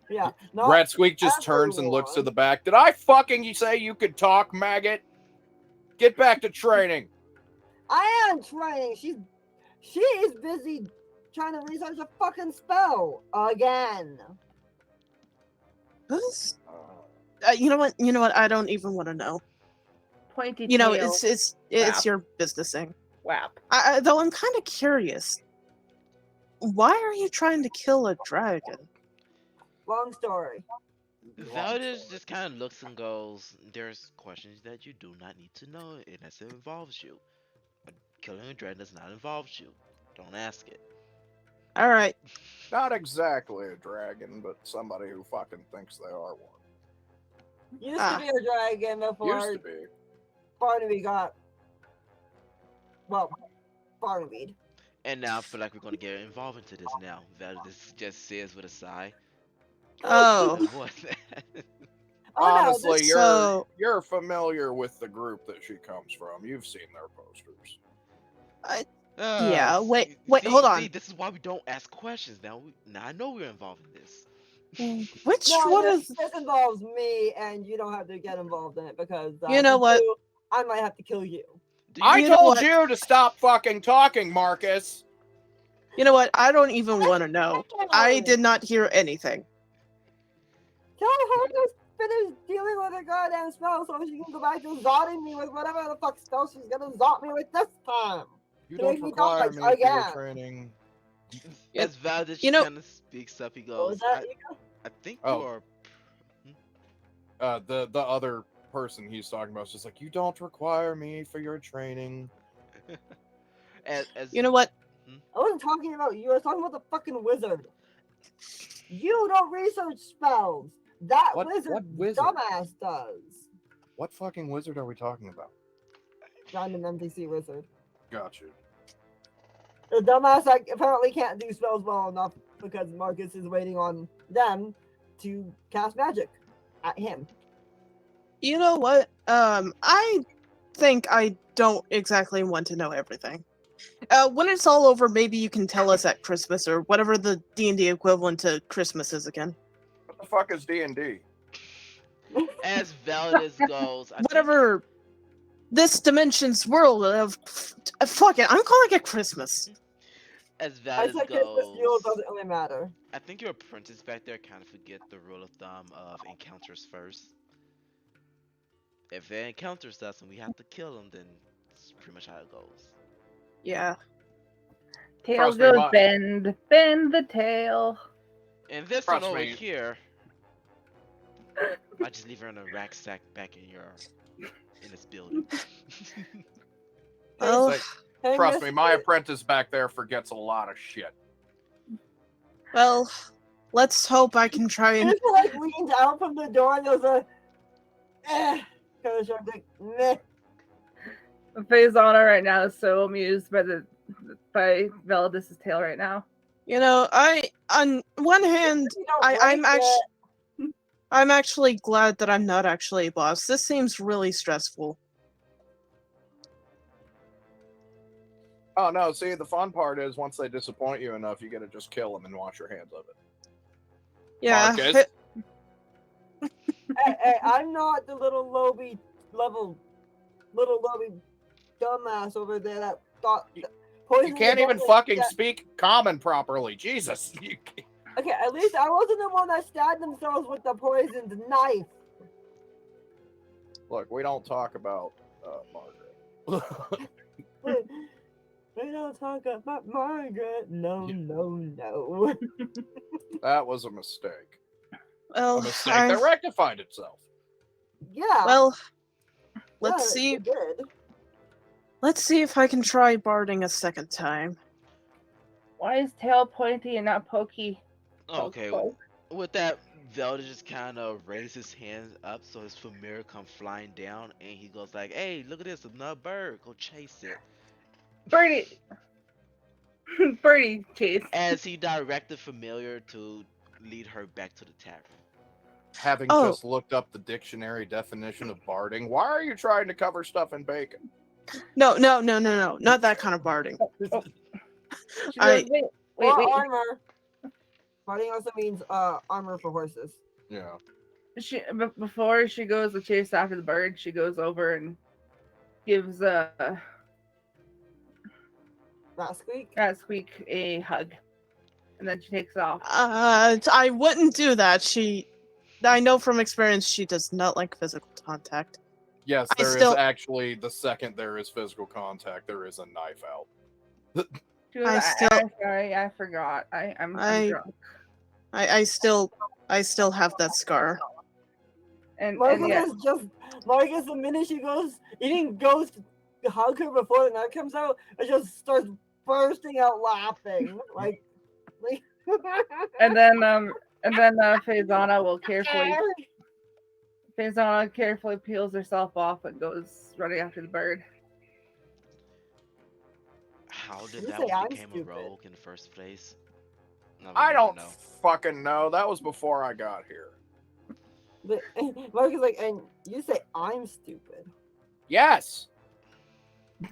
Yeah. Not Rat Squeak just turns and looks to everyone. the back. Did I fucking say you could talk, maggot? Get back to training. I am training. She is busy trying to research a fucking spell again. Who's? You know what? I don't even want to know. Pointy You know, tail. it's Wap. your business thing. Wap. Though I'm kind of curious. Why are you trying to kill a dragon? Long story. Valdez just kind of looks and goes, "There's questions that you do not need to know unless it involves you. Killing a dragon does not involve you. Don't ask it." All right. Not exactly a dragon, but somebody who fucking thinks they are one. Used to be a dragon before Used to be. Barnaby got Barnaby. And now I feel like we're gonna get involved into this now. Valdez just says with a sigh. Oh. Avoid that. Oh no, Honestly, this, So- you're familiar with the group that she comes from. You've seen their posters. Yeah, wait, See, hold on. this is why we don't ask questions now. Now I know we're involved in this. Which no, one this, of? this involves me, and you don't have to get involved in it because You know if what? do, I might have to kill you. Do I You know told what? you to stop fucking talking, Marcus. You know what? I don't even want to know. I did not hear anything. Tell her to finish dealing with her goddamn spell so she can go back to zotting me with whatever the fuck spell she's gonna zot me with this time. You To don't make me require dodge me for your again. training. As Valdez You know- kind of speaks up, he What was goes, that? I think Oh. you are. The other person he's talking about is just like, you don't require me for your training. As You know what? I wasn't talking about you. I was talking about the fucking wizard. You don't research spells. That What wizard? dumbass does. What fucking wizard are we talking about? Random NPC wizard. Got you. The dumbass apparently can't do spells well enough because Marcus is waiting on them to cast magic at him. You know what? I think I don't exactly want to know everything. When it's all over, maybe you can tell us at Christmas or whatever the D&D equivalent to Christmas is again. What the fuck is D&D? As Valdez goes, I think- Whatever this dimension's world of fuck it, I'm calling it Christmas. as I Valdez said Christmas Yule goes, doesn't really matter. I think your apprentice back there kind of forget the rule of thumb of encounters first. If they encounters us and we have to kill them, then it's pretty much how it goes. Yeah. Tail Trust me, goes my- bend the tail. And this Trust one over me. here, I just leave her in a rack sack back in this building. Well, Like, Hey, trust me, my Misty, apprentice back there forgets a lot of shit. Well, let's hope I can try and. It's like leans out from the door and goes kind of sharp like, meh. Faisana right now is so amused by Veladis's tale right now. You know, on one hand, You don't I'm like actually. it. I'm actually glad that I'm not actually a boss. This seems really stressful. Oh no! See, the fun part is once they disappoint you enough, you gotta just kill them and wash your hands of it. Yeah. Marcus, Hey, I'm not the little lobby dumbass over there that thought you poisoning can't the even button- fucking yeah, speak common properly. Jesus. Okay, at least I wasn't the one that stabbed themselves with the poisoned knife. Look, we don't talk about Margaret. We don't talk about Margaret. No, no, no. That was a mistake. Well, A mistake that rectified itself. Yeah. well, yeah, let's see. it did. Let's see if I can try barding a second time. Why is tail pointy and not pokey? Okay, Poke. with that, Zelda just kind of raises his hands up so his familiar come flying down, and he goes like, "Hey, look at this, another bird. Go chase it." Birdie! Birdie chase. As he directed familiar to lead her back to the tavern. Having Oh. just looked up the dictionary definition of barding, why are you trying to cover stuff in bacon? No, not that kind of barding. She I- goes, wait, Or wait. armor. Fighting also means armor for horses. Yeah. Before she goes to chase after the bird, she goes over and gives That squeak. Squeak a hug. And then she takes off. I wouldn't do that. I know from experience she does not like physical contact. Yes, I there is still- actually, the second there is physical contact, there is a knife out. She goes, I still- I'm sorry, I forgot. I'm drunk. I still have that scar. And Marcus yeah, is just Marcus. The minute he even goes to hug her before the knife comes out, it just starts bursting out laughing. Like and then Faisana will carefully peels herself off and goes running after the bird. How did You that say one I'm become a stupid. rogue in the first place? No, I we don't never know. fucking know. That was before I got here. But Marcus is like, and you say I'm stupid. Yes.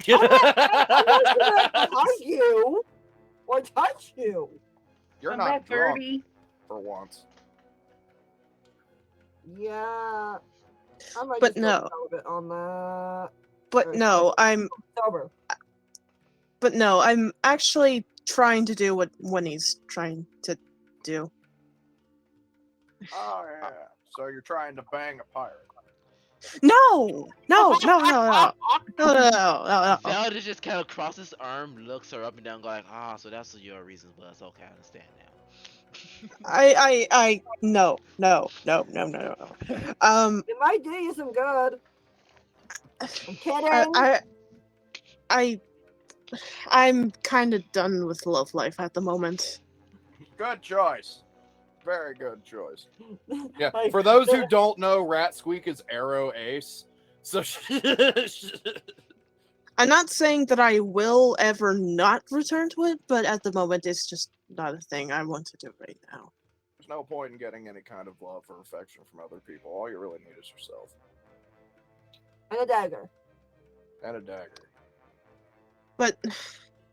I'm not gonna hug you or touch you. You're Come not back, drunk birdie. for once. Yeah. I might But just go no. celibate on that. But Or no, sober. I'm actually trying to do what Winnie's trying to do. Oh yeah. So you're trying to bang a pirate. No. No. Zelda just kind of crosses his arm, looks her up and down, going, so that's your reason, but it's okay, I understand now. No. It might do you some good. I'm kidding. I'm kind of done with love life at the moment. Good choice. Very good choice. Yeah. Like, For those who don't know, Rat Squeak is Arrow Ace. So I'm not saying that I will ever not return to it, but at the moment it's just not a thing I want to do right now. there's no point in getting any kind of love or affection from other people. All you really need is yourself. And a dagger. And a dagger. But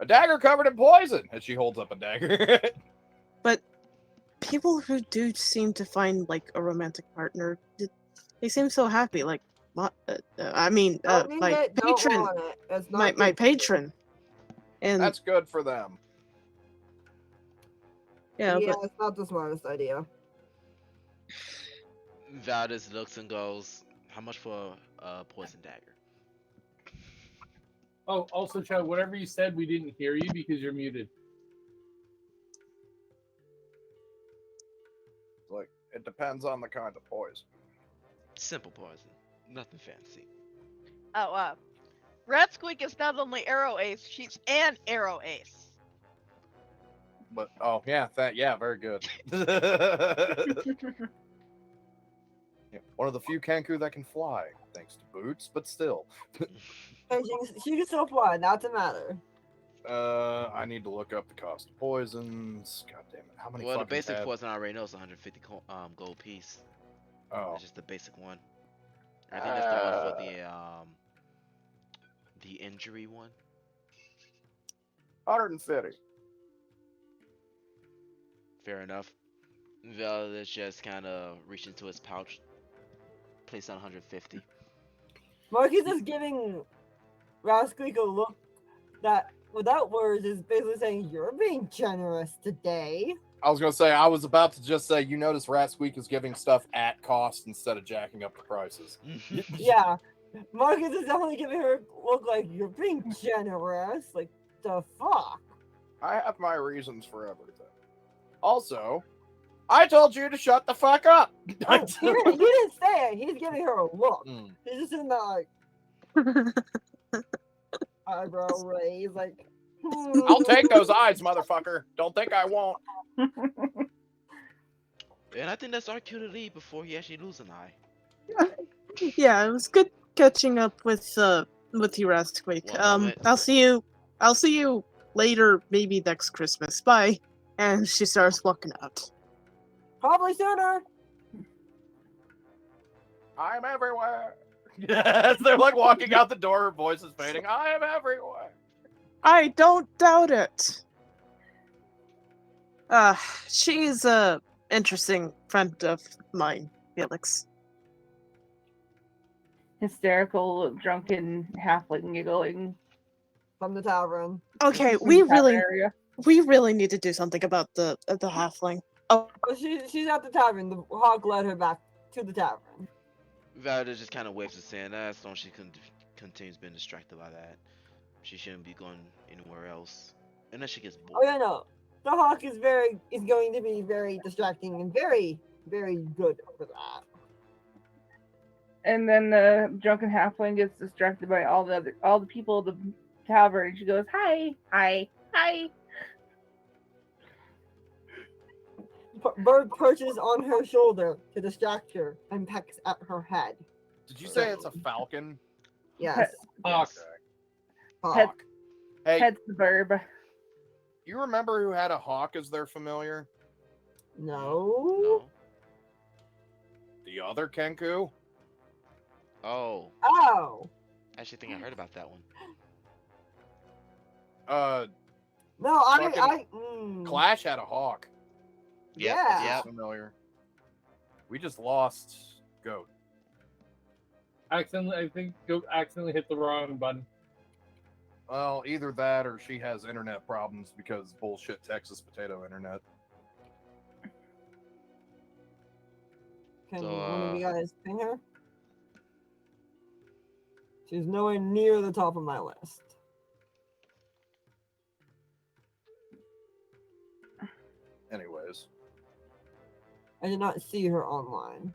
A dagger covered in poison! And she holds up a dagger. people who do seem to find like a romantic partner, they seem so happy. Like, my Don't need my it, don't patron, want it. It's not my good for you. patron, and That's good for them. yeah, Yeah, but it's not the smartest idea. Valdez looks and goes, how much for a poison dagger? Oh, also, Chad, whatever you said, we didn't hear you because you're muted. Like, it depends on the kind of poison. Simple poison. Nothing fancy. Oh, Rat Squeak is not only Arrow Ace, she's an Arrow Ace. But oh yeah, very good. Yeah, one of the few Kenku that can fly, thanks to boots, but still. Hey, she can still fly, not to matter. I need to look up the cost of poisons. God damn it! How many? Well, the fucking basic tabs? poison I already know is 150 gold piece. Oh, That's just the basic one. I think that's the one for the injury one. 150. Fair enough. Violet just kind of reached into his pouch, placed on 150. Marcus is giving Rasquik a look that, without words, is basically saying, "You're being generous today." I was gonna say, I was about to just say, you notice Ratsqueak is giving stuff at cost instead of jacking up the prices. Yeah, Marcus is definitely giving her a look like, "You're being generous." Like, the fuck? I have my reasons for everything. Also, I told you to shut the fuck up. Oh, he didn't say it. He's giving her a look. Mm. He's just in that like eyebrow raise, like. I'll take those eyes, motherfucker. Don't think I won't. And I think that's our cue to leave before he actually loses an eye. Yeah, it was good catching up with you, Rastquake. One moment. I'll see you later, maybe next Christmas. Bye. And she starts walking out. Probably sooner. I'm everywhere. Yes, they're like walking out the door. Her voice is fading. I am everywhere. I don't doubt it. She's a interesting friend of mine, Felix. Hysterical, drunken halfling giggling. From the tavern. Okay, from we the tavern really area. need to do something about the halfling. Oh, But she's at the tavern. The hawk led her back to the tavern. Violet just kind of waves his hand. As long as she continues being distracted by that, she shouldn't be going anywhere else. Unless she gets Oh bored. yeah, no. The hawk is going to be very distracting and very, very good for that. And then the drunken halfling gets distracted by all the people at the tavern. And she goes, "Hi, hi, hi." Bird perches on her shoulder to distract her and pecks at her head. Did you say it's a falcon? Yes. Hawk. Hawk. Hawk. Hey, Pets the burb. you remember who had a hawk as their familiar? No. No. The other Kenku? Oh, Oh. I actually think I heard about that one. No, Fucking Clash had a hawk. Yep, Yeah. yep. Familiar. We just lost Goat. I think Goat accidentally hit the wrong button. Well, either that or she has internet problems because bullshit Texas potato internet. Can So, one of you guys ping her? She's nowhere near the top of my list. Anyways. I did not see her online.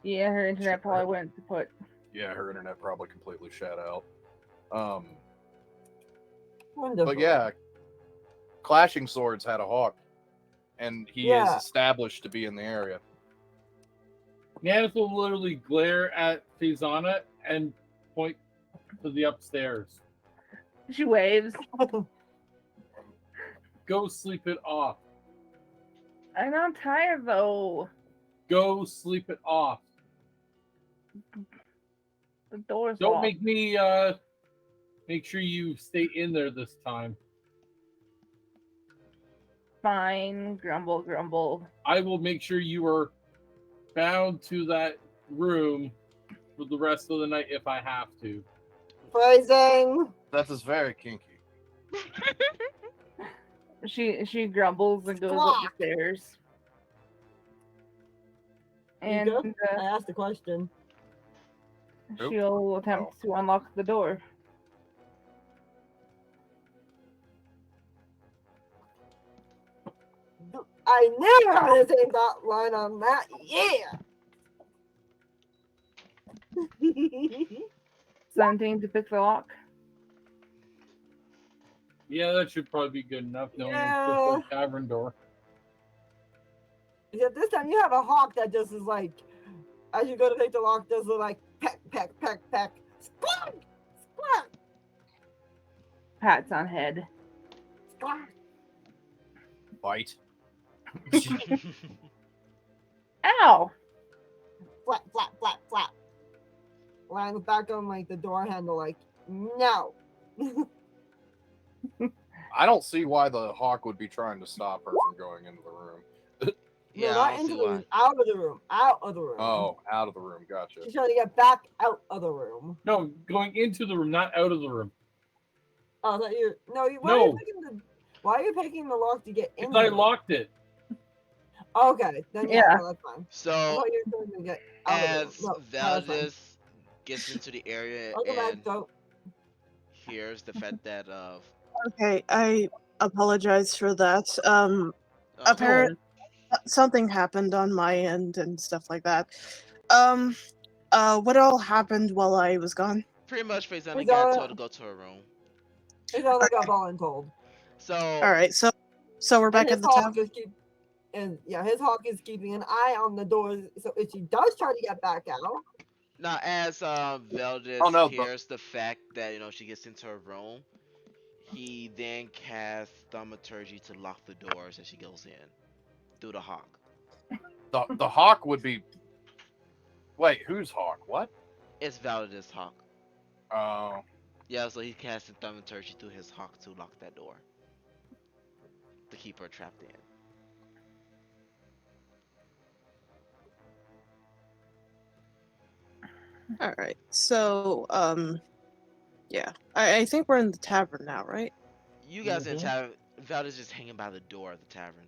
Yeah, her internet probably went to put. Yeah, her internet probably completely shut out. Wonderful. But yeah, Clashing Swords had a hawk, and he is Yeah. established to be in the area. Nance will literally glare at Fizana and point to the upstairs. She waves. Go sleep it off. I'm not tired though. Go sleep it off. The door's Don't locked. make me make sure you stay in there this time. Fine. Grumble, grumble. I will make sure you are bound to that room for the rest of the night if I have to. Phrasing. That is very kinky. She grumbles and goes up the Fuck. stairs. And Nika? I asked the question. Nope. she'll attempt to unlock the door. I never had the same thought line on that. Yeah. 17 to fix the lock. Yeah, that should probably be good enough. Knowing it's Yeah. just a tavern door. Except this time you have a hawk that just is like, as you go to pick the lock, does it like peck, peck, peck, peck, squawk, squawk, Pats on head. squawk. Bite. Ow! Flap, flap, flap, flap. Lands back on like the door handle, like, no. I don't see why the hawk would be trying to stop her from going into the room. Yeah, no, I not don't see into the room, why. out of the room, out of the room. Oh, out of the room. Gotcha. She's trying to get back out of the room. No, going into the room, not out of the room. Oh, that you no, you No. why are you picking the lock to get in? Because I there? locked it. Okay, then yeah, Yeah. no, that's fine. I So thought you were trying to get out of the room. as No, that's fine. Valdez gets into the area Welcome back, and so hears the fact that Okay, I apologize for that. oh, Apparent something happened on my end and stuff like that. What all happened while I was gone? pretty much Faison He's got all- told to go to her room. it's all like got voluntold. So All right, so we're back And at his the hawk tavern. is his hawk is keeping an eye on the doors. So if she does try to get back out, now as Valdez Oh, no, but- hears the fact that she gets into her room, he then casts thaumaturgy to lock the doors as she goes in through the hawk. The hawk would be. Wait, who's hawk? What? It's Valdez's hawk. Oh. Yeah, so he casted thaumaturgy through his hawk to lock that door to keep her trapped in. All right, so yeah, I think we're in the tavern now, right? You guys in Mhm. tavern. Valdez just hanging by the door of the tavern.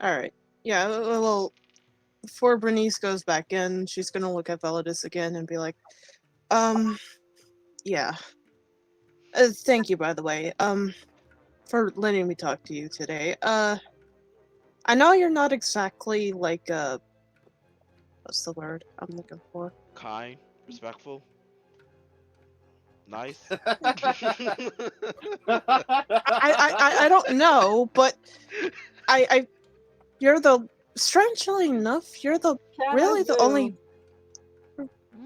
All right, yeah. Well, before Bernice goes back in, she's gonna look at Validus again and be like, yeah. Thank you, by the way, for letting me talk to you today. I know you're not exactly like what's the word I'm looking for? Kind, respectful, nice. I don't know, but I you're the strangely enough, you're the really the only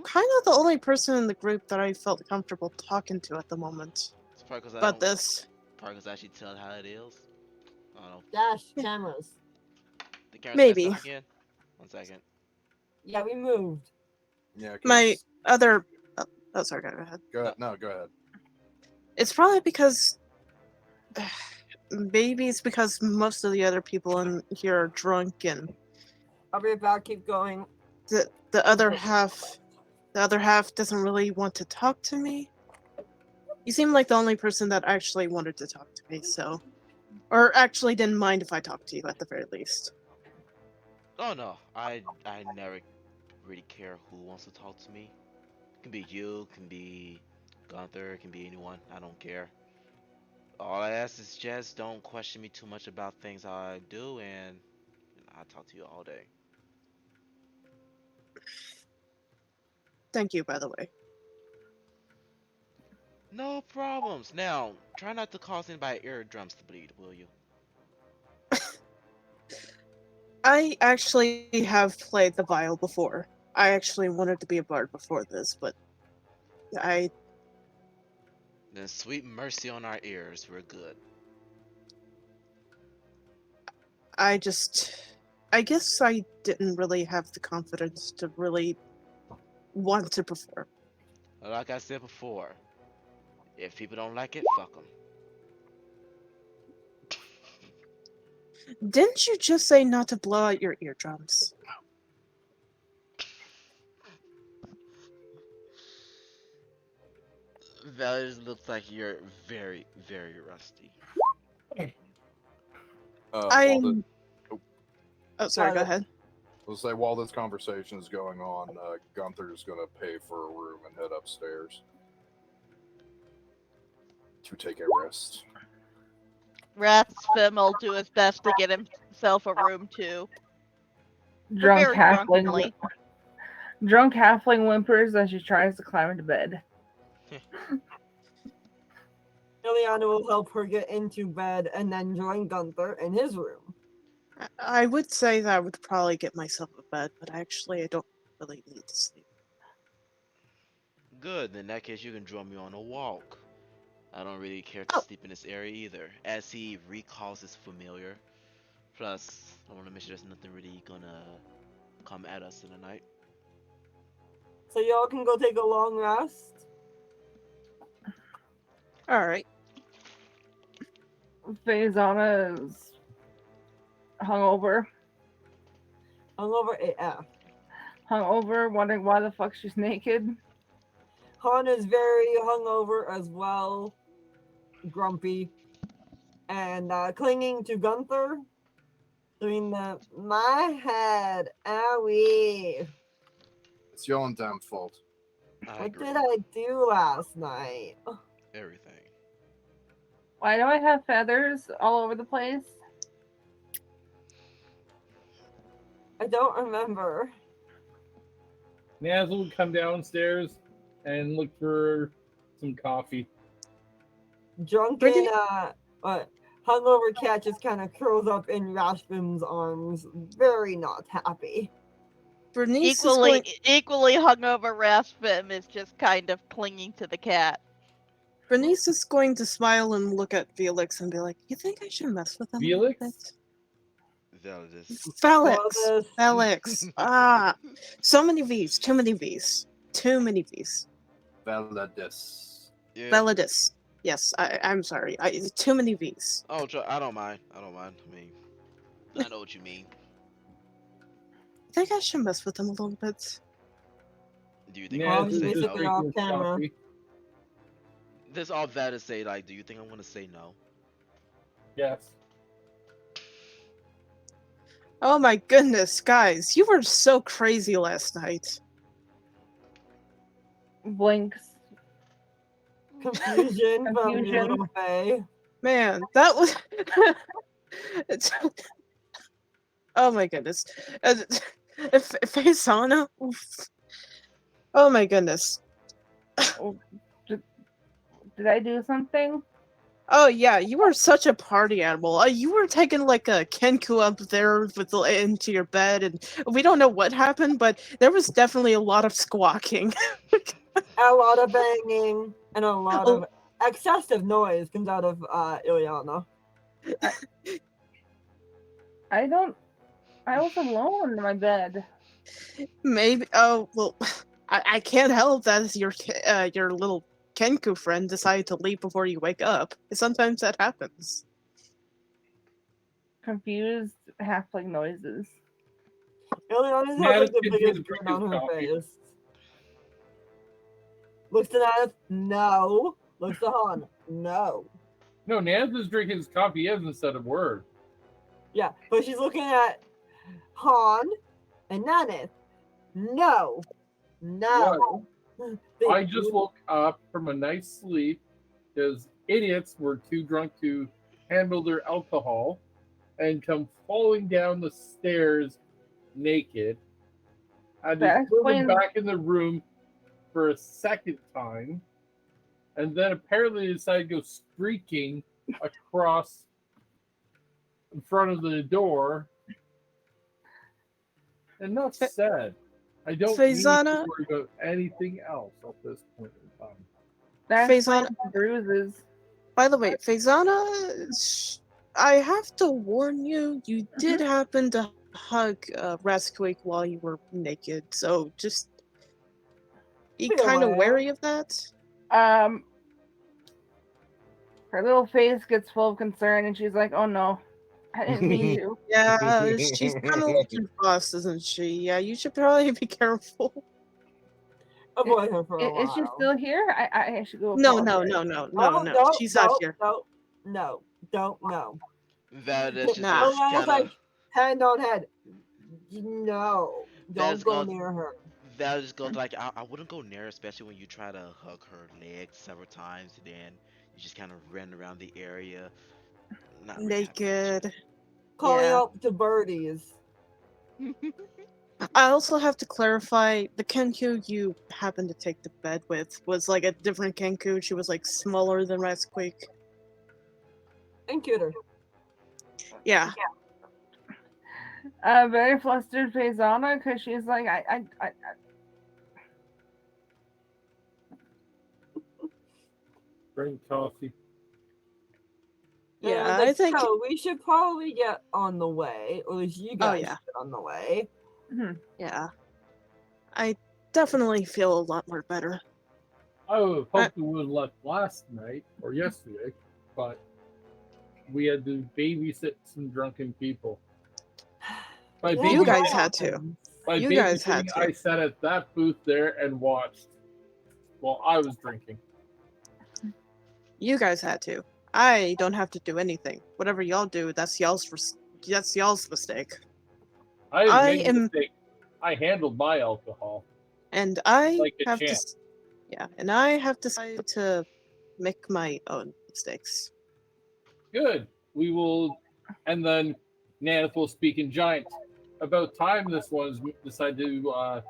kind of the only person in the group that I felt comfortable talking to at the moment It's probably because I about don't. this. Probably because I actually tell how it is. I don't know. dash cameras. The camera's Maybe. messed up again. 1 second. Yeah, we moved. Yeah. 'cause- My other oh sorry, go ahead. Go ahead. No, go ahead. It's probably because maybe it's because most of the other people in here are drunk and I'll be back. Keep going. the other half doesn't really want to talk to me. You seem like the only person that actually wanted to talk to me, so or actually didn't mind if I talked to you at the very least. Oh no, I never really care who wants to talk to me. It can be you, it can be Gunther, it can be anyone. I don't care. All I ask is just don't question me too much about things I do, and I'll talk to you all day. Thank you, by the way. No problems. Now, try not to cause anybody eardrums to bleed, will you? I actually have played the viol before. I actually wanted to be a bard before this, but Then sweet mercy on our ears. We're good. I guess I didn't really have the confidence to really want to perform. Like I said before, if people don't like it, fuck them. Didn't you just say not to blow out your eardrums? Valerie looks like you're very, very rusty. I. While the, Oh, sorry. Go ahead. let's say while this conversation is going on, Gunther's gonna pay for a room and head upstairs to take a rest. Rathfim will do his best to get himself a room too. Drunk Very halfling. drunkenly. Drunk halfling whimpers as she tries to climb into bed. Ileana will help her get into bed and then join Gunther in his room. I would say that I would probably get myself a bed, but actually I don't really need to sleep. Good. In that case, you can join me on a walk. I don't really care to Oh, sleep in this area either, as he recalls his familiar. Plus, I want to make sure there's nothing really gonna come at us in the night. So y'all can go take a long rest. alright. Faisana is hungover. Hungover AF. Hungover, wondering why the fuck she's naked. Han is very hungover as well, grumpy, and clinging to Gunther, doing my head, owie. It's your own damn fault. I What agree. did I do last night? Everything. Why do I have feathers all over the place? I don't remember. Nazzle would come downstairs and look for some coffee. Drunken, Brittany? hungover cat just kind of curls up in Rashbim's arms, very not happy. Bernice Equally hungover Raspim is just kind of clinging to the cat. Bernice is going to smile and look at Felix and be like, "You think I should mess with him a little Felix? bit?" Validus. Felix. Felix. Felix. Ah, so many V's. Too many V's. Too many V's. Valadis. Yeah. Validus. Yes, I'm sorry. Too many V's. Oh, I don't mind. I don't mind. I mean, I know what you mean. I think I should mess with him a little bit. Do you think Well, I'm Nazzle gonna say he's just no? basically off drinking his camera. coffee. This all that to say, like, do you think I'm gonna say no? Yes. Oh my goodness, guys, you were so crazy last night. Blinks. Confusion from the Confusion. little Faye. Man, that was. It's... Oh my goodness. Faisana? Oh my goodness. Did I do something? Oh yeah, you were such a party animal. You were taking like a Kenku up there into your bed, and we don't know what happened, but there was definitely a lot of squawking. A lot of banging and a lot Oh. of excessive noise comes out of Ileana. I was alone in my bed. Maybe. Oh well, I can't help that your little Kenku friend decided to leave before you wake up. Sometimes that happens. Confused, half-like noises. Ileana Yeah, has like the it's biggest good grin on her coffee. face. Looks to Nana, no. Looks to Han, no. No, Nazzle's drinking his coffee. He hasn't said a word. Yeah, but she's looking at Han and Nanith. No. No. I just woke up from a nice sleep because idiots were too drunk to handle their alcohol and come falling down the stairs naked. I had to That throw them explains- back in the room for a second time, and then apparently they decided to go streaking across in front of the door. And that's sad. I don't need to Faisana? worry about anything else at this point in time. That Faisana- explains the bruises. By the way, Faisana, I have to warn you, you did happen to hug Rasquake while you were naked, so just be Be kind of aware. wary of that. Her little face gets full of concern, and she's like, "Oh no, I didn't mean to." Yeah, she's kind of looking lost, isn't she? Yeah, you should probably be careful. Avoid her for a while. Is she still here? I should go. No, apologize. no, she's not here. No, don't, no. Validus just Nah. looks Ileana's kind like, of. hand on head. No, That's don't go gonna- near her. Validus just goes like, I wouldn't go near her, especially when you try to hug her legs several times, and then you just kind of run around the area. Not really happy with you. Naked. Calling Yeah. out to birdies. I also have to clarify, the Kenku you happened to take to bed with was like a different Kenku. She was like smaller than Ratsqueak. And cuter. Yeah. Very flustered Faisana because she's like, I Drink coffee. Yeah, Like, I think. so we should probably get on the way, or at least you guys yeah. should get on the way. Yeah. I definitely feel a lot more better. I would hope you would have left last night or yesterday, but we had to babysit some drunken people. By You guys babysitting- had to. By You guys had babysitting, to. I sat at that booth there and watched while I was drinking. You guys had to. I don't have to do anything. Whatever y'all do, that's y'all's mistake. I made a mistake. I handled my alcohol. And I Like a have champ. to. Yeah, and I have decided to make my own mistakes. Good. We will, and then Nanith will speak in giant. About time this one's decided to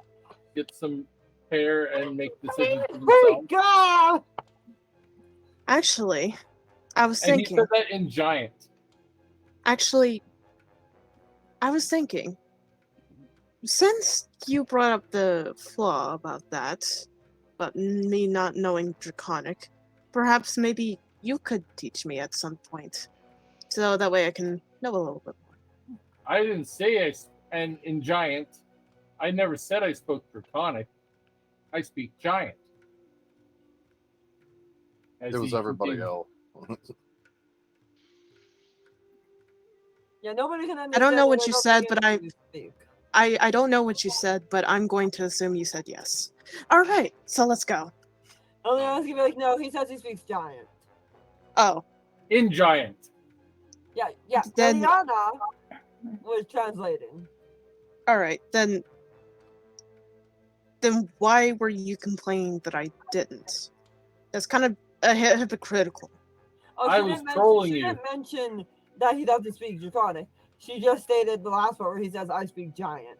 get some hair and make decisions for Hey, themselves. God! Actually, I was And he thinking. said that in giant. Actually, I was thinking. Since you brought up the flaw about that, about me not knowing Draconic, perhaps maybe you could teach me at some point, so that way I can know a little bit more. I didn't say and in giant. I never said I spoke Draconic. I speak giant. As It was he everybody continued. else. Yeah, nobody can understand. I don't know what what you they're said, talking but about when you speak. I don't know what you said, but I'm going to assume you said yes. All right, so let's go. Only I was gonna be like, no, he says he speaks giant. Oh, In giant. Yeah. Then- Eliana was translating. all right, then why were you complaining that I didn't? That's kind of hypocritical. Oh, I she was didn't mention, trolling she you. didn't mention that he doesn't speak Draconic. She just stated the last part where he says, I speak giant.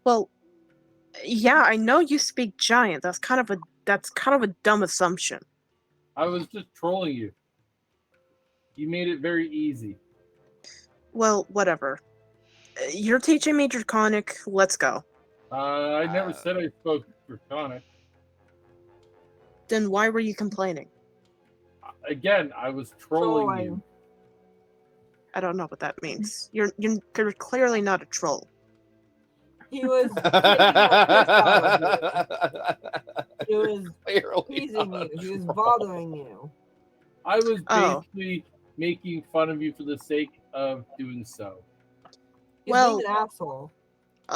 Well, yeah, I know you speak giant. That's kind of a dumb assumption. I was just trolling you. You made it very easy. Well, whatever. You're teaching me Draconic. Let's go. I never said I spoke Draconic. Then why were you complaining? Again, I was trolling you. I don't know what that means. You're clearly not a troll. He was taking the piss out of you. He was Clearly teasing not you. He was true. bothering you. I was Oh. basically making fun of you for the sake of doing so. He's Well, being an asshole.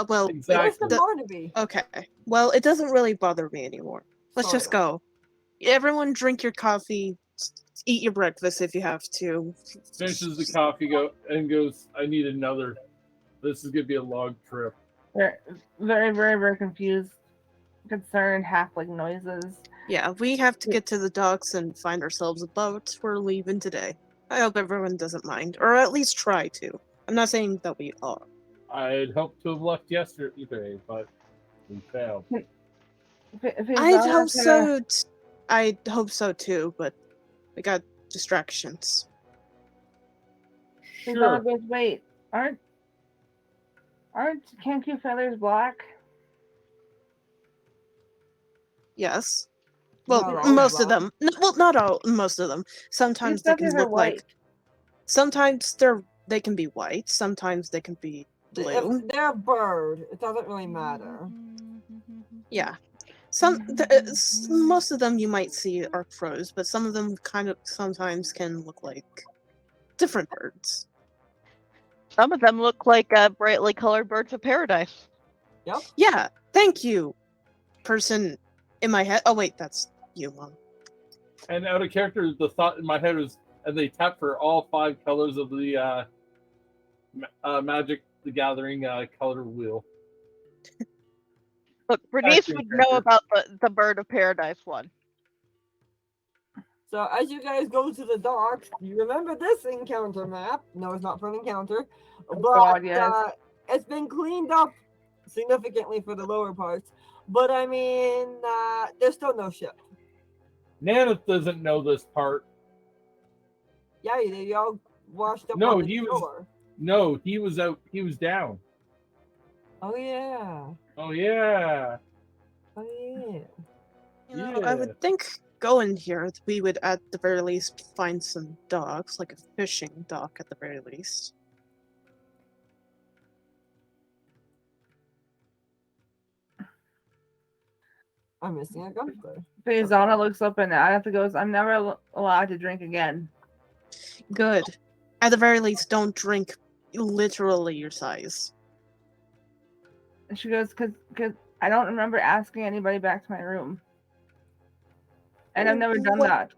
Well, Exactly. Where's the Barnaby? okay. Well, it doesn't really bother me anymore. Let's just Sorta. go. Everyone drink your coffee, eat your breakfast if you have to. Finishes the coffee and goes, I need another. This is gonna be a long trip. Very, very, very, very confused, concerned, half-like noises. Yeah, we have to get to the docks and find ourselves a boat. We're leaving today. I hope everyone doesn't mind, or at least try to. I'm not saying that we are. I'd hoped to have left yesterday, but we failed. I'd hope so too, but we got distractions. Sure. Goes, wait, aren't Kenku feathers black? Yes. Well, Not all most of black. them. Well, not all. Most of them. Sometimes These they can feathers are look like. white. Sometimes they can be white. Sometimes they can be blue. If they're a bird, it doesn't really matter. Yeah. Most of them you might see are crows, but some of them kind of sometimes can look like different birds. Some of them look like brightly colored birds of paradise. Yeah. Thank you, person in my head. Oh wait, that's you, Mom. And out of character, the thought in my head was, and they tap for all 5 colors of the Magic the Gathering color wheel. Look, Bernice Actually, would know Becker. about the bird of paradise one. So as you guys go to the docks, you remember this encounter map. No, it's not for an encounter. But God, yes. it's been cleaned up significantly for the lower parts, but I mean, there's still no ship. Naneth doesn't know this part. Yeah, y'all washed up No, on the he was shore. no, he was out. He was down. Oh yeah. Oh yeah. Oh yeah. You know, I would think going here, we would at the very least find some docks, like a fishing dock at the very least. I'm missing a gunpowder. Faizana looks up and Agatha goes, I'm never allowed to drink again. Good. At the very least, don't drink literally your size. And she goes, cause I don't remember asking anybody back to my room. And I've never done that.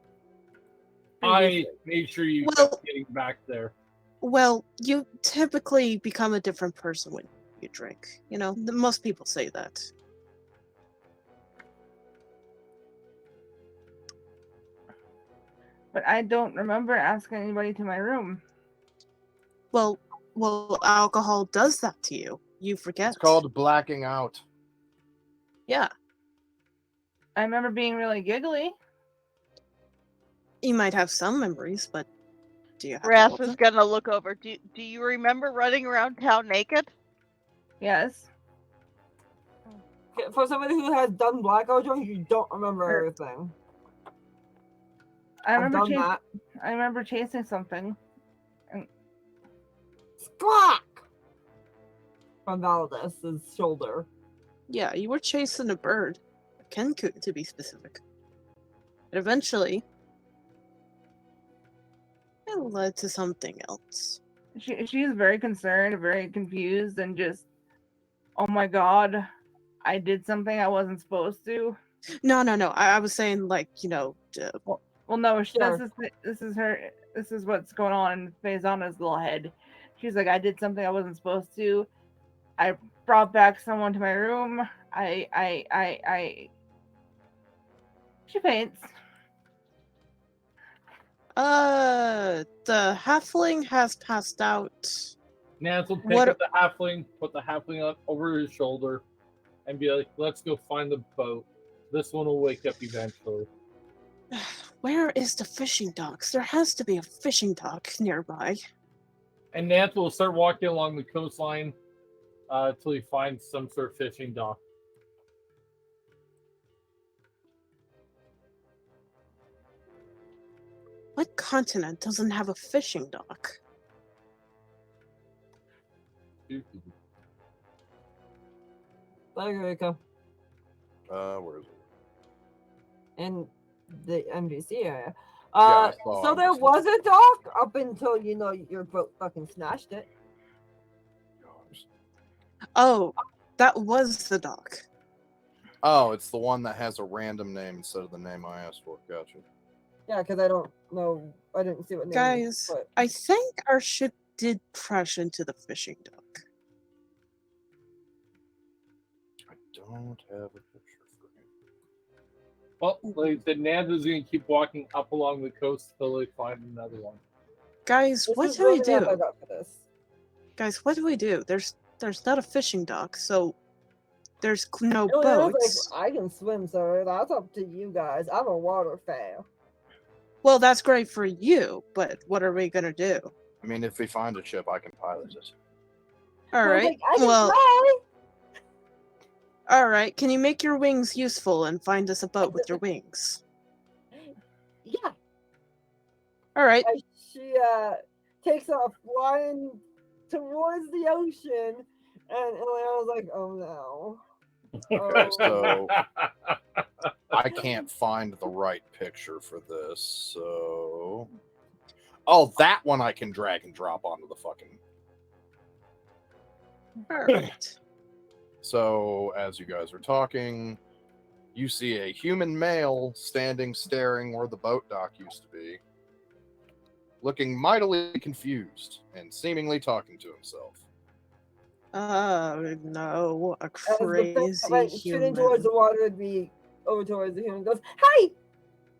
I made sure you Well- kept getting back there. Well, you typically become a different person when you drink. You know, most people say that. But I don't remember asking anybody to my room. Well, alcohol does that to you. You forget. It's called blacking out. Yeah. I remember being really giggly. You might have some memories, but do you have all Wrath of is them? gonna look over. Do you remember running around town naked? Yes. For somebody who has done blackout drinks, you don't remember Er, everything. I I've remember done that. I remember chasing something. Squawk! From Valdez's shoulder. Yeah, you were chasing a bird. A kenku, to be specific. But eventually, it led to something else. She's very concerned, very confused, and just, oh my god, I did something I wasn't supposed to. No. I was saying, like, you know, Well, no, Sure. this is what's going on in Faizana's little head. She's like, I did something I wasn't supposed to. I brought back someone to my room. She faints. The halfling has passed out. Nance will pick What- up the halfling, put the halfling up over his shoulder, and be like, "Let's go find the boat. This one will wake up eventually." Where is the fishing docks? There has to be a fishing dock nearby. And Nance will start walking along the coastline until he finds some sort of fishing dock. What continent doesn't have a fishing dock? America. Where is it? In the MVC area. I saw So it. there was a dock up until, you know, your boat fucking smashed it. Oh, that was the dock. Oh, it's the one that has a random name instead of the name I asked for. Gotcha. Yeah, because I don't know. I didn't see what name. Guys, But I think our ship did crash into the fishing dock. I don't have a picture for him. Well, like I said, Nance is going to keep walking up along the coast until they find another one. Guys, this what is do we the map I do? got for this. Guys, what do we do? There's not a fishing dock, so there's no Oh, yeah, I was boats. like, I can swim, so that's up to you guys. I'm a water fowl. Well, that's great for you, but what are we gonna do? I mean, if we find a ship, I can pilot it. All I was right. like, I can Well, fly. all right. Can you make your wings useful and find us a boat with your wings? Yeah. All right. And she takes off flying towards the ocean, and I was like, oh no. Oh. So I can't find the right picture for this. So, oh, that one I can drag and drop onto the fucking. Perfect. So, as you guys are talking, you see a human male standing staring where the boat dock used to be, looking mightily confused and seemingly talking to himself. No, a As the boat crazy went shooting towards human. the water, would be over towards the human. Goes, hi,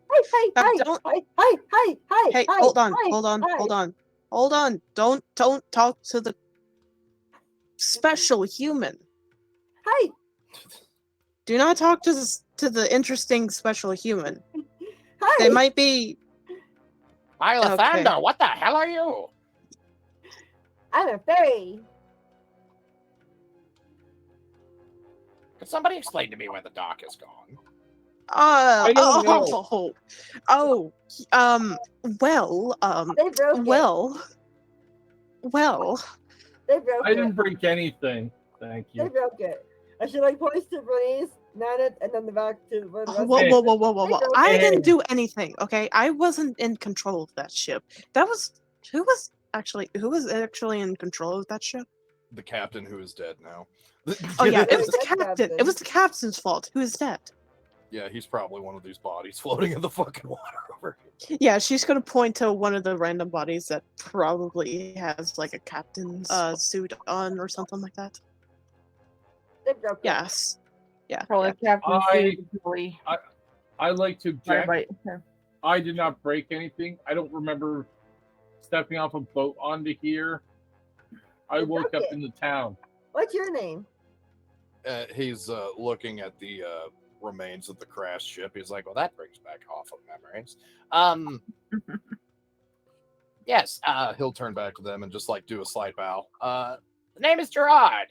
hi, hi, Don't- hi, hi, hi, hi. Hey, hi, hold on, hi, hold on, hi. hold on, hold on. Don't talk to the. special human. Hey, Do not talk to the interesting special human. They hey, might be. Hi, Okay. Lathander, what the hell are you? I'm a fairy. Could somebody explain to me where the doc is gone? I don't know. Well, They broke it. well, They broke I it. didn't break anything. Thank They you. broke it. I should like point to Bernice, Nanette, and then the back to the rest whoa, of whoa, whoa, whoa, whoa, They whoa! broke I it. didn't do anything. Okay, I wasn't in control of that ship. That was who was actually in control of that ship? The captain who is dead now. Oh yeah, it was the Yes, captain. Captain. It was the captain's fault. Who is dead? Yeah, he's probably one of these bodies floating in the fucking water over here. Yeah, she's gonna point to one of the random bodies that probably has like a captain's suit on or something like that. They broke it. Yes. Yeah. Probably Captain I- Susie. I like to object. Right. I did not break anything. I don't remember stepping off a boat onto here. I You woke broke up it. in the town. What's your name? He's looking at the remains of the crashed ship. He's like, well, that brings back awful memories. Yes, he'll turn back to them and just like do a slight bow. The name is Gerard.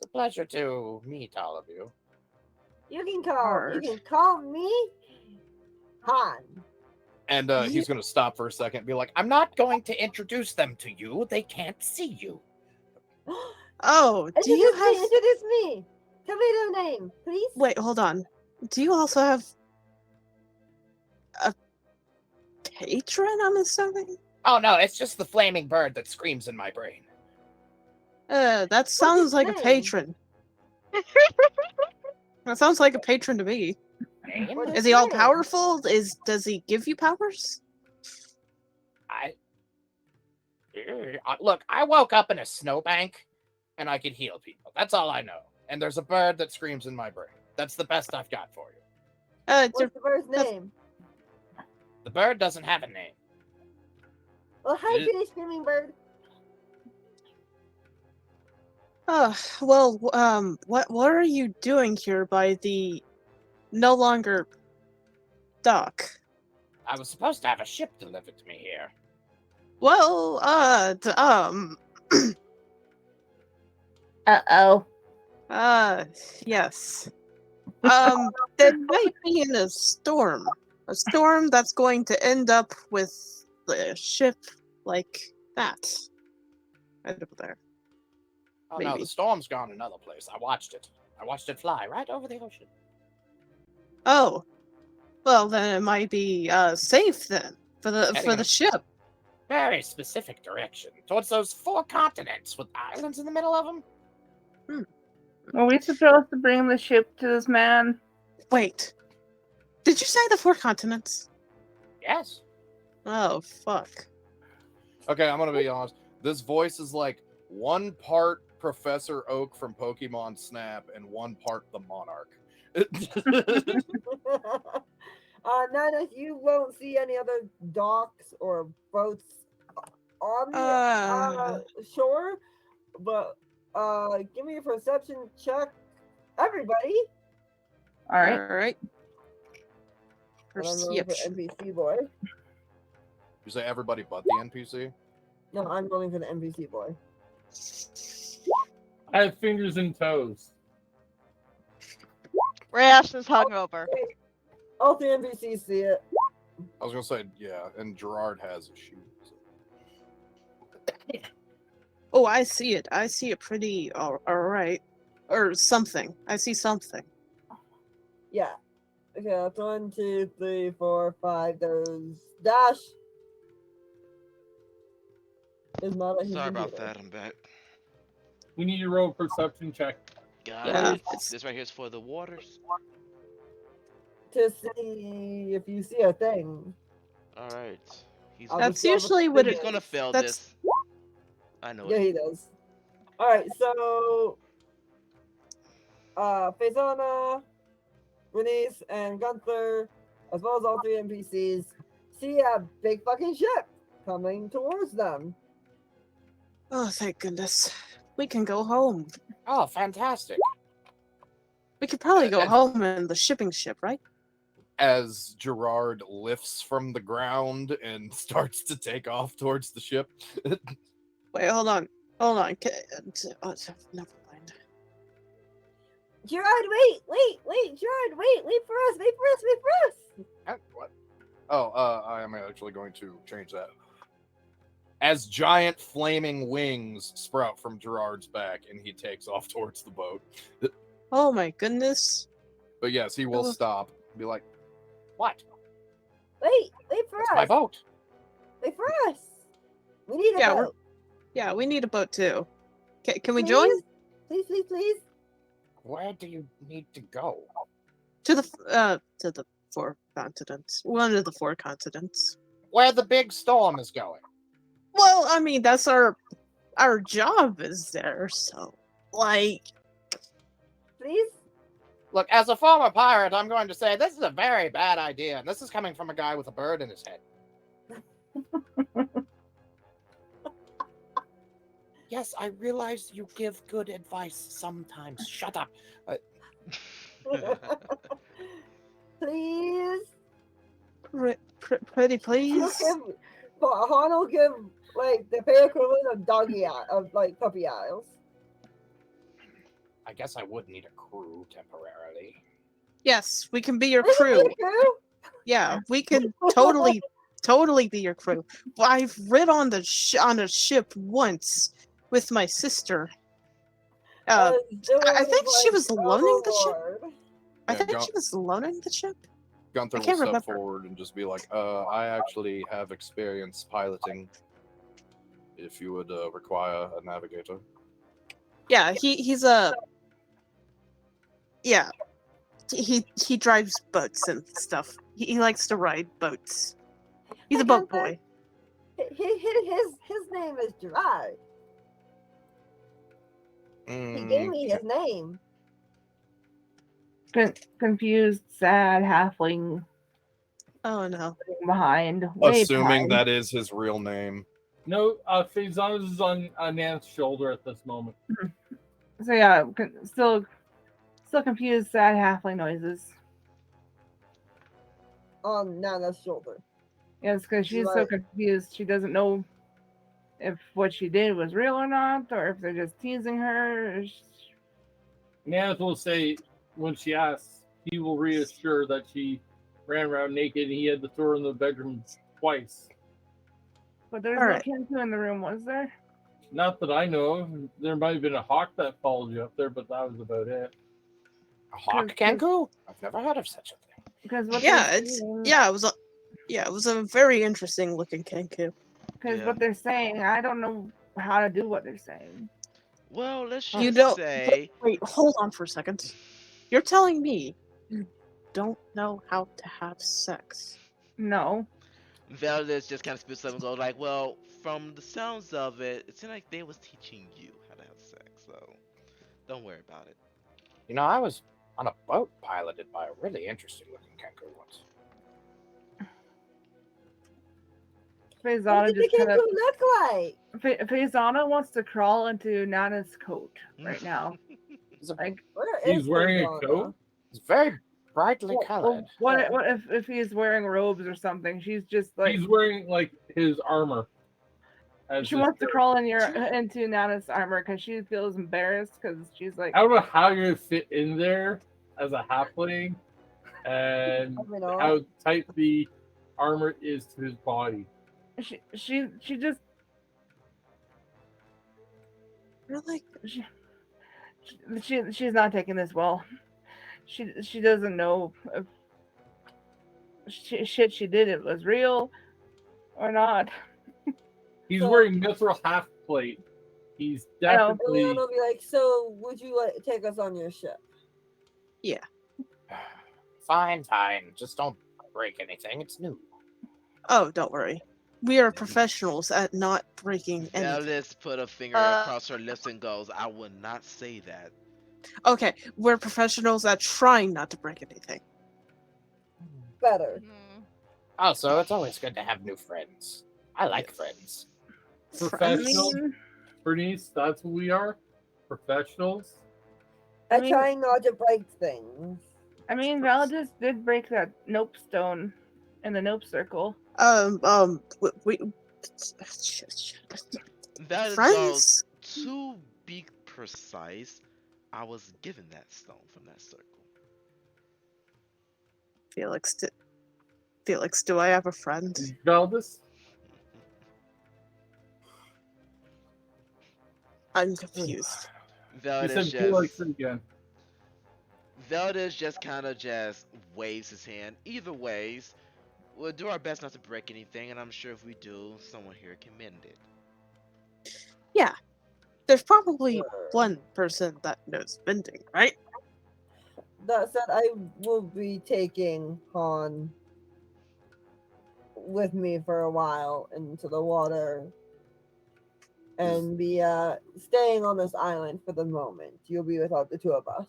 It's a pleasure to meet all of you. You can call Hard. me Han. And he's going to stop for a second and be like, I'm not going to introduce them to you. They can't see you. Oh, do you have? Introduce me. Tell me their name, please. Wait, hold on. Do you also have a patron? I'm assuming. Oh, no, it's just the flaming bird that screams in my brain. That sounds his like a name? patron. That sounds like a patron to me. Name? What Is he all name? powerful? Does he give you powers? Look, I woke up in a snowbank and I could heal people. That's all I know. And there's a bird that screams in my brain. That's the best I've got for you. What's the bird's that's- name? The bird doesn't have a name. Well, hi, It- pretty screaming bird. Well, what are you doing here by the no longer dock? I was supposed to have a ship delivered to me here. Well, Uh-oh. yes. They might be in a storm that's going to end up with the ship like that. Right over there. Oh no, Maybe. the storm's gone another place. I watched it. I watched it fly right over the ocean. Oh, well then it might be safe then for the ship. Very specific direction. Towards those 4 continents with islands in the middle of them. Were we supposed to bring the ship to this man? Wait, did you say the 4 continents? Yes. Oh fuck. Okay, I'm gonna be honest. This voice is like 1 part Professor Oak from Pokemon Snap and 1 part the Monarch. Nana, you won't see any other docks or boats on the shore, but give me a perception check, everybody. All right. All right. And I'm rolling for NPC boy. You say everybody but the NPC? No, I'm rolling for the NPC boy. I have fingers and toes. Rash is hungover. All 3 NPCs see it. I was gonna say, yeah, and Gerard has a shoe. Oh, I see it. I see it pretty all right. Or something. I see something. Yeah. Okay, that's 1, 2, 3, 4, 5. There's Dash. Is not like his Sorry about computer. that. I'm back. We need to roll a perception check. Got Yeah, it. it's- This right here is for the waters. To see if you see a thing. All right. He's I'll gonna, That's usually what he's it. gonna fail that's- this. I know Yeah, it. he does. Alright, so Faisana, Bernice, and Gunther, as well as all 3 NPCs, see a big fucking ship coming towards them. Oh, thank goodness. we can go home. Oh, fantastic. We could probably go And- home in the shipping ship, right? As Gerard lifts from the ground and starts to take off towards the ship. Wait, hold on. Hold on. Oh, never mind. Gerard, wait, Gerard, wait for us. What? Oh, I am actually going to change that. As giant flaming wings sprout from Gerard's back and he takes off towards the boat. Oh my goodness. But yes, he will Oh. stop and be like, "What? Wait for That's us. my boat." Wait for us. We need a Yeah, boat. Yeah, we need a boat too. Can we Please? join? Please. Where do you need to go? To the four continents. One of the four continents. Where the big storm is going. Well, I mean, that's our job is there, so like Please? Look, as a former pirate, I'm going to say this is a very bad idea, and this is coming from a guy with a bird in his head. Yes, I realize you give good advice sometimes. Shut up. Please? pretty please. Han will give like the pair equivalent of doggy eye, of like puppy eyes. I guess I would need a crew temporarily. Yes, we can be your We can be crew. a crew? Yeah, we can totally be your crew. I've rid on on a ship once with my sister. I think she was loaning the ship. I Yeah, think go- she was loaning the ship. Gunther I will can't step remember. forward and just be like, I actually have experience piloting. If you would require a navigator. Yeah, he's a yeah. He drives boats and stuff. He likes to ride boats. He's a Hey, boat Gunther. boy. His name is Gerard. He gave me his name. Confused, sad halfling Oh no. behind. Way Assuming behind. that is his real name. No, Faisal is on Nan's shoulder at this moment. So yeah, still confused, sad halfling noises. On Nana's shoulder. Yes, because she's so Right. confused. She doesn't know if what she did was real or not, or if they're just teasing her. Nance will say, when she asks, he will reassure that she ran around naked and he had to throw her in the bedroom twice. But there's Alright. no Kenku in the room, was there? Not that I know of. There might have been a hawk that followed you up there, but that was about it. A hawk kangaroo? I've never heard of such a thing. Because what Yeah, they're it's saying, it was a very interesting looking Kenku. because Yeah. what they're saying, I don't know how to do what they're saying. Well, let's You just don't- say Wait, hold on for a second. You're telling me you don't know how to have sex? No. Valdez just kind of spits up and goes like, "Well, from the sounds of it, it seemed like they was teaching you how to have sex, so don't worry about it." You know, I was on a boat piloted by a really interesting looking kangaroo once. What Faisana did the just kind Kenku of. look like? Faisana wants to crawl into Nana's coat right now. Like, Where He's is wearing a Faisana? coat? It's very brightly well, colored. what if he's wearing robes or something? She's just like He's wearing like his armor. as she his wants to coat. crawl into Nana's armor because she feels embarrassed because she's like, I don't know how you're gonna fit in there as a halfling, and Probably not. how tight the armor is to his body. she just Really? she's not taking this well. She doesn't know if shit she did it was real or not. He's So- wearing mithril half plate. He's I know. And definitely. Leon will be like, so would you like take us on your ship? Fine. Just don't break anything. It's new. Oh, don't worry. We are professionals at not breaking anything. Valdez put a finger Uh, across her lips and goes, "I would not say that." Okay, we're professionals at trying not to break anything. Better. Oh, so it's always good to have new friends. I like friends. Friends? Professional. Bernice, that's who we are. professionals. I I'm mean- trying not to break things. I mean, Validus did break that nope stone in the nope circle. We That is, well, friends. to be precise, I was given that stone from that circle. Felix, do I have a friend? Valdis? I'm confused. You said Felix again. Veldis just kind of just waves his hand. Either ways, we'll do our best not to break anything, and I'm sure if we do, someone here can mend it. Yeah, there's probably one person that knows bending, right? That said, I will be taking Han with me for a while into the water and be staying on this island for the moment. You'll be without the two of us.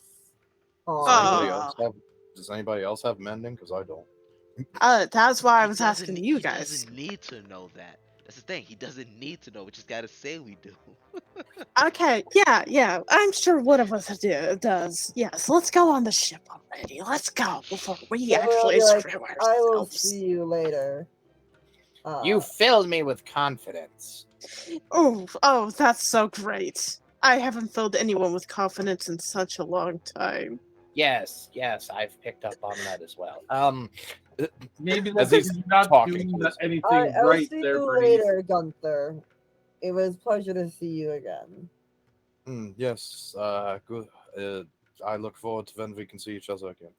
Does anybody else have mending? Because I don't. That's why I He was doesn't- asking you he guys. doesn't need to know that. That's the thing. He doesn't need to know. We just gotta say we do. Okay, yeah, I'm sure one of us does. Yes, let's go on the ship already. Let's go before we Yeah, we'll actually be like, screw I will ourselves. see you later. You filled me with confidence. Oh, that's so great. I haven't filled anyone with confidence in such a long time. Yes, I've picked up on that as well. Maybe that's As he's because you're not talking doing to his- anything I'll right see there, you Bernice. later, Gunther. It was a pleasure to see you again. Yes, good. I look forward to when we can see each other again.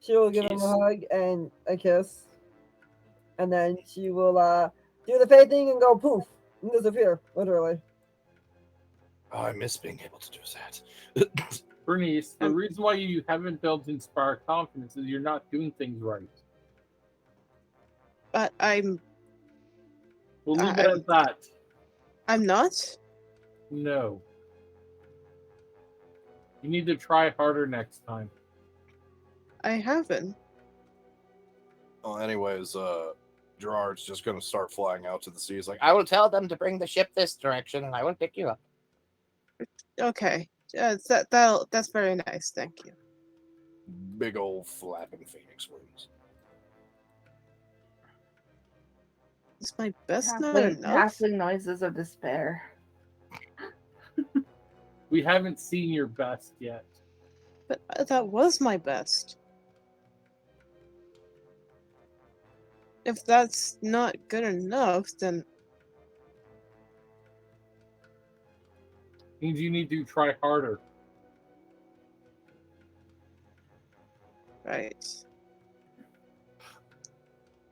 She will give him Jeez. a hug and a kiss. And then she will do the fade thing and go poof and disappear, literally. Oh, I miss being able to do that. Bernice, the reason why you haven't built Inspire confidence is you're not doing things right. But I'm We'll leave it at that. not. No. You need to try harder next time. I haven't. Well, anyways, Gerard's just gonna start flying out to the sea. He's like, I will tell them to bring the ship this direction, and I will pick you up. Okay, that's very nice. Thank you. big old flapping phoenix wings. Is my best not enough? Halfling noises of despair. We haven't seen your best yet. But that was my best. If that's not good enough, then Means you need to try harder. right.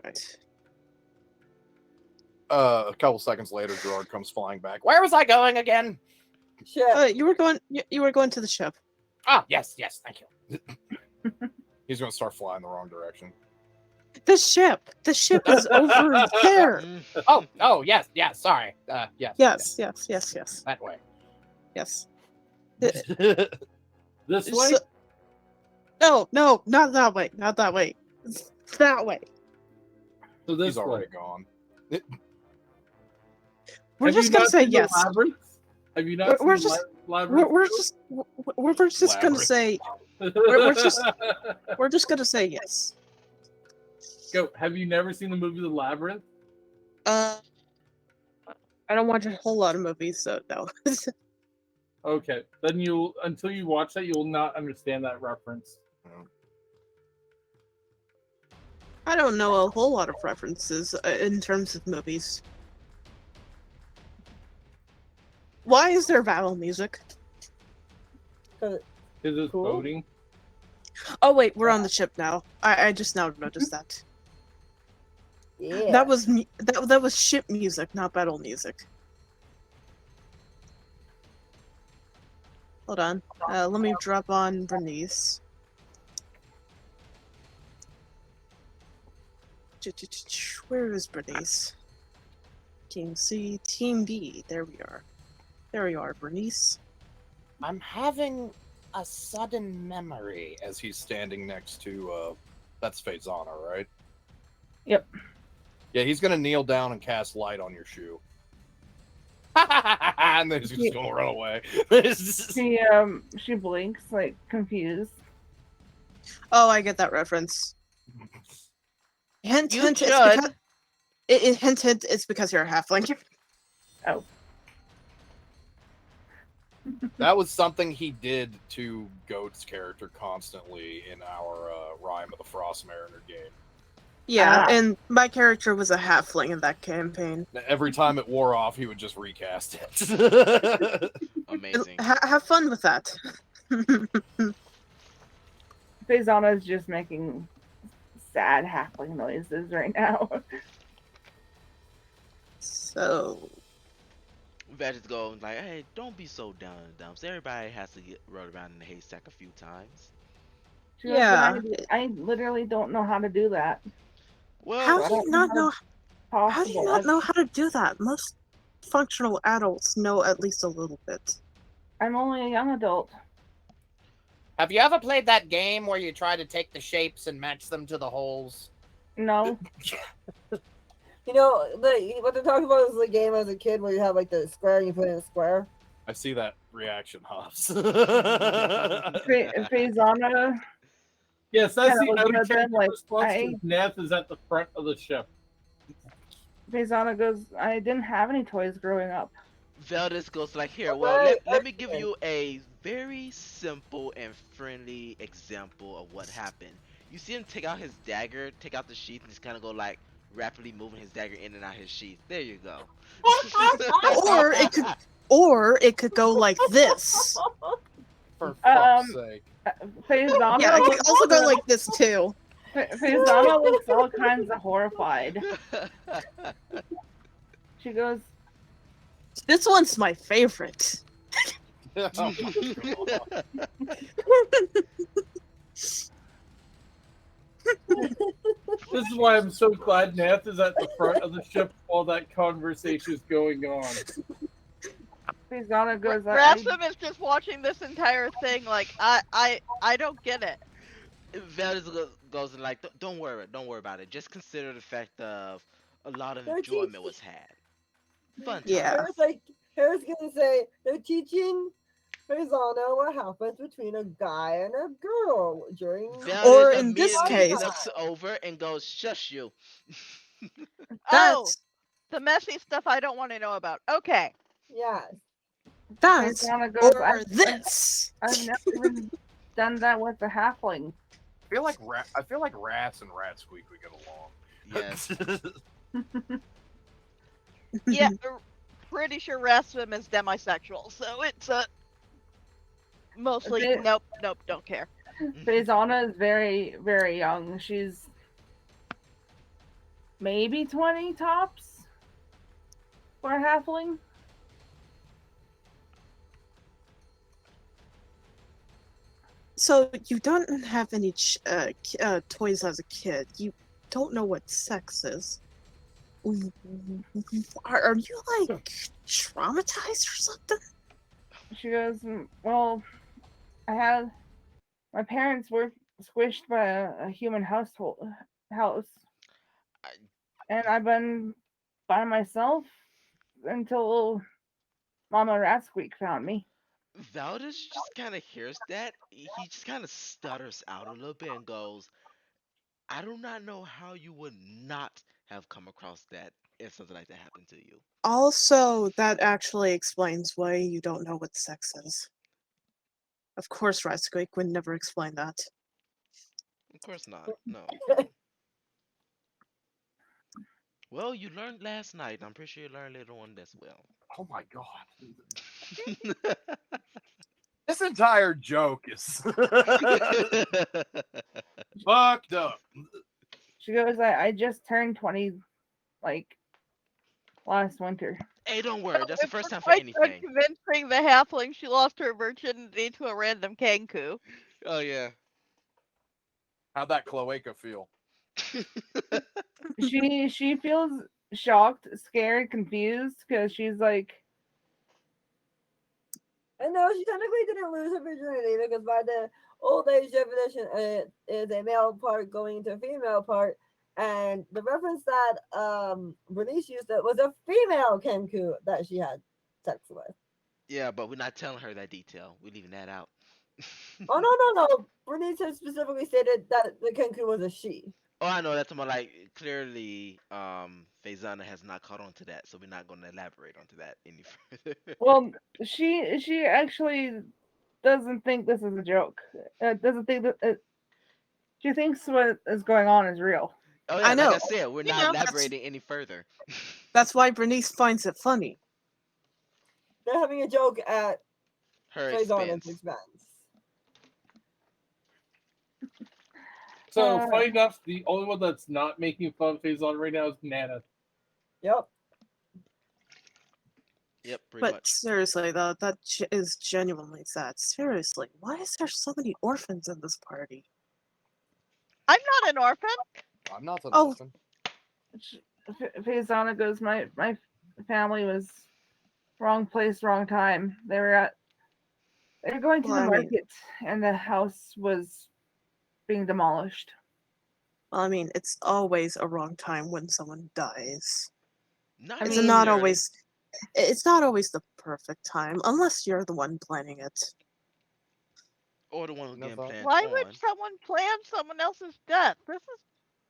Right. A couple seconds later, Gerard comes flying back. Where was I going again? Shit. You were going to the ship. Ah, yes, thank you. He's going to start flying the wrong direction. The ship is over there. Oh, yes, sorry. Yes. That way. Yes. This way? No, not that way. Not that way. That way. So this He's already way. gone. We're Have just you gonna not say seen the yes. Labyrinth? Have you not We're seen just- Labyrinth? We're just gonna Labyrinth. say we're just gonna say yes. Go. Have you never seen the movie The Labyrinth? I don't watch a whole lot of movies, so no. Okay. Then until you watch that, you'll not understand that reference. I don't know a whole lot of references in terms of movies. Why is there battle music? Because it's Cool. boating. Oh wait, we're on the ship now. I just now noticed that. Yeah. That was ship music, not battle music. Hold on. Let me drop on Bernice. Where is Bernice? Team C, Team B. There we are. There you are, Bernice. I'm having a sudden memory. As he's standing next to, that's Faisana, right? Yep. Yeah, he's going to kneel down and cast light on your shoe. and then she's just gonna run away. She blinks like confused. Oh, I get that reference. Hint, You hint, should. hint, hint, it's because you're a halfling. Oh. That was something he did to Goat's character constantly in our Rime of the Frost Mariner game. Yeah, Ah. and my character was a halfling in that campaign. Every time it wore off, he would just recast it. Amazing. Have fun with that. Faizana is just making sad halfling noises right now. So, Vet just go like, hey, don't be so down in the dumps. Everybody has to get rode around in the haystack a few times. She goes, yeah. I literally don't know how to do that. Well, How do you not know? How do you Possible. not know how to do that? Most functional adults know at least a little bit. I'm only a young adult. Have you ever played that game where you try to take the shapes and match them to the holes? No. You know, what they're talking about is the game as a kid where you have like the square and you put in a square. I see that reaction, Hobbs. Faizana. Yes, that's Yeah, the it was outer good then, character like, response. Nath is at the front of the ship. Faizana goes, I didn't have any toys growing up. Veldis goes like, here, well, let me give you a very simple and friendly example of what happened. You see him take out his dagger, take out the sheath, and just kind of go like, rapidly moving his dagger in and out his sheath. There you go. or it could go like this. For fuck's sake. Faizana Yeah, it could also go like this too. Faizana looks all kinds of horrified. She goes, This one's my favorite. Oh my God. This is why I'm so glad Nath is at the front of the ship while that conversation is going on. Faizana goes, Rasm is just watching this entire thing like, I don't get it. Veldis goes and like, don't worry about it. Just consider the fact of a lot of They're enjoyment teaching- was had. Fun time. Yeah. Harris gonna say they're teaching Faizana what happens between a guy and a girl during. Veldis Or in this immediately case- looks over and goes, shush you. Oh, That's the messy stuff I don't want to know about. Okay. Yes. Faizana goes, or this. I've never even done that with the halfling. I feel like Rats and Rat Squeak would get along. Yes. Yeah, pretty sure Rasm is demisexual, so it's mostly Bit- nope, don't care. Faizana is very, very young. She's maybe 20 tops for a halfling. So you don't have any toys as a kid. You don't know what sex is. Are you like traumatized or something? She goes, well, my parents were squished by a human house, and I've been by myself until Mama Ratsqueak found me. Valdis just kind of hears that. He just kind of stutters out a little bit and goes, I do not know how you would not have come across that if something like that happened to you. Also, that actually explains why you don't know what sex is. Of course, Ratsquake would never explain that. Of course not. No. Well, you learned last night. I'm pretty sure you learned later on as well. Oh my God. This entire joke is fucked up. She goes, I just turned 20, like, last winter. Hey, don't worry. That's the If first we're time for quite done anything. convincing the halfling she lost her virginity to a random kanku. Oh, yeah. How'd that cloaca feel? She feels shocked, scared, confused, because she's like, And no, she technically didn't lose her virginity because by the old age definition, it is a male part going into a female part. And the reference that Bernice used that was a female Kenku that she had. sex with. Yeah, but we're not telling her that detail. We're leaving that out. Oh no! Bernice has specifically stated that the Kenku was a she. Oh, I know that's more like clearly, Faizana has not caught on to that, so we're not going to elaborate onto that any further. Well, she actually doesn't think this is a joke. Doesn't think that she thinks what is going on is real. Oh I yeah, like I know. said, we're You not know, elaborating any further. That's why Bernice finds it funny. They're having a joke at Her Faisana's expense. expense. So, Uh, funny enough, the only one that's not making fun of Faison right now is Nana. Yep. Yep, pretty But much. seriously, though, that is genuinely sad. Seriously, why is there so many orphans in this party? I'm not an orphan. I'm not an Oh. orphan. Faizana goes, my family was wrong place, wrong time. They were going to Well, the I mean- market, and the house was being demolished. Well, I mean, it's always a wrong time when someone dies. Not It's mean- not necessarily. always. It's not always the perfect time, unless you're the one planning it. Or the one who's No getting thought. planned Why on. would someone plan someone else's death? This is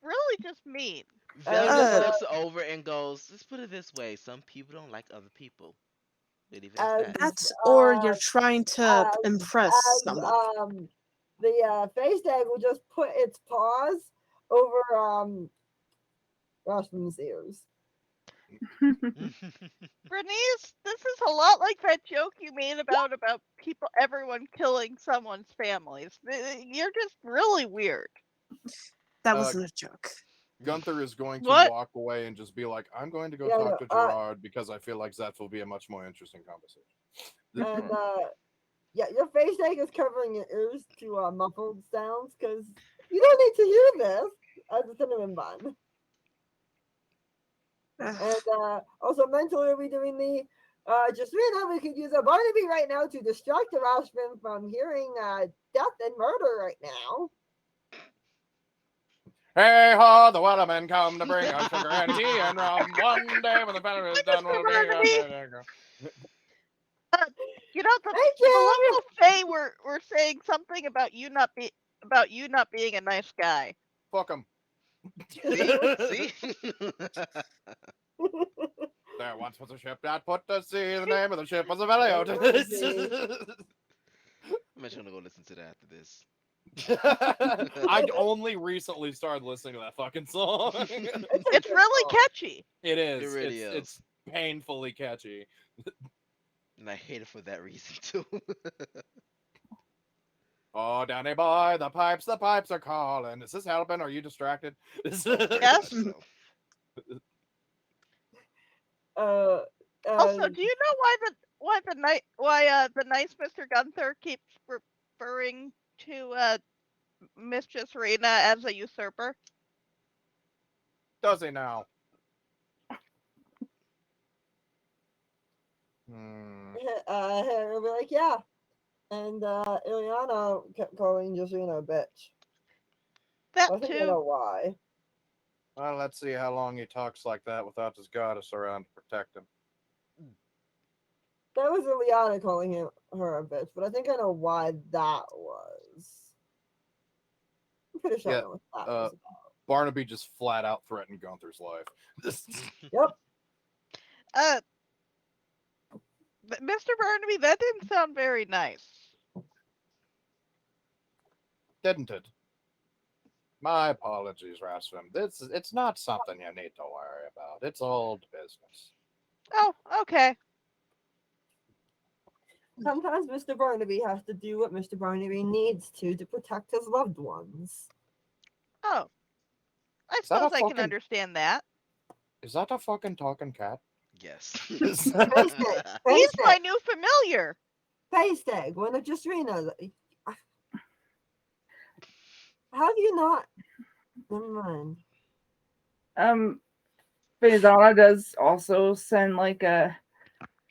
really just mean. Vela Uh, just Uh, looks over and goes, let's put it this way. Some people don't like other people. They leave it as As that. That's or uh, you're trying to as impress as someone. the face tag will just put its paws over Rosman's ears. Bernice, this is a lot like that joke you made about people, everyone killing someone's families. You're just really weird. That uh, wasn't a joke. Gunther is going to What? walk away and just be like, I'm going to go Yeah, talk no, to Gerard because I feel like Zeth will be a much more interesting conversation. And yeah, your face tag is covering your ears to muffled sounds because you don't need to hear this as a cinnamon bun. And also mentally we'll be doing the just right now we could use a Barnaby right now to distract the Rashman from hearing death and murder right now. Hey ho, the Wellermen come to bring us sugar and tea and rum. One day when the feller is done, we'll bring us. You know, the Thank you. local Fae were saying something about you not being a nice guy. Fuck them. See? There once was a ship that put to sea. The name of the ship was a Velio. I'm actually gonna go listen to that after this. I only recently started listening to that fucking song. It's really catchy. It is. It really is. It's painfully catchy. And I hate it for that reason too. Oh, Danny boy, the pipes are calling. Is this helping? Are you distracted? Yes. So, Also, do you know why the nice Mr. Gunther keeps referring to Mistress Rena as a usurper? Does he now? Hmm. He'll be like, yeah. And Ileana kept calling Josina a bitch. That I think I too. know why. Well, let's see how long he talks like that without his goddess around to protect him. That was Ileana calling her a bitch, but I think I know why that was. I'm pretty sure I Yeah, know what that was. Barnaby just flat out threatened Gunther's life. Yep. Mr. Barnaby, that didn't sound very nice. Didn't it? My apologies, Rasvin. It's not something you need to worry about. It's old business. Oh, okay. Sometimes Mr. Barnaby has to do what Mr. Barnaby needs to protect his loved ones. Oh, I Is that a suppose I can fucking- understand that. Is that a fucking talking cat? yes. Face He's my tag. new familiar. Face tag. One of Josina. How do you not? Never mind. Faizana does also send like a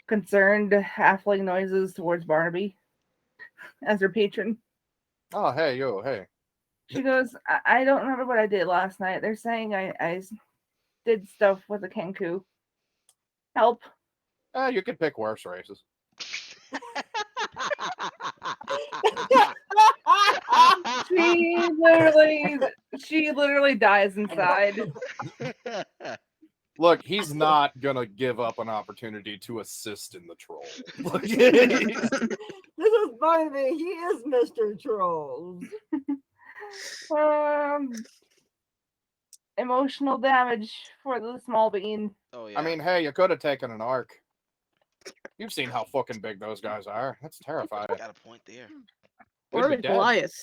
concerned halfling noises towards Barnaby as her patron. Oh, hey, yo, hey. She goes, I don't remember what I did last night. They're saying I did stuff with a Kenku. Help. You could pick worse races. She literally dies inside. Look, he's not gonna give up an opportunity to assist in the troll. This is Barnaby. He is Mr. Trolls. Emotional damage for the small bean. Oh yeah. I mean, hey, you could have taken an arc. You've seen how fucking big those guys are. That's terrifying. Got a point there. You'd Or be a dead. Goliath.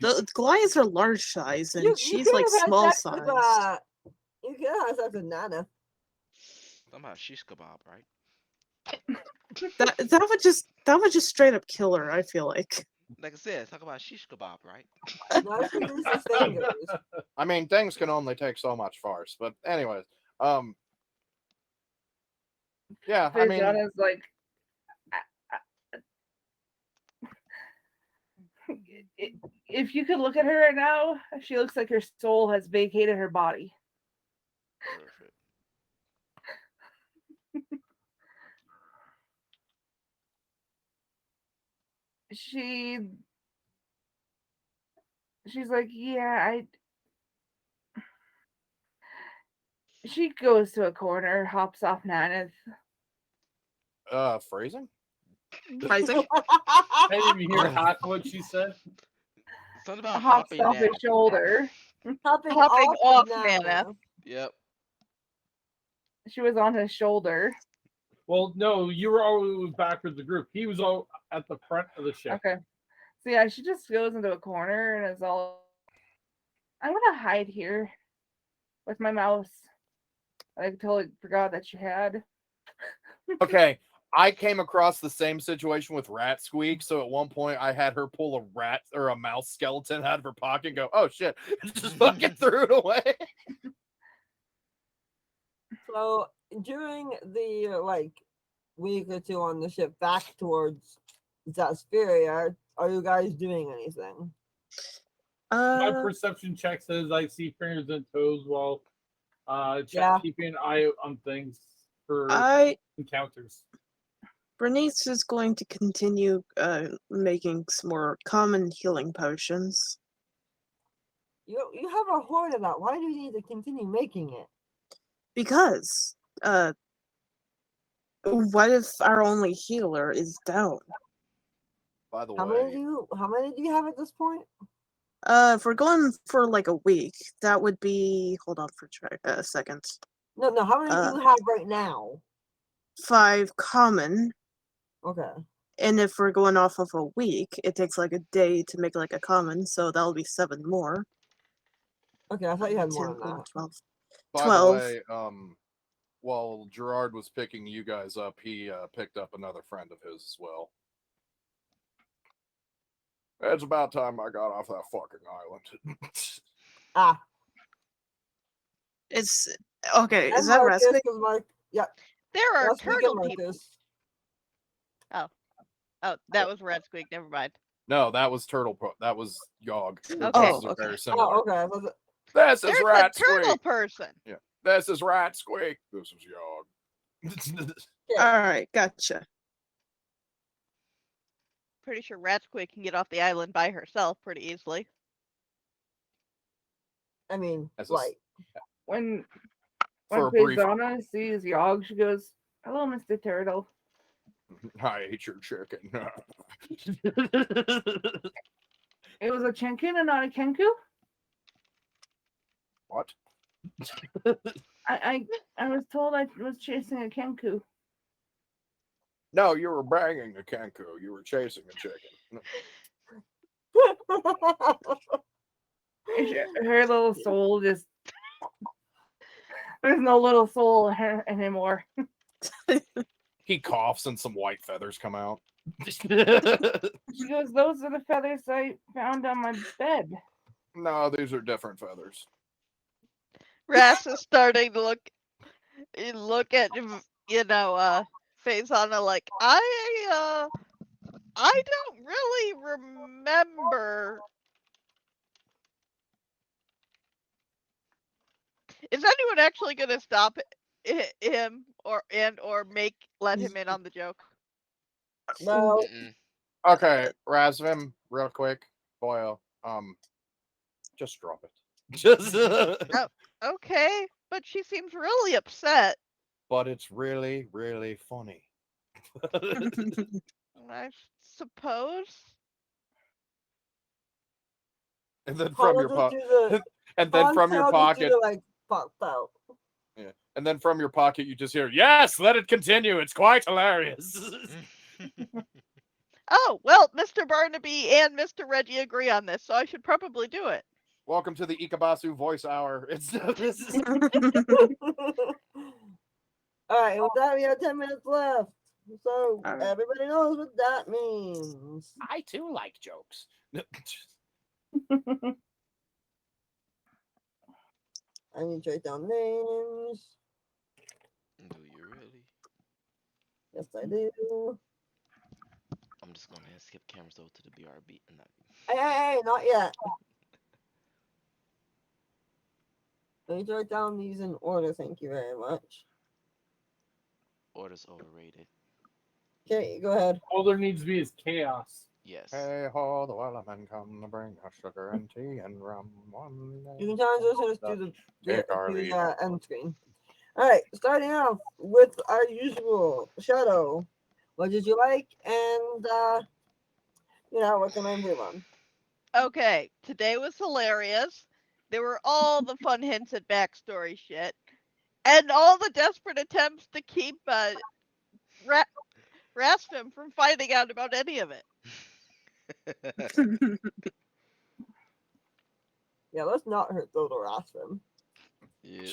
The Goliaths are large size, and she's could like have had small sex size. with, you could have had sex with Nana. Somehow shish kebab, right? That would just straight up kill her. I feel like. Like I said, talk about shish kebab, right? That's the Reese's fingers. I mean, things can only take so much farce. But anyways, yeah, I mean, Faisana's like, if you could look at her right now, she looks like her soul has vacated her body. Perfect. She's like, yeah, she goes to a corner, hops off Nana's. phrasing? Rising. I didn't even hear half of what she said. Something about Hops hopping off his down. shoulder. Hopping Hopping off off Nana. Yep. She was on his shoulder. Well, no, you were always backwards the group. He was all at the front of the ship. Okay. So yeah, she just goes into a corner and is all, I'm gonna hide here with my mouse. I totally forgot that she had. Okay, I came across the same situation with Rat Squeak. So at one point, I had her pull a rat or a mouse skeleton out of her pocket and go, "Oh shit!" Just fucking threw it away. So during the week or two on the ship back towards Zasperia, are you guys doing anything? My perception check says I see fingers and toes while keeping an eye out on things for encounters. Bernice is going to continue making some more common healing potions. You have a hoard of that. Why do you need to continue making it? Because what if our only healer is down? By the How way, many do you have at this point? If we're going for like a week, that would be. Hold on for a second. No. How many do you have right now? 5 common. Okay. And if we're going off of a week, it takes like a day to make like a common, so that'll be 7 more. Okay, I thought you had 10, more than that. 12. by 12. the way, while Gerard was picking you guys up, he picked up another friend of his as well. It's about time I got off that fucking island. It's okay. And Is that Marcus, Rasmic? 'cause yeah. There are That's turtle Marcus. people. Oh, that was Red Squeak. Never mind. No, that was that was Yogg. Okay. Oh, Those are okay. very similar. Oh, okay. This is There's a Rat turtle Squeak. person. Yeah, this is Rat Squeak. This is Yogg. All right, gotcha. Pretty sure Red Squeak can get off the island by herself pretty easily. I mean, As a- like, When For a brief, Faisana sees Yogg, she goes, "Hello, Mr. Turtle." I ate your chicken. It was a Chenkin and not a Kenku? What? I was told I was chasing a Kenku. No, you were banging a Kenku. You were chasing a chicken. Her little soul just... There's no little soul in her anymore. He coughs and some white feathers come out. She goes, "Those are the feathers I found on my bed." No, these are different feathers. Ras is starting to look at Faisana like I don't really remember. Is anyone actually gonna stop him or let him in on the joke? No, Mm-mm. Okay, Razvim, real quick, boyo, just drop it. Just, Oh, okay, but she seems really upset. but it's really, really funny. I suppose. And then Han from will your just pocket, do the and then Han from your will just do pocket, the like popped out. yeah, and then from your pocket, you just hear, "Yes, let it continue. It's quite hilarious." Oh, well, Mr. Barnaby and Mr. Reggie agree on this, so I should probably do it. Welcome to the Ikabasu voice hour. It's this is All right, with that, we have 10 minutes left. So All right. everybody knows what that means. I too like jokes. I need to write down names. Do you really? Yes, I do. I'm just gonna skip cameras over to the BRB and not. Hey, not yet. I need to write down these in order. Thank you very much. Order's overrated. Okay, go ahead. All there needs to be is chaos. Yes. Hey ho, the wellerman come to bring us sugar and tea and rum. One day. You can tell us just do Take our leave. the end screen. All right, starting off with our usual Shadow. What did you like? And what can I improve on? Okay, today was hilarious. There were all the fun hints at backstory shit, and all the desperate attempts to keep Rastum from finding out about any of it. Yeah, let's not hurt Dodo Rasmus. Yeah.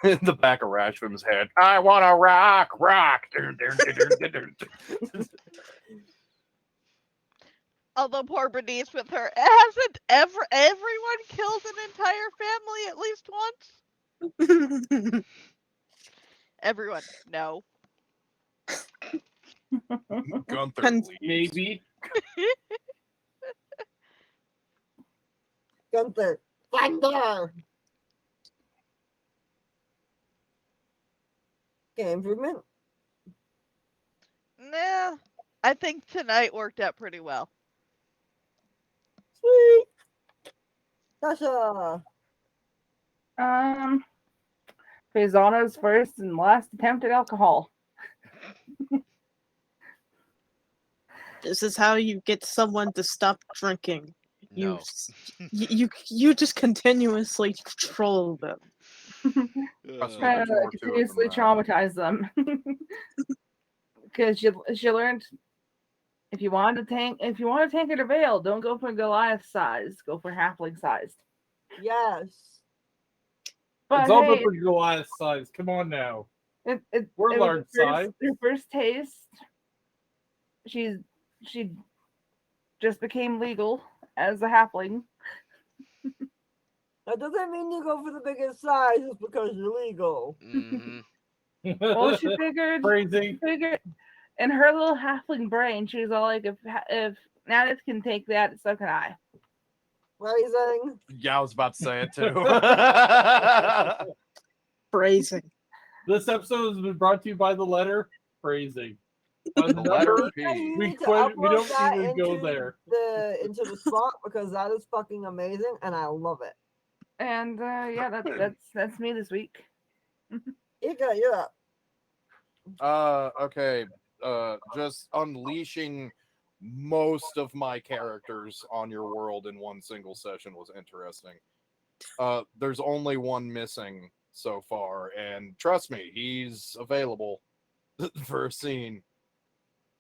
In the back of Rashford's head. I want to rock. Although poor Bernice with her, hasn't everyone killed an entire family at least once? Everyone, no. Gunther, Con- please. Maybe. Gunther, Thunder! Okay, improvement? Nah, I think tonight worked out pretty well. Sweet! Tasha! Faisana's first and last attempt at alcohol. This is how you get someone to stop drinking. No. You just continuously troll them. Trust me, Uh, there's more to it than Continuously that. traumatize them. Because she learned if you want to tank it or veil, don't go for Goliath size. Go for halfling sized. Yes. But It's all hey, about the Goliath size. Come on now. We're it was large size. her first taste. She just became legal as a halfling. That doesn't mean you go for the biggest size just because you're legal. mm-hmm. Well, she figured Crazy. in her little halfling brain, she was all like, if Nadith can take that, so can I. Phrasing. Yeah, I was about to say it too. Phrasing. This episode has been brought to you by the letter phrasing. By the The letter number, Yeah, you we need to quit. We upload don't that even go into there. into the spot because that is fucking amazing and I love it. And yeah, that's me this week. You're up. Okay. Just unleashing most of my characters on your world in one single session was interesting. There's only one missing so far, and trust me, he's available for a scene.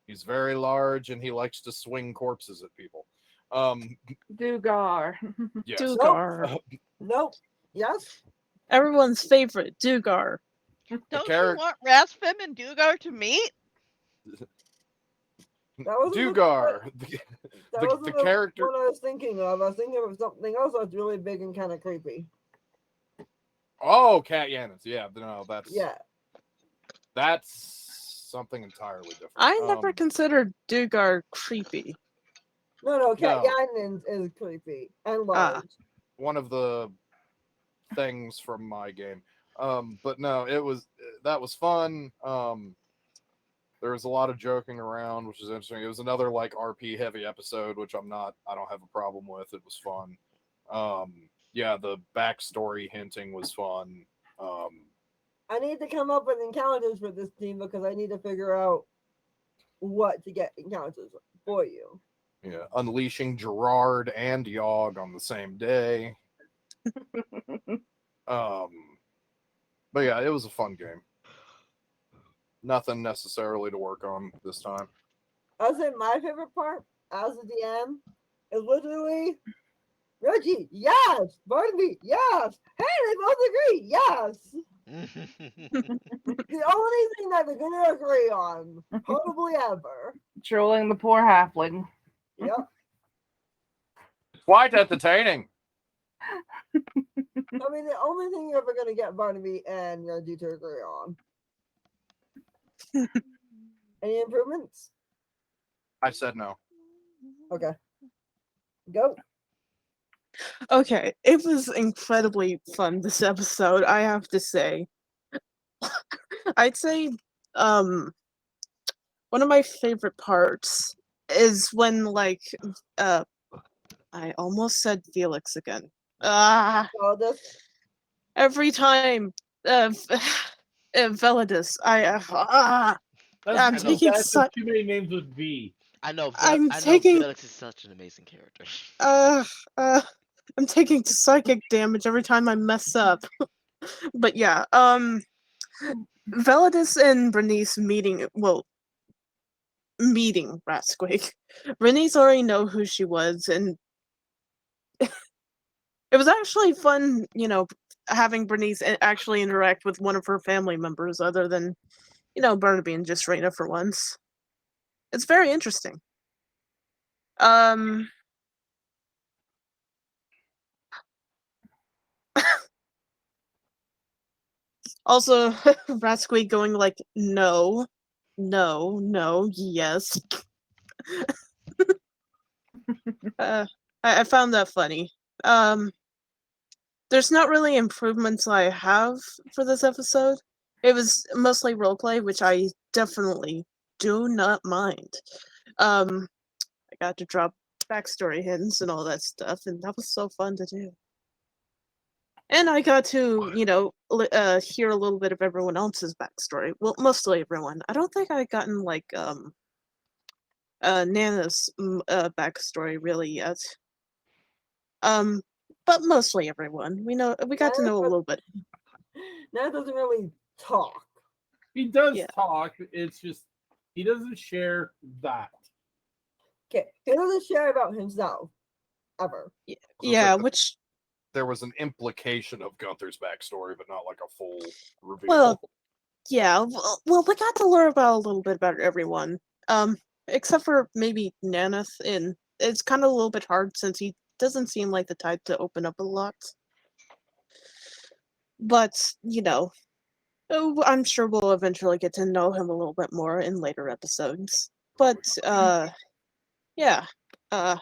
He's very large and he likes to swing corpses at people. Dugar. Yes. Dugar. Nope. Yes. Everyone's favorite, Dugar. Don't charac- you want Rasfim and Dugar to meet? That wasn't Dugar. That the wasn't character. what I was thinking of. I was thinking of something else that's really big and kind of creepy. Oh, Cat Yannins. Yeah, no, Yeah. that's something entirely different. I never considered Dugar creepy. No, Cat No. Yannins is creepy and large. One of the things from my game. But no, that was fun. There was a lot of joking around, which is interesting. It was another like RP heavy episode, which I don't have a problem with. It was fun. Yeah, the backstory hinting was fun. I need to come up with encounters for this team because I need to figure out what to get encounters for you. Yeah, unleashing Gerard and Yogg on the same day. Um, but yeah, it was a fun game. Nothing necessarily to work on this time. I would say my favorite part as a DM is literally Reggie, yes, Barnaby, yes, hey, they both agree, yes. The only thing that they're gonna agree on, probably ever. Trolling the poor halfling. Yep. Quite entertaining. I mean, the only thing you're ever gonna get Barnaby and Reggie to agree on. Any improvements? I said no. Okay. Go. Okay, it was incredibly fun this episode, I have to say. I'd say one of my favorite parts is when like I almost said Felix again. All this. Every time Veladus, I'm taking That's such too many names with V. I'm I know taking Felix is such an amazing character. uh uh I'm taking psychic damage every time I mess up. But yeah, Veladus and Bernice meeting Ratsquake. Bernice already know who she was, and it was actually fun, having Bernice actually interact with one of her family members other than, Barnaby and just Raina for once. It's very interesting. Um Also, Ratsquake going like, no, no, no, yes. I found that funny. Um, there's not really improvements I have for this episode. It was mostly roleplay, which I definitely do not mind. I got to drop backstory hints and all that stuff, and that was so fun to do. And I got to, hear a little bit of everyone else's backstory. Well, mostly everyone. I don't think I gotten like Nana's backstory really yet. Um, but mostly everyone. We got to know a little bit. Nana doesn't really talk. He does Yeah. talk. It's just he doesn't share that. Okay, he doesn't share about himself ever. Yeah, which There was an implication of Gunther's backstory, but not like a full reveal. well, yeah. Well, we got to learn about a little bit about everyone. Except for maybe Naneth, and it's kind of a little bit hard since he doesn't seem like the type to open up a lot. But I'm sure we'll eventually get to know him a little bit more in later episodes. But yeah, no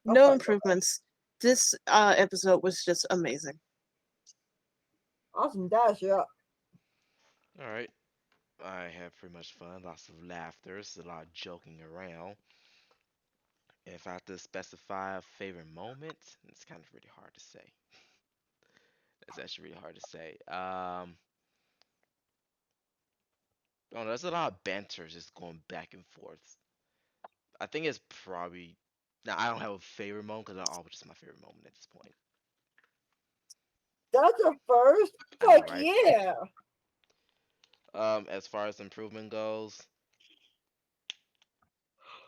Okay. improvements. This episode was just amazing. Awesome, Dash, yeah. All right. I had pretty much fun. Lots of laughter. A lot of joking around. If I had to specify a favorite moment, it's kind of really hard to say. It's actually really hard to say. Oh, there's a lot of banter just going back and forth. I think it's probably now I don't have a favorite moment because all just my favorite moment at this point. That's a first? I know, Fuck right? yeah. As far as improvement goes,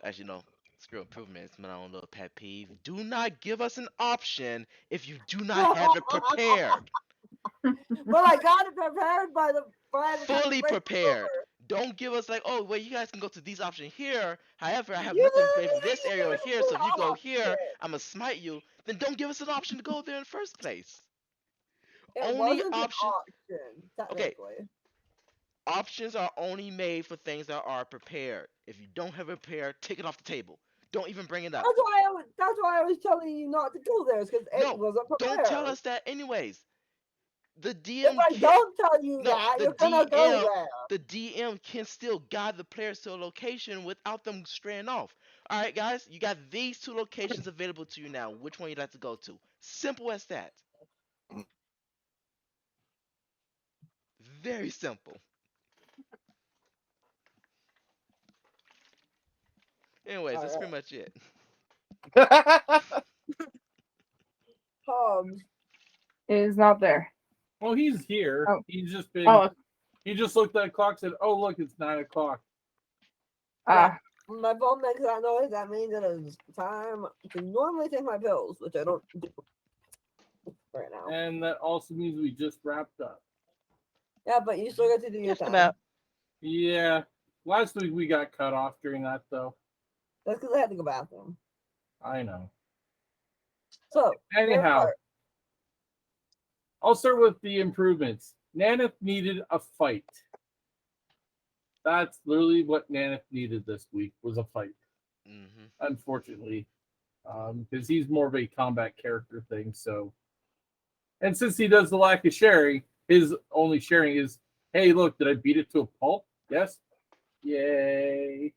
as you know, screw improvement. It's my own little pet peeve. Do not give us an option if you do not have it prepared. But I got it prepared by the Fully break prepared. over. Don't give us like, oh, well, you guys can go to these options here. However, I have You nothing prepared for literally this didn't area give over us a here. So if you full go here, option. I'm gonna smite you. Then don't give us an option to go there in the first place. It Only wasn't an option. option, Okay, technically. options are only made for things that are prepared. If you don't have it prepared, take it off the table. Don't even bring it up. That's why I was telling you not to go there, because it No, wasn't don't tell prepared. us that anyways. The If DM I can don't tell you no, that, the you're gonna go DM there. the DM can still guide the players to a location without them straying off. All right, guys, you got these two locations available to you now. Which one you'd like to go to? Simple as that. Very simple. Anyways, that's pretty much it. Hobbs. It is not there. Well, he's here. Oh. He's just been. Oh, He just looked at the clock, said, "Oh, look, it's 9 o'clock." ah, My phone makes that noise. That means it is time to normally take my pills, which I don't do right now. And that also means we just wrapped up. Yeah, but you still get to do your Just time. about. Yeah. Last week we got cut off during that, though. That's because I had to go bathroom. I know. So Anyhow, I'll start with the improvements. Nanith needed a fight. That's literally what Nanith needed this week, was a fight. Mm-hmm. Unfortunately. Because he's more of a combat character thing, so. And since he does the lack of sharing, his only sharing is, hey, look, did I beat it to a pulp? Yes. Yay.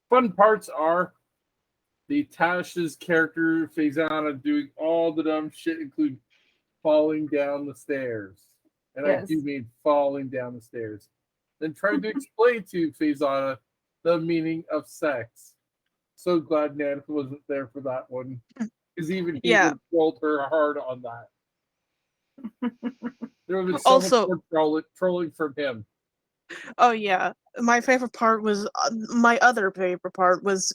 Fun parts are the Tash's character, Faisana, doing all the dumb shit, including falling down the stairs. And I Yes. do mean falling down the stairs. Then trying to explain to Faisana the meaning of sex. So glad Nanith wasn't there for that one. Because even he Yeah. would have trolled her hard on that. There would have been so Also- much more trolling from him. Oh yeah, my favorite part was my other favorite part was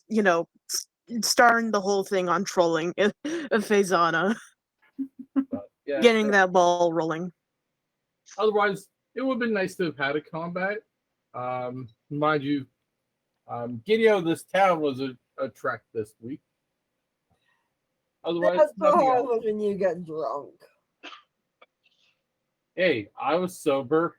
starring the whole thing on trolling Faisana, But, yeah. getting that ball rolling. Otherwise, it would have been nice to have had a combat. Mind you, getting out of this town was a trek this week. Otherwise, That's what nothing else. happens when you get drunk. Hey, I was sober.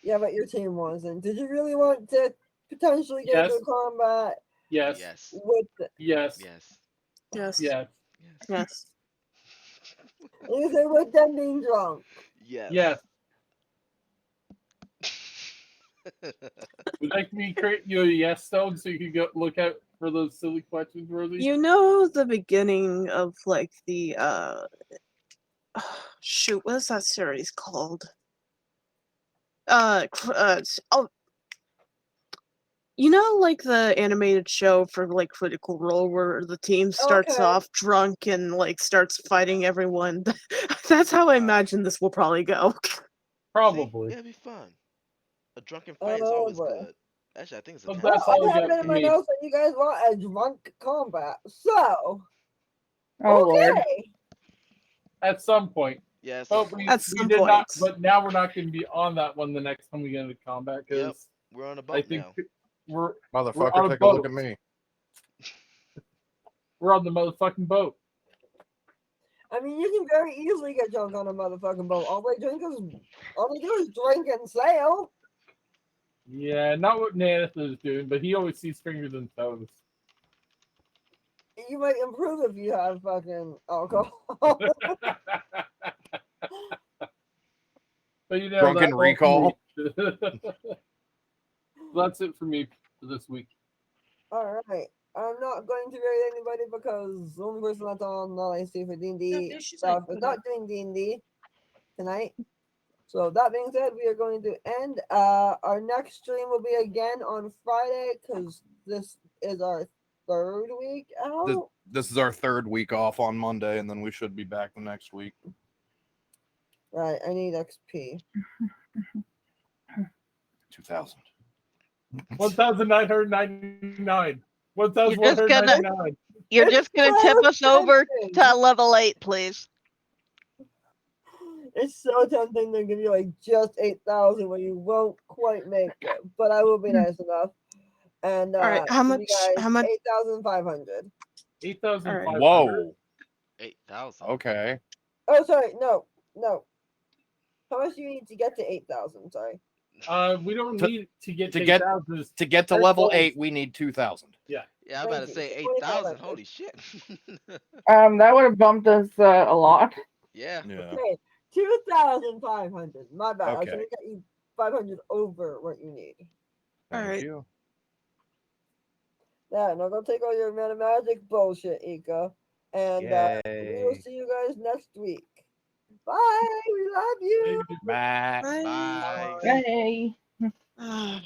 Yeah, but your team wasn't. Did you really want to potentially get Yes. into combat Yes. Yes. with Yes. Yes. Yes. Yes. Yes. Yes. you say with them being drunk? Yes. Yes. Would you like me to create you a yes stone so you can go look out for those silly questions, Rosie? You know the beginning of like the shoot, what is that series called? Oh, you know, like the animated show for like Critical Role where the team starts Okay. off drunk and like starts fighting everyone. That's how I imagine this will probably go. Probably. See? It'll be fun. A drunken fight is Oh, always boy. good. Actually, I think it's a Well, bad that's Well, all I I have got it in from my me. notes that you guys want a drunk combat. So, oh Lord. okay. At some point. Yes. But we At some did not. point. But now we're not going to be on that one the next time we get into combat because Yep. We're on a I boat think now. we're Motherfucker, on a take a look boat. at me. We're on the motherfucking boat. I mean, you can very easily get drunk on a motherfucking boat. All they do is drink and sail. Yeah, not what Nanith is doing, but he always sees fingers and toes. You might improve if you have fucking alcohol. But you know, Drunken that's all for recall. me. That's it for me for this week. All right. I'm not going to rate anybody because the only person that's on that I see for D&D stuff is not doing D&D tonight. So that being said, we are going to end. Our next stream will be again on Friday because this is our third week out. This is our third week off on Monday, and then we should be back the next week. Right, I need XP. 2,000. 1,999. You're just 1,199. You're just gonna tip us over tempting. to level 8, please. It's so tempting to give you like just 8,000 when you won't quite make it, but I will be nice enough. And All right, how give much? you guys How much? 8,500. 8,500. Whoa. 8,000. Okay. Oh, sorry, no. How much do you need to get to 8,000? Sorry. We don't To- need to get to to get- 8,000. To get to Our level goals- 8, we need 2,000. Yeah, I'm Thank about to you. say So 8,000. 2,500. Holy shit. That would have bumped us a lot. Yeah. Yeah. Okay, 2,500. My bad. I was Okay. trying to get you 500 over what you need. Thank Alright. you. Yeah, now go take all your mana magic bullshit, Ika. And we will Yay. see you guys next week. Bye. We love you. Bye. Bye. Bye. Hey. Ah.